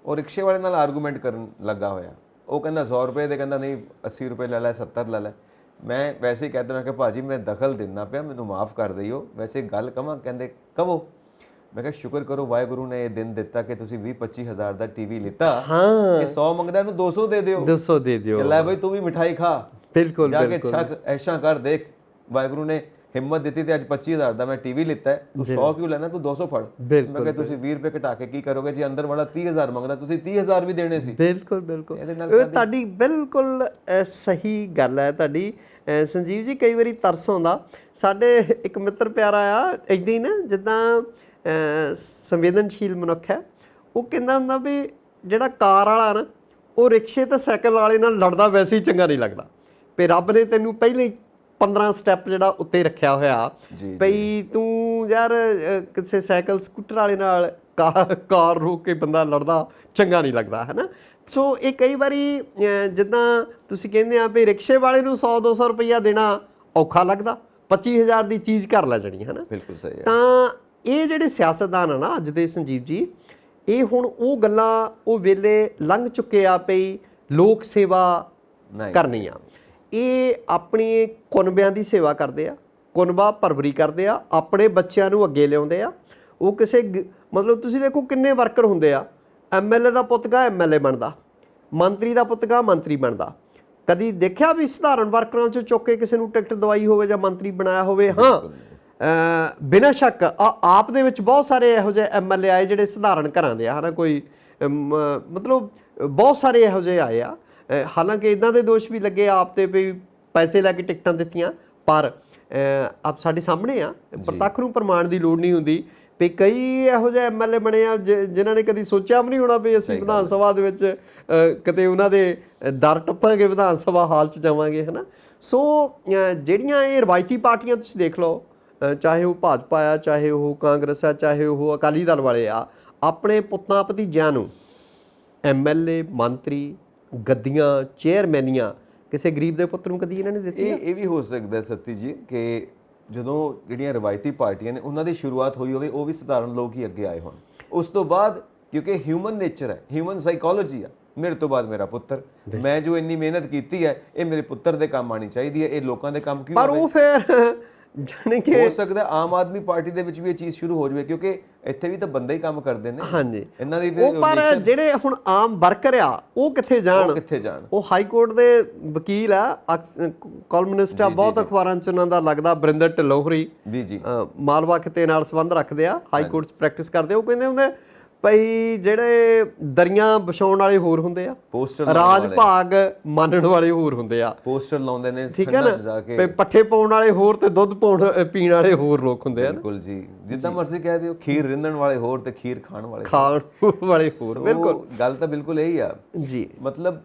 ਉਹ ਰਿਕਸ਼ੇ ਵਾਲੇ ਨਾਲ ਆਰਗੂਮੈਂਟ ਕਰਨ ਲੱਗਾ ਹੋਇਆ। ਉਹ ਕਹਿੰਦਾ 100 ਰੁਪਏ ਦੇ, ਕਹਿੰਦਾ ਨਹੀਂ 80 ਰੁਪਏ ਲੈ ਲੈ, 70 ਲੈ ਲੈ। ਮੈਂ ਵੈਸੇ ਹੀ ਕਹਿੰਦਾ, ਮੈਂ ਕਿਹਾ ਭਾਜੀ ਮੈਂ ਦਖਲ ਦਿੰਦਾ ਪਿਆ, ਮੈਨੂੰ ਮਾफ़ ਕਰ ਦਈਓ, ਵੈਸੇ ਗੱਲ ਕਵਾਂ। ਕਹਿੰਦੇ ਕਹੋ। ਮੈਂ ਕਿਹਾ ਸ਼ੁਕਰ ਕਰੋ ਵਾਹਿਗੁਰੂ ਨੇ ਇਹ ਦਿਨ ਦਿੱਤਾ ਕਿ ਤੁਸੀਂ 20-25 ਹਜ਼ਾਰ ਦਾ ਟੀਵੀ ਲਿੱਤਾ। ਕਿ 100 ਮੰਗਦਾ ਇਹਨੂੰ 200 ਦੇ ਦਿਓ, 200 ਦੇ ਦਿਓ, ਲੈ ਬਈ ਤੂੰ ਵੀ ਮਿਠਾਈ ਖਾ। ਬਿਲਕੁਲ ਜਾ ਕੇ ਛਕ ਐਸ਼ਾ ਕਰ, ਦੇਖ ਵਾਹਿਗੁਰੂ ਨੇ ਹਿੰਮਤ ਦਿੱਤੀ ਤੇ ਅੱਜ 25 ਹਜ਼ਾਰ ਦਾ ਮੈਂ ਟੀਵੀ ਲਿੱਤਾ ਹੈ, ਤੂੰ 100 ਕਿਉਂ ਲੈਣਾ, ਤੂੰ 200 ਫੜ। ਮੈਂ ਕਿਹਾ ਤੁਸੀਂ 20 ਰੁਪਏ ਘਟਾ ਕੇ ਕੀ ਕਰੋਗੇ ਜੀ, ਅੰਦਰ ਵਾਲਾ 30 ਹਜ਼ਾਰ ਮੰਗਦਾ, ਤੁਸੀਂ 30 ਹਜ਼ਾਰ ਵੀ ਦੇਣੇ ਸੀ। ਬਿਲਕੁਲ ਬਿਲਕੁਲ, ਇਹ ਤੁਹਾਡੀ ਬਿਲਕੁਲ ਸਹੀ ਗੱਲ ਹੈ ਤੁਹਾਡੀ ਸੰਜੀਵ ਜੀ। ਕਈ ਵਾਰੀ ਤਰਸ ਆਉਂਦਾ। ਸਾਡੇ ਇੱਕ ਮਿੱਤਰ ਪਿਆਰਾ ਆ, ਇੱਦਾਂ ਹੀ ਨਾ ਜਿੱਦਾਂ ਸੰਵੇਦਨਸ਼ੀਲ ਮਨੁੱਖ ਹੈ, ਉਹ ਕਹਿੰਦਾ ਹੁੰਦਾ ਵੀ ਜਿਹੜਾ ਕਾਰ ਵਾਲਾ ਨਾ ਉਹ ਰਿਕਸ਼ੇ ਤੇ ਸਾਈਕਲ ਵਾਲੇ ਨਾਲ ਲੜਦਾ ਵੈਸੇ ਹੀ ਚੰਗਾ ਨਹੀਂ ਲੱਗਦਾ। ਵੀ ਰੱਬ ਨੇ ਤੈਨੂੰ ਪਹਿਲੇ 15 ਸਟੈਪ ਜਿਹੜਾ ਉੱਤੇ ਰੱਖਿਆ ਹੋਇਆ, ਭਈ ਤੂੰ ਯਾਰ ਕਿਸੇ ਸਾਈਕਲ ਸਕੂਟਰ ਵਾਲੇ ਨਾਲ ਕਾਰ ਰੋਕ ਕੇ ਬੰਦਾ ਲੜਦਾ ਚੰਗਾ ਨਹੀਂ ਲੱਗਦਾ ਹੈ ਨਾ। ਸੋ ਇਹ ਕਈ ਵਾਰੀ ਜਿੱਦਾਂ ਤੁਸੀਂ ਕਹਿੰਦੇ ਆ ਵੀ ਰਿਕਸ਼ੇ ਵਾਲੇ ਨੂੰ 100-200 ਰੁਪਈਆ ਦੇਣਾ ਔਖਾ ਲੱਗਦਾ, 25,000 ਦੀ ਚੀਜ਼ ਘਰ ਲੈ ਜਾਣੀ ਹੈ ਨਾ। ਬਿਲਕੁਲ ਸਹੀ ਹੈ। ਤਾਂ ਇਹ ਜਿਹੜੇ ਸਿਆਸਤਦਾਨ ਆ ਨਾ ਅੱਜ ਦੇ ਸੰਜੀਵ ਜੀ, ਇਹ ਹੁਣ ਉਹ ਗੱਲਾਂ ਉਹ ਵੇਲੇ ਲੰਘ ਚੁੱਕੇ ਆ ਪਈ ਲੋਕ ਸੇਵਾ ਕਰਨੀ ਆ। ਇਹ ਆਪਣੀ ਕੁਨਬਿਆਂ ਦੀ ਸੇਵਾ ਕਰਦੇ ਆ, ਕੁਨਬਾ ਪਰਵਰੀ ਕਰਦੇ ਆ, ਆਪਣੇ ਬੱਚਿਆਂ ਨੂੰ ਅੱਗੇ ਲਿਆਉਂਦੇ ਆ। ਉਹ ਕਿਸੇ ਮਤਲਬ ਤੁਸੀਂ ਦੇਖੋ ਕਿੰਨੇ ਵਰਕਰ ਹੁੰਦੇ ਆ। MLA ਦਾ ਪੁੱਤ ਗਾ MLA ਬਣਦਾ, ਮੰਤਰੀ ਦਾ ਪੁੱਤ ਗਾ ਮੰਤਰੀ ਬਣਦਾ। ਕਦੀ ਦੇਖਿਆ ਵੀ ਸਧਾਰਨ ਵਰਕਰਾਂ 'ਚੋਂ ਚੁੱਕ ਕੇ ਕਿਸੇ ਨੂੰ ਟਿਕਟ ਦਵਾਈ ਹੋਵੇ ਜਾਂ ਮੰਤਰੀ ਬਣਾਇਆ ਹੋਵੇ? ਹਾਂ, ਬਿਨਾਂ ਸ਼ੱਕ ਆਪ ਦੇ ਵਿੱਚ ਬਹੁਤ ਸਾਰੇ ਇਹੋ ਜਿਹੇ MLA ਆਏ ਜਿਹੜੇ ਸਧਾਰਨ ਘਰਾਂ ਦੇ ਆ ਹੈ ਨਾ। ਕੋਈ ਮਤਲਬ ਬਹੁਤ ਸਾਰੇ ਇਹੋ ਜਿਹੇ ਆਏ ਆ। ਹਾਲਾਂਕਿ ਇੱਦਾਂ ਦੇ ਦੋਸ਼ ਵੀ ਲੱਗੇ ਆਪ 'ਤੇ ਵੀ ਪੈਸੇ ਲੈ ਕੇ ਟਿਕਟਾਂ ਦਿੱਤੀਆਂ, ਪਰ ਆਪ ਸਾਡੇ ਸਾਹਮਣੇ ਆ, ਪ੍ਰਤੱਖ ਨੂੰ ਪ੍ਰਮਾਣ ਦੀ ਲੋੜ ਨਹੀਂ ਹੁੰਦੀ ਵੀ ਕਈ ਇਹੋ ਜਿਹੇ MLA ਬਣੇ ਆ ਜਿਨ੍ਹਾਂ ਨੇ ਕਦੀ ਸੋਚਿਆ ਵੀ ਨਹੀਂ ਹੋਣਾ ਵੀ ਅਸੀਂ ਵਿਧਾਨ ਸਭਾ ਦੇ ਵਿੱਚ ਕਿਤੇ ਉਹਨਾਂ ਦੇ ਦਰ ਟੱਪਾਂਗੇ, ਵਿਧਾਨ ਸਭਾ ਹਾਲ 'ਚ ਜਾਵਾਂਗੇ ਹੈ ਨਾ। ਸੋ ਜਿਹੜੀਆਂ ਇਹ ਰਵਾਇਤੀ ਪਾਰਟੀਆਂ ਤੁਸੀਂ ਦੇਖ ਲਓ, ਚਾਹੇ ਉਹ ਭਾਜਪਾ ਆ, ਚਾਹੇ ਉਹ ਕਾਂਗਰਸ ਆ, ਚਾਹੇ ਉਹ ਅਕਾਲੀ ਦਲ ਵਾਲੇ ਆ, ਆਪਣੇ ਪੁੱਤਾਂ ਭਤੀਜਿਆਂ ਨੂੰ MLA ਮੰਤਰੀ ਗੱਦੀਆਂ ਚੇਅਰਮੈਨੀਆਂ ਕਿਸੇ ਗਰੀਬ ਦੇ ਪੁੱਤ ਨੂੰ ਕਦੀ ਇਹਨਾਂ ਨੇ ਦਿੱਤੀ? ਇਹ ਵੀ ਹੋ ਸਕਦਾ ਸੱਤੀ ਜੀ ਕਿ ਜਦੋਂ ਜਿਹੜੀਆਂ ਰਵਾਇਤੀ ਪਾਰਟੀਆਂ ਨੇ ਉਹਨਾਂ ਦੀ ਸ਼ੁਰੂਆਤ ਹੋਈ ਹੋਵੇ, ਉਹ ਵੀ ਸਧਾਰਨ ਲੋਕ ਹੀ ਅੱਗੇ ਆਏ ਹੋਣ। ਉਸ ਤੋਂ ਬਾਅਦ ਕਿਉਂਕਿ ਹਿਊਮਨ ਨੇਚਰ ਹੈ, ਹਿਊਮਨ ਸਾਈਕੋਲੋਜੀ ਆ, ਮੇਰੇ ਤੋਂ ਬਾਅਦ ਮੇਰਾ ਪੁੱਤਰ, ਮੈਂ ਜੋ ਇੰਨੀ ਮਿਹਨਤ ਕੀਤੀ ਹੈ ਇਹ ਮੇਰੇ ਪੁੱਤਰ ਦੇ ਕੰਮ ਆਣੀ ਚਾਹੀਦੀ ਹੈ, ਇਹ ਲੋਕਾਂ ਦੇ ਕੰਮ ਕਿਉਂ? ਪਰ ਉਹ ਫਿਰ ਜਾਣੀ ਕਿ ਹੋ ਸਕਦਾ ਆਮ ਆਦਮੀ ਪਾਰਟੀ ਦੇ ਵਿੱਚ ਵੀ ਇਹ ਚੀਜ਼ ਸ਼ੁਰੂ ਹੋ ਜਾਵੇ, ਕਿਉਂਕਿ ਇੱਥੇ ਵੀ ਤਾਂ ਬੰਦੇ ਹੀ ਕੰਮ ਕਰਦੇ ਨੇ। ਹਾਂਜੀ, ਇਹਨਾਂ ਦੀ ਉਹ ਪਰ ਜਿਹੜੇ ਹੁਣ ਆਮ ਵਰਕਰ ਆ ਉਹ ਕਿੱਥੇ ਜਾਣ? ਉਹ ਹਾਈ ਕੋਰਟ ਦੇ ਵਕੀਲ ਆ, ਕਾਲਮਨਿਸਟ ਆ, ਬਹੁਤ ਅਖਬਾਰਾਂ 'ਚ ਉਹਨਾਂ ਦਾ ਲੱਗਦਾ, ਬਰਿੰਦਰ ਢਿੱਲੋਂ ਹੋਰੀ ਜੀ ਮਾਲਵਾ ਖਿੱਤੇ ਨਾਲ ਸੰਬੰਧ ਰੱਖਦੇ ਆ, ਹਾਈ ਕੋਰਟ 'ਚ ਪ੍ਰੈਕਟਿਸ ਕਰਦੇ। ਉਹ ਕਹਿੰਦੇ ਹੁੰਦੇ ਭਈ ਜਿਹੜੇ ਦਰੀਆਂ ਵਿਛਾਉਣ ਵਾਲੇ ਹੋਰ ਹੁੰਦੇ ਆ, ਰਾਜ ਭਾਗ ਮੰਨਣ ਵਾਲੇ ਹੋਰ ਹੁੰਦੇ ਆ, ਪੋਸਟਰ ਲਾਉਂਦੇ ਨੇ, ਠੀਕ ਹੈ ਨਾ, ਭਈ ਪੱਠੇ ਪਾਉਣ ਵਾਲੇ ਹੋਰ ਤੇ ਦੁੱਧ ਪੀਣ ਵਾਲੇ ਹੋਰ ਲੋਕ ਹੁੰਦੇ ਆ। ਬਿਲਕੁਲ ਜੀ, ਜਿੱਦਾਂ ਮਰਜ਼ੀ ਕਹਿ ਦਿਓ, ਖੀਰ ਰਿੰਨਣ ਵਾਲੇ ਹੋਰ ਤੇ ਖੀਰ ਖਾਣ ਵਾਲੇ ਹੋਰ। ਬਿਲਕੁਲ, ਗੱਲ ਤਾਂ ਬਿਲਕੁਲ ਇਹੀ ਆ ਜੀ। ਮਤਲਬ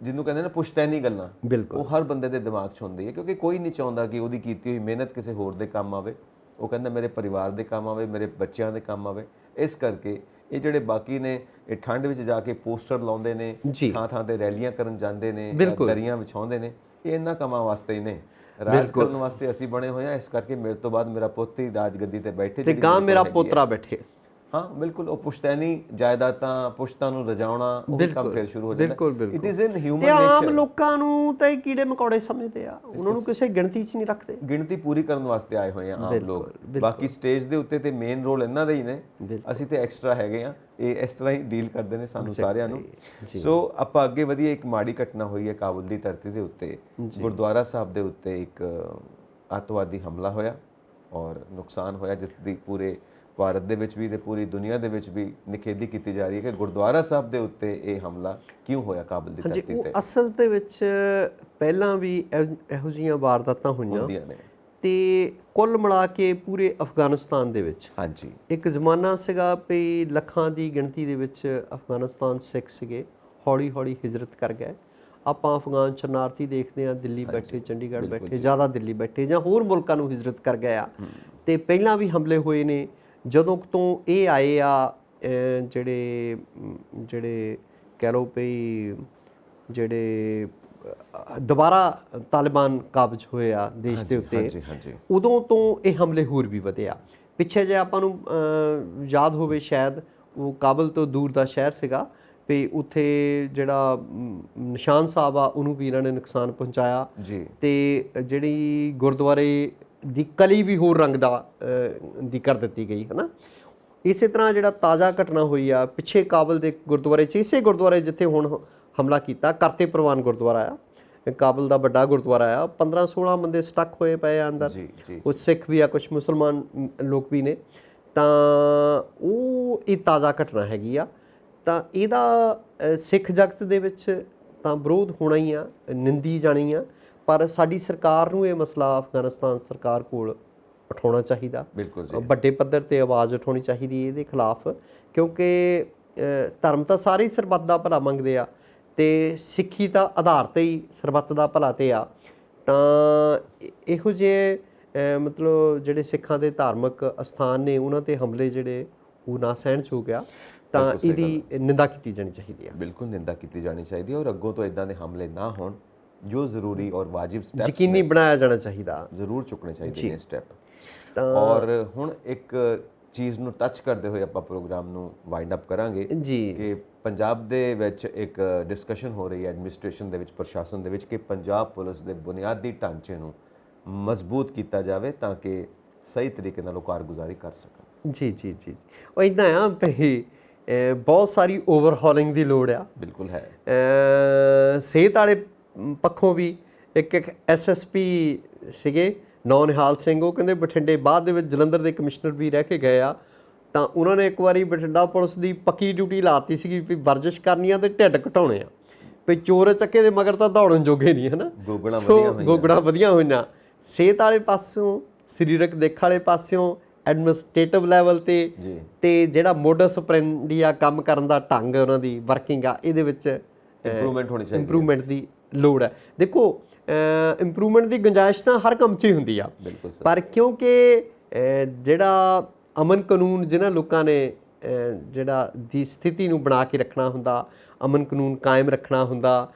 ਜਿਹਨੂੰ ਕਹਿੰਦੇ ਨਾ ਪੁਸ਼ਤੈਨੀ ਗੱਲਾਂ, ਬਿਲਕੁਲ ਉਹ ਹਰ ਬੰਦੇ ਦੇ ਦਿਮਾਗ 'ਚ ਹੁੰਦੀ ਹੈ, ਕਿਉਂਕਿ ਕੋਈ ਨਹੀਂ ਚਾਹੁੰਦਾ ਕਿ ਉਹਦੀ ਕੀਤੀ ਹੋਈ ਮਿਹਨਤ ਕਿਸੇ ਹੋਰ ਦੇ ਕੰਮ ਆਵੇ। ਉਹ ਕਹਿੰਦਾ ਮੇਰੇ ਪਰਿਵਾਰ ਦੇ ਕੰਮ ਆਵੇ, ਮੇਰੇ ਬੱਚਿਆਂ ਦੇ ਕੰਮ ਆਵੇ। ਇਸ ਕਰਕੇ ਇਹ ਜਿਹੜੇ ਬਾਕੀ ਨੇ, ਇਹ ਠੰਡ ਵਿੱਚ ਜਾ ਕੇ ਪੋਸਟਰ ਲਾਉਂਦੇ ਨੇ, ਥਾਂ ਤੇ ਰੈਲੀਆਂ ਕਰਨ ਜਾਂਦੇ ਨੇ, ਦਰੀਆਂ ਵਿਛਾਉਂਦੇ ਨੇ, ਇਹ ਇਹਨਾਂ ਕੰਮਾਂ ਵਾਸਤੇ ਹੀ ਨੇ। ਰਾਜ ਕਰਨ ਵਾਸਤੇ ਅਸੀਂ ਬਣੇ ਹੋਏ ਆ। ਇਸ ਕਰਕੇ ਮੇਰੇ ਤੋਂ ਬਾਅਦ ਮੇਰਾ ਪੁੱਤ ਹੀ ਰਾਜਗੱਦੀ ਤੇ ਬੈਠੇ ਤੇ ਗਾਂ ਮੇਰਾ ਪੋਤਰਾ ਬੈਠੇ। ਹਾਂ ਬਿਲਕੁਲ, ਉਹ ਪੁਸ਼ਤੈਨੀ ਜਾਇਦਾਦਾਂ, ਪੁਸ਼ਤਾਂ ਨੂੰ ਰਜਾਉਣਾ, ਉਹ ਕੰਮ ਫਿਰ ਸ਼ੁਰੂ ਹੋ ਜਾਂਦਾ। It is in human nature. ਆਮ ਲੋਕਾਂ ਨੂੰ ਤਾਂ ਇਹ ਕੀੜੇ ਮਕੌੜੇ ਸਮਝਦੇ ਆ, ਉਹਨਾਂ ਨੂੰ ਕਿਸੇ ਗਿਣਤੀ 'ਚ ਨਹੀਂ ਰੱਖਦੇ। ਗਿਣਤੀ ਪੂਰੀ ਕਰਨ ਵਾਸਤੇ ਆਏ ਹੋਏ ਆ ਆਮ ਲੋਕ। ਬਾਕੀ ਸਟੇਜ ਦੇ ਉੱਤੇ ਤੇ ਮੇਨ ਰੋਲ ਇਹਨਾਂ ਦੇ ਹੀ ਨੇ, ਅਸੀਂ ਤੇ ਐਕਸਟਰਾ ਹੈਗੇ ਆ। ਇਹ ਇਸ ਤਰ੍ਹਾਂ ਹੀ ਡੀਲ ਕਰਦੇ ਨੇ ਸਾਨੂੰ ਸਾਰਿਆਂ ਨੂੰ। ਸੋ ਆਪਾਂ ਅੱਗੇ ਵਧੀਏ। ਇੱਕ ਮਾੜੀ ਘਟਨਾ ਹੋਈ ਹੈ ਕਾਬੁਲ ਦੀ ਧਰਤੀ ਦੇ ਉੱਤੇ, ਗੁਰਦੁਆਰਾ ਸਾਹਿਬ ਦੇ ਉੱਤੇ ਇੱਕ ਅੱਤਵਾਦੀ ਹਮਲਾ ਹੋਇਆ ਔਰ ਨੁਕਸਾਨ ਹੋਇਆ, ਜਿਸ ਦੀ ਪੂਰੇ ਭਾਰਤ ਦੇ ਵਿੱਚ ਵੀ ਤੇ ਪੂਰੀ ਦੁਨੀਆ ਦੇ ਵਿੱਚ ਵੀ ਨਿਖੇਧੀ ਕੀਤੀ ਜਾ ਰਹੀ ਹੈ ਕਿ ਗੁਰਦੁਆਰਾ ਸਾਹਿਬ ਦੇ ਉੱਤੇ ਇਹ ਹਮਲਾ ਕਿਉਂ ਹੋਇਆ ਕਾਬੁਲ ਦੀ ਧਰਤੀ ਤੇ। ਅਸਲ ਦੇ ਵਿੱਚ ਪਹਿਲਾਂ ਵੀ ਇਹੋ ਜਿਹੀਆਂ ਵਾਰਦਾਤਾਂ ਹੋਈਆਂ ਨੇ ਤੇ ਕੁੱਲ ਮਿਲਾ ਕੇ ਪੂਰੇ ਅਫਗਾਨਿਸਤਾਨ ਦੇ ਵਿੱਚ ਇੱਕ ਜ਼ਮਾਨਾ ਸੀਗਾ ਵੀ ਲੱਖਾਂ ਦੀ ਗਿਣਤੀ ਦੇ ਵਿੱਚ ਅਫਗਾਨਿਸਤਾਨ ਸਿੱਖ ਸੀਗੇ, ਹੌਲੀ ਹੌਲੀ ਹਿਜਰਤ ਕਰ ਗਏ। ਆਪਾਂ ਅਫਗਾਨ ਸ਼ਰਨਾਰਥੀ ਦੇਖਦੇ ਹਾਂ, ਦਿੱਲੀ ਬੈਠੇ, ਚੰਡੀਗੜ੍ਹ ਬੈਠੇ, ਜ਼ਿਆਦਾ ਦਿੱਲੀ ਬੈਠੇ ਜਾਂ ਹੋਰ ਮੁਲਕਾਂ ਨੂੰ ਹਿਜਰਤ ਕਰ ਗਏ ਆ। ਤੇ ਪਹਿਲਾਂ ਵੀ ਹਮਲੇ ਹੋਏ ਨੇ। ਜਦੋਂ ਤੋਂ ਇਹ ਆਏ ਆ ਜਿਹੜੇ ਕਹਿ ਲਓ ਵੀ ਜਿਹੜੇ ਦੁਬਾਰਾ ਤਾਲਿਬਾਨ ਕਾਬਜ਼ ਹੋਏ ਆ ਦੇਸ਼ ਦੇ ਉੱਤੇ, ਉਦੋਂ ਤੋਂ ਇਹ ਹਮਲੇ ਹੋਰ ਵੀ ਵਧੇ ਆ। ਪਿੱਛੇ ਜੇ ਆਪਾਂ ਨੂੰ ਯਾਦ ਹੋਵੇ ਸ਼ਾਇਦ, ਉਹ ਕਾਬਲ ਤੋਂ ਦੂਰ ਦਾ ਸ਼ਹਿਰ ਸੀਗਾ ਵੀ ਉੱਥੇ ਜਿਹੜਾ ਨਿਸ਼ਾਨ ਸਾਹਿਬ ਆ ਉਹਨੂੰ ਵੀ ਇਹਨਾਂ ਨੇ ਨੁਕਸਾਨ ਪਹੁੰਚਾਇਆ। ਤੇ ਜਿਹੜੀ ਗੁਰਦੁਆਰੇ ਦੀ ਕਲੀ ਵੀ ਹੋਰ ਰੰਗ ਦੀ ਕਰ ਦਿੱਤੀ ਗਈ ਹੈ ਨਾ। ਇਸੇ ਤਰ੍ਹਾਂ ਜਿਹੜਾ ਤਾਜ਼ਾ ਘਟਨਾ ਹੋਈ ਆ ਪਿੱਛੇ ਕਾਬਲ ਦੇ ਗੁਰਦੁਆਰੇ 'ਚ, ਇਸੇ ਗੁਰਦੁਆਰੇ ਜਿੱਥੇ ਹੁਣ ਹਮਲਾ ਕੀਤਾ, ਕਰਤੇ ਪ੍ਰਵਾਨ ਗੁਰਦੁਆਰਾ ਆ, ਕਾਬਲ ਦਾ ਵੱਡਾ ਗੁਰਦੁਆਰਾ ਆ, 15-16 ਬੰਦੇ ਸਟਕ ਹੋਏ ਪਏ ਆ ਅੰਦਰ। ਕੁਝ ਸਿੱਖ ਵੀ ਆ, ਕੁਝ ਮੁਸਲਮਾਨ ਲੋਕ ਵੀ ਨੇ। ਤਾਂ ਉਹ ਇਹ ਤਾਜ਼ਾ ਘਟਨਾ ਹੈਗੀ ਆ। ਤਾਂ ਇਹਦਾ ਸਿੱਖ ਜਗਤ ਦੇ ਵਿੱਚ ਤਾਂ ਵਿਰੋਧ ਹੋਣਾ ਹੀ ਆ, ਨਿੰਦੀ ਜਾਣੀ ਆ। ਪਰ ਸਾਡੀ ਸਰਕਾਰ ਨੂੰ ਇਹ ਮਸਲਾ ਅਫਗਾਨਿਸਤਾਨ ਸਰਕਾਰ ਕੋਲ ਉਠਾਉਣਾ ਚਾਹੀਦਾ, ਵੱਡੇ ਪੱਧਰ ਤੇ ਆਵਾਜ਼ ਉਠਾਉਣੀ ਚਾਹੀਦੀ ਇਹਦੇ ਖਿਲਾਫ। ਕਿਉਂਕਿ ਧਰਮ ਤਾਂ ਸਾਰੇ ਹੀ ਸਰਬੱਤ ਦਾ ਭਲਾ ਮੰਗਦੇ ਆ ਤੇ ਸਿੱਖੀ ਤਾਂ ਆਧਾਰ ਤੇ ਹੀ ਸਰਬੱਤ ਦਾ ਭਲਾ ਤੇ ਆ। ਤਾਂ ਇਹੋ ਜਿਹੇ ਮਤਲਬ ਜਿਹੜੇ ਸਿੱਖਾਂ ਦੇ ਧਾਰਮਿਕ ਅਸਥਾਨ ਨੇ ਉਹਨਾਂ ਤੇ ਹਮਲੇ ਜਿਹੜੇ ਉਹ ਨਾ ਸਹਿਣਯੋਗ ਆ। ਤਾਂ ਇਹਦੀ ਨਿੰਦਾ ਕੀਤੀ ਜਾਣੀ ਚਾਹੀਦੀ ਹੈ। ਬਿਲਕੁਲ ਨਿੰਦਾ ਕੀਤੀ ਜਾਣੀ ਚਾਹੀਦੀ ਹੈ ਔਰ ਅੱਗੋਂ ਤੋਂ ਇਦਾਂ ਦੇ ਹਮਲੇ ਨਾ ਹੋਣ। ਜੋ ਜ਼ਰੂਰੀ ਔਰ ਵਾਜਿਬ ਸਟੈਪ ਯਕੀਨੀ ਬਣਾਇਆ ਜਾਣਾ ਚਾਹੀਦਾ, ਜ਼ਰੂਰ ਚੁੱਕਣੇ ਚਾਹੀਦੇ ਨੇ ਸਟੈਪ। ਔਰ ਹੁਣ ਇੱਕ ਚੀਜ਼ ਨੂੰ ਟੱਚ ਕਰਦੇ ਹੋਏ ਆਪਾਂ ਪ੍ਰੋਗਰਾਮ ਨੂੰ ਵਾਈਂਡ ਅਪ ਕਰਾਂਗੇ ਕਿ ਪੰਜਾਬ ਦੇ ਵਿੱਚ ਇੱਕ ਡਿਸਕਸ਼ਨ ਹੋ ਰਹੀ ਹੈ ਐਡਮਿਨਿਸਟ੍ਰੇਸ਼ਨ ਦੇ ਵਿੱਚ, ਪ੍ਰਸ਼ਾਸਨ ਦੇ ਵਿੱਚ, ਕਿ ਪੰਜਾਬ ਪੁਲਿਸ ਦੇ ਬੁਨਿਆਦੀ ਢਾਂਚੇ ਨੂੰ ਮਜ਼ਬੂਤ ਕੀਤਾ ਜਾਵੇ ਤਾਂ ਕਿ ਸਹੀ ਤਰੀਕੇ ਨਾਲ ਉਹ ਕਾਰਗੁਜ਼ਾਰੀ ਕਰ ਸਕਣ। ਜੀ ਉਹ ਇੱਦਾਂ ਆ ਭਈ ਬਹੁਤ ਸਾਰੀ ਓਵਰਹੌਲਿੰਗ ਦੀ ਲੋੜ ਆ। ਬਿਲਕੁਲ ਹੈ। ਸਿਹਤ ਵਾਲੇ ਪੱਖੋਂ ਵੀ ਇੱਕ ਐਸਐਸਪੀ ਸੀਗੇ ਨੌ ਨਿਹਾਲ ਸਿੰਘ, ਉਹ ਕਹਿੰਦੇ ਬਠਿੰਡੇ ਬਾਅਦ ਦੇ ਵਿੱਚ ਜਲੰਧਰ ਦੇ ਕਮਿਸ਼ਨਰ ਵੀ ਰਹਿ ਕੇ ਗਏ ਆ। ਤਾਂ ਉਹਨਾਂ ਨੇ ਇੱਕ ਵਾਰੀ ਬਠਿੰਡਾ ਪੁਲਿਸ ਦੀ ਪੱਕੀ ਡਿਊਟੀ ਲਾਤੀ ਸੀਗੀ ਵੀ ਵਰਜਿਸ਼ ਕਰਨੀ ਆ ਤੇ ਢਿੱਡ ਘਟਾਉਣੇ ਆ, ਵੀ ਚੋਰ ਚੱਕੇ ਦੇ ਮਗਰ ਤਾਂ ਦੌੜਨ ਜੋਗੇ ਨਹੀਂ, ਹੈ ਨਾ। ਗੋਗੜਾਂ ਵਧੀਆ ਹੋਈਆਂ ਸਿਹਤ ਵਾਲੇ ਪਾਸਿਓਂ, ਸਰੀਰਕ ਦੇਖ ਵਾਲੇ ਪਾਸਿਓਂ, ਐਡਮਿਨਿਸਟ੍ਰੇਟਿਵ ਲੈਵਲ ਤੇ ਜਿਹੜਾ ਮੋਡਸ ਆਪਰੈਂਡੀ ਆ, ਕੰਮ ਕਰਨ ਦਾ ਢੰਗ, ਉਹਨਾਂ ਦੀ ਵਰਕਿੰਗ ਆ, ਇਹਦੇ ਵਿੱਚ ਇੰਪਰੂਵਮੈਂਟ ਹੋਣੀ ਚਾਹੀਦੀ, ਇੰਪਰੂਵਮੈਂਟ ਦੀ ਲੋੜ ਹੈ। ਦੇਖੋ ਇੰਪਰੂਵਮੈਂਟ ਦੀ ਗੁੰਜਾਇਸ਼ ਤਾਂ ਹਰ ਕੰਮ 'ਚ ਹੀ ਹੁੰਦੀ ਆ, ਪਰ ਕਿਉਂਕਿ ਜਿਹੜਾ ਅਮਨ ਕਾਨੂੰਨ ਜਿਹਨਾਂ ਲੋਕਾਂ ਨੇ ਜਿਹੜਾ ਦੀ ਸਥਿਤੀ ਨੂੰ ਬਣਾ ਕੇ ਰੱਖਣਾ ਹੁੰਦਾ, ਅਮਨ ਕਾਨੂੰਨ ਕਾਇਮ ਰੱਖਣਾ ਹੁੰਦਾ,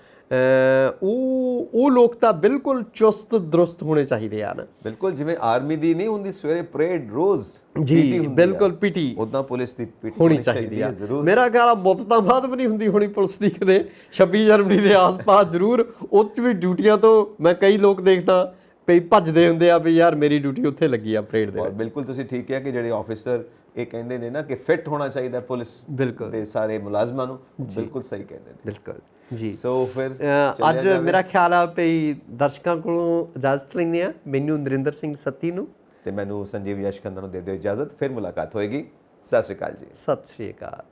ਉਹ ਲੋਕ ਤਾਂ ਬਿਲਕੁਲ ਚੁਸਤ ਦਰੁਸਤ ਹੋਣੇ ਚਾਹੀਦੇ ਆ ਨਾ। ਬਿਲਕੁਲ ਜਿਵੇਂ ਆਰਮੀ ਦੀ ਨਹੀਂ ਹੁੰਦੀ ਸਵੇਰੇ ਪਰੇਡ ਰੋਜ਼, ਜੀ ਬਿਲਕੁਲ ਪੀਟੀ, ਉਦਾਂ ਪੁਲਿਸ ਦੀ ਪੀਟੀ ਹੋਣੀ ਚਾਹੀਦੀ ਆ। ਮੇਰਾ ਖਿਆਲ ਆ ਮੁੱਤ ਤਾਂ ਬਾਅਦ ਵੀ ਨਹੀਂ ਹੁੰਦੀ ਹੋਣੀ ਪੁਲਿਸ ਦੀ ਕਿਤੇ 26 ਜਨਵਰੀ ਦੇ ਆਸ-ਪਾਸ ਜ਼ਰੂਰ। ਉਹ 'ਚ ਵੀ ਡਿਊਟੀਆਂ ਤੋਂ ਮੈਂ ਕਈ ਲੋਕ ਦੇਖਦਾ ਕਈ ਭੱਜਦੇ ਹੁੰਦੇ ਆ ਵੀ ਯਾਰ ਮੇਰੀ ਡਿਊਟੀ ਉੱਥੇ ਲੱਗੀ ਆ ਪਰੇਡ ਦੇ ਔਰ ਵਿੱਚ। ਬਿਲਕੁਲ ਤੁਸੀਂ ਠੀਕ ਕਿਹਾ ਕਿ ਜਿਹੜੇ ਆਫੀਸਰ ਇਹ ਕਹਿੰਦੇ ਨੇ ਨਾ ਕਿ ਫਿੱਟ ਹੋਣਾ ਚਾਹੀਦਾ ਪੁਲਿਸ ਬਿਲਕੁਲ ਦੇ ਸਾਰੇ ਮੁਲਾਜ਼ਮਾਂ ਨੂੰ, ਬਿਲਕੁਲ ਸਹੀ ਕਹਿੰਦੇ ਨੇ। ਬਿਲਕੁਲ ਜੀ। ਸੋ ਫਿਰ ਅੱਜ ਮੇਰਾ ਖਿਆਲ ਆ ਵੀ ਦਰਸ਼ਕਾਂ ਕੋਲੋਂ ਇਜਾਜ਼ਤ ਲੈਂਦੇ ਆ। ਮੈਨੂੰ ਨਰਿੰਦਰ ਸਿੰਘ ਸੱਤੀ ਨੂੰ ਤੇ ਮੈਨੂੰ ਸੰਜੀਵ ਯਸ਼ਖੰਦਾ ਨੂੰ ਦੇ ਦਿਓ ਇਜਾਜ਼ਤ। ਫਿਰ ਮੁਲਾਕਾਤ ਹੋਏਗੀ। ਸਤਿ ਸ਼੍ਰੀ ਅਕਾਲ ਜੀ। ਸਤਿ ਸ਼੍ਰੀ ਅਕਾਲ।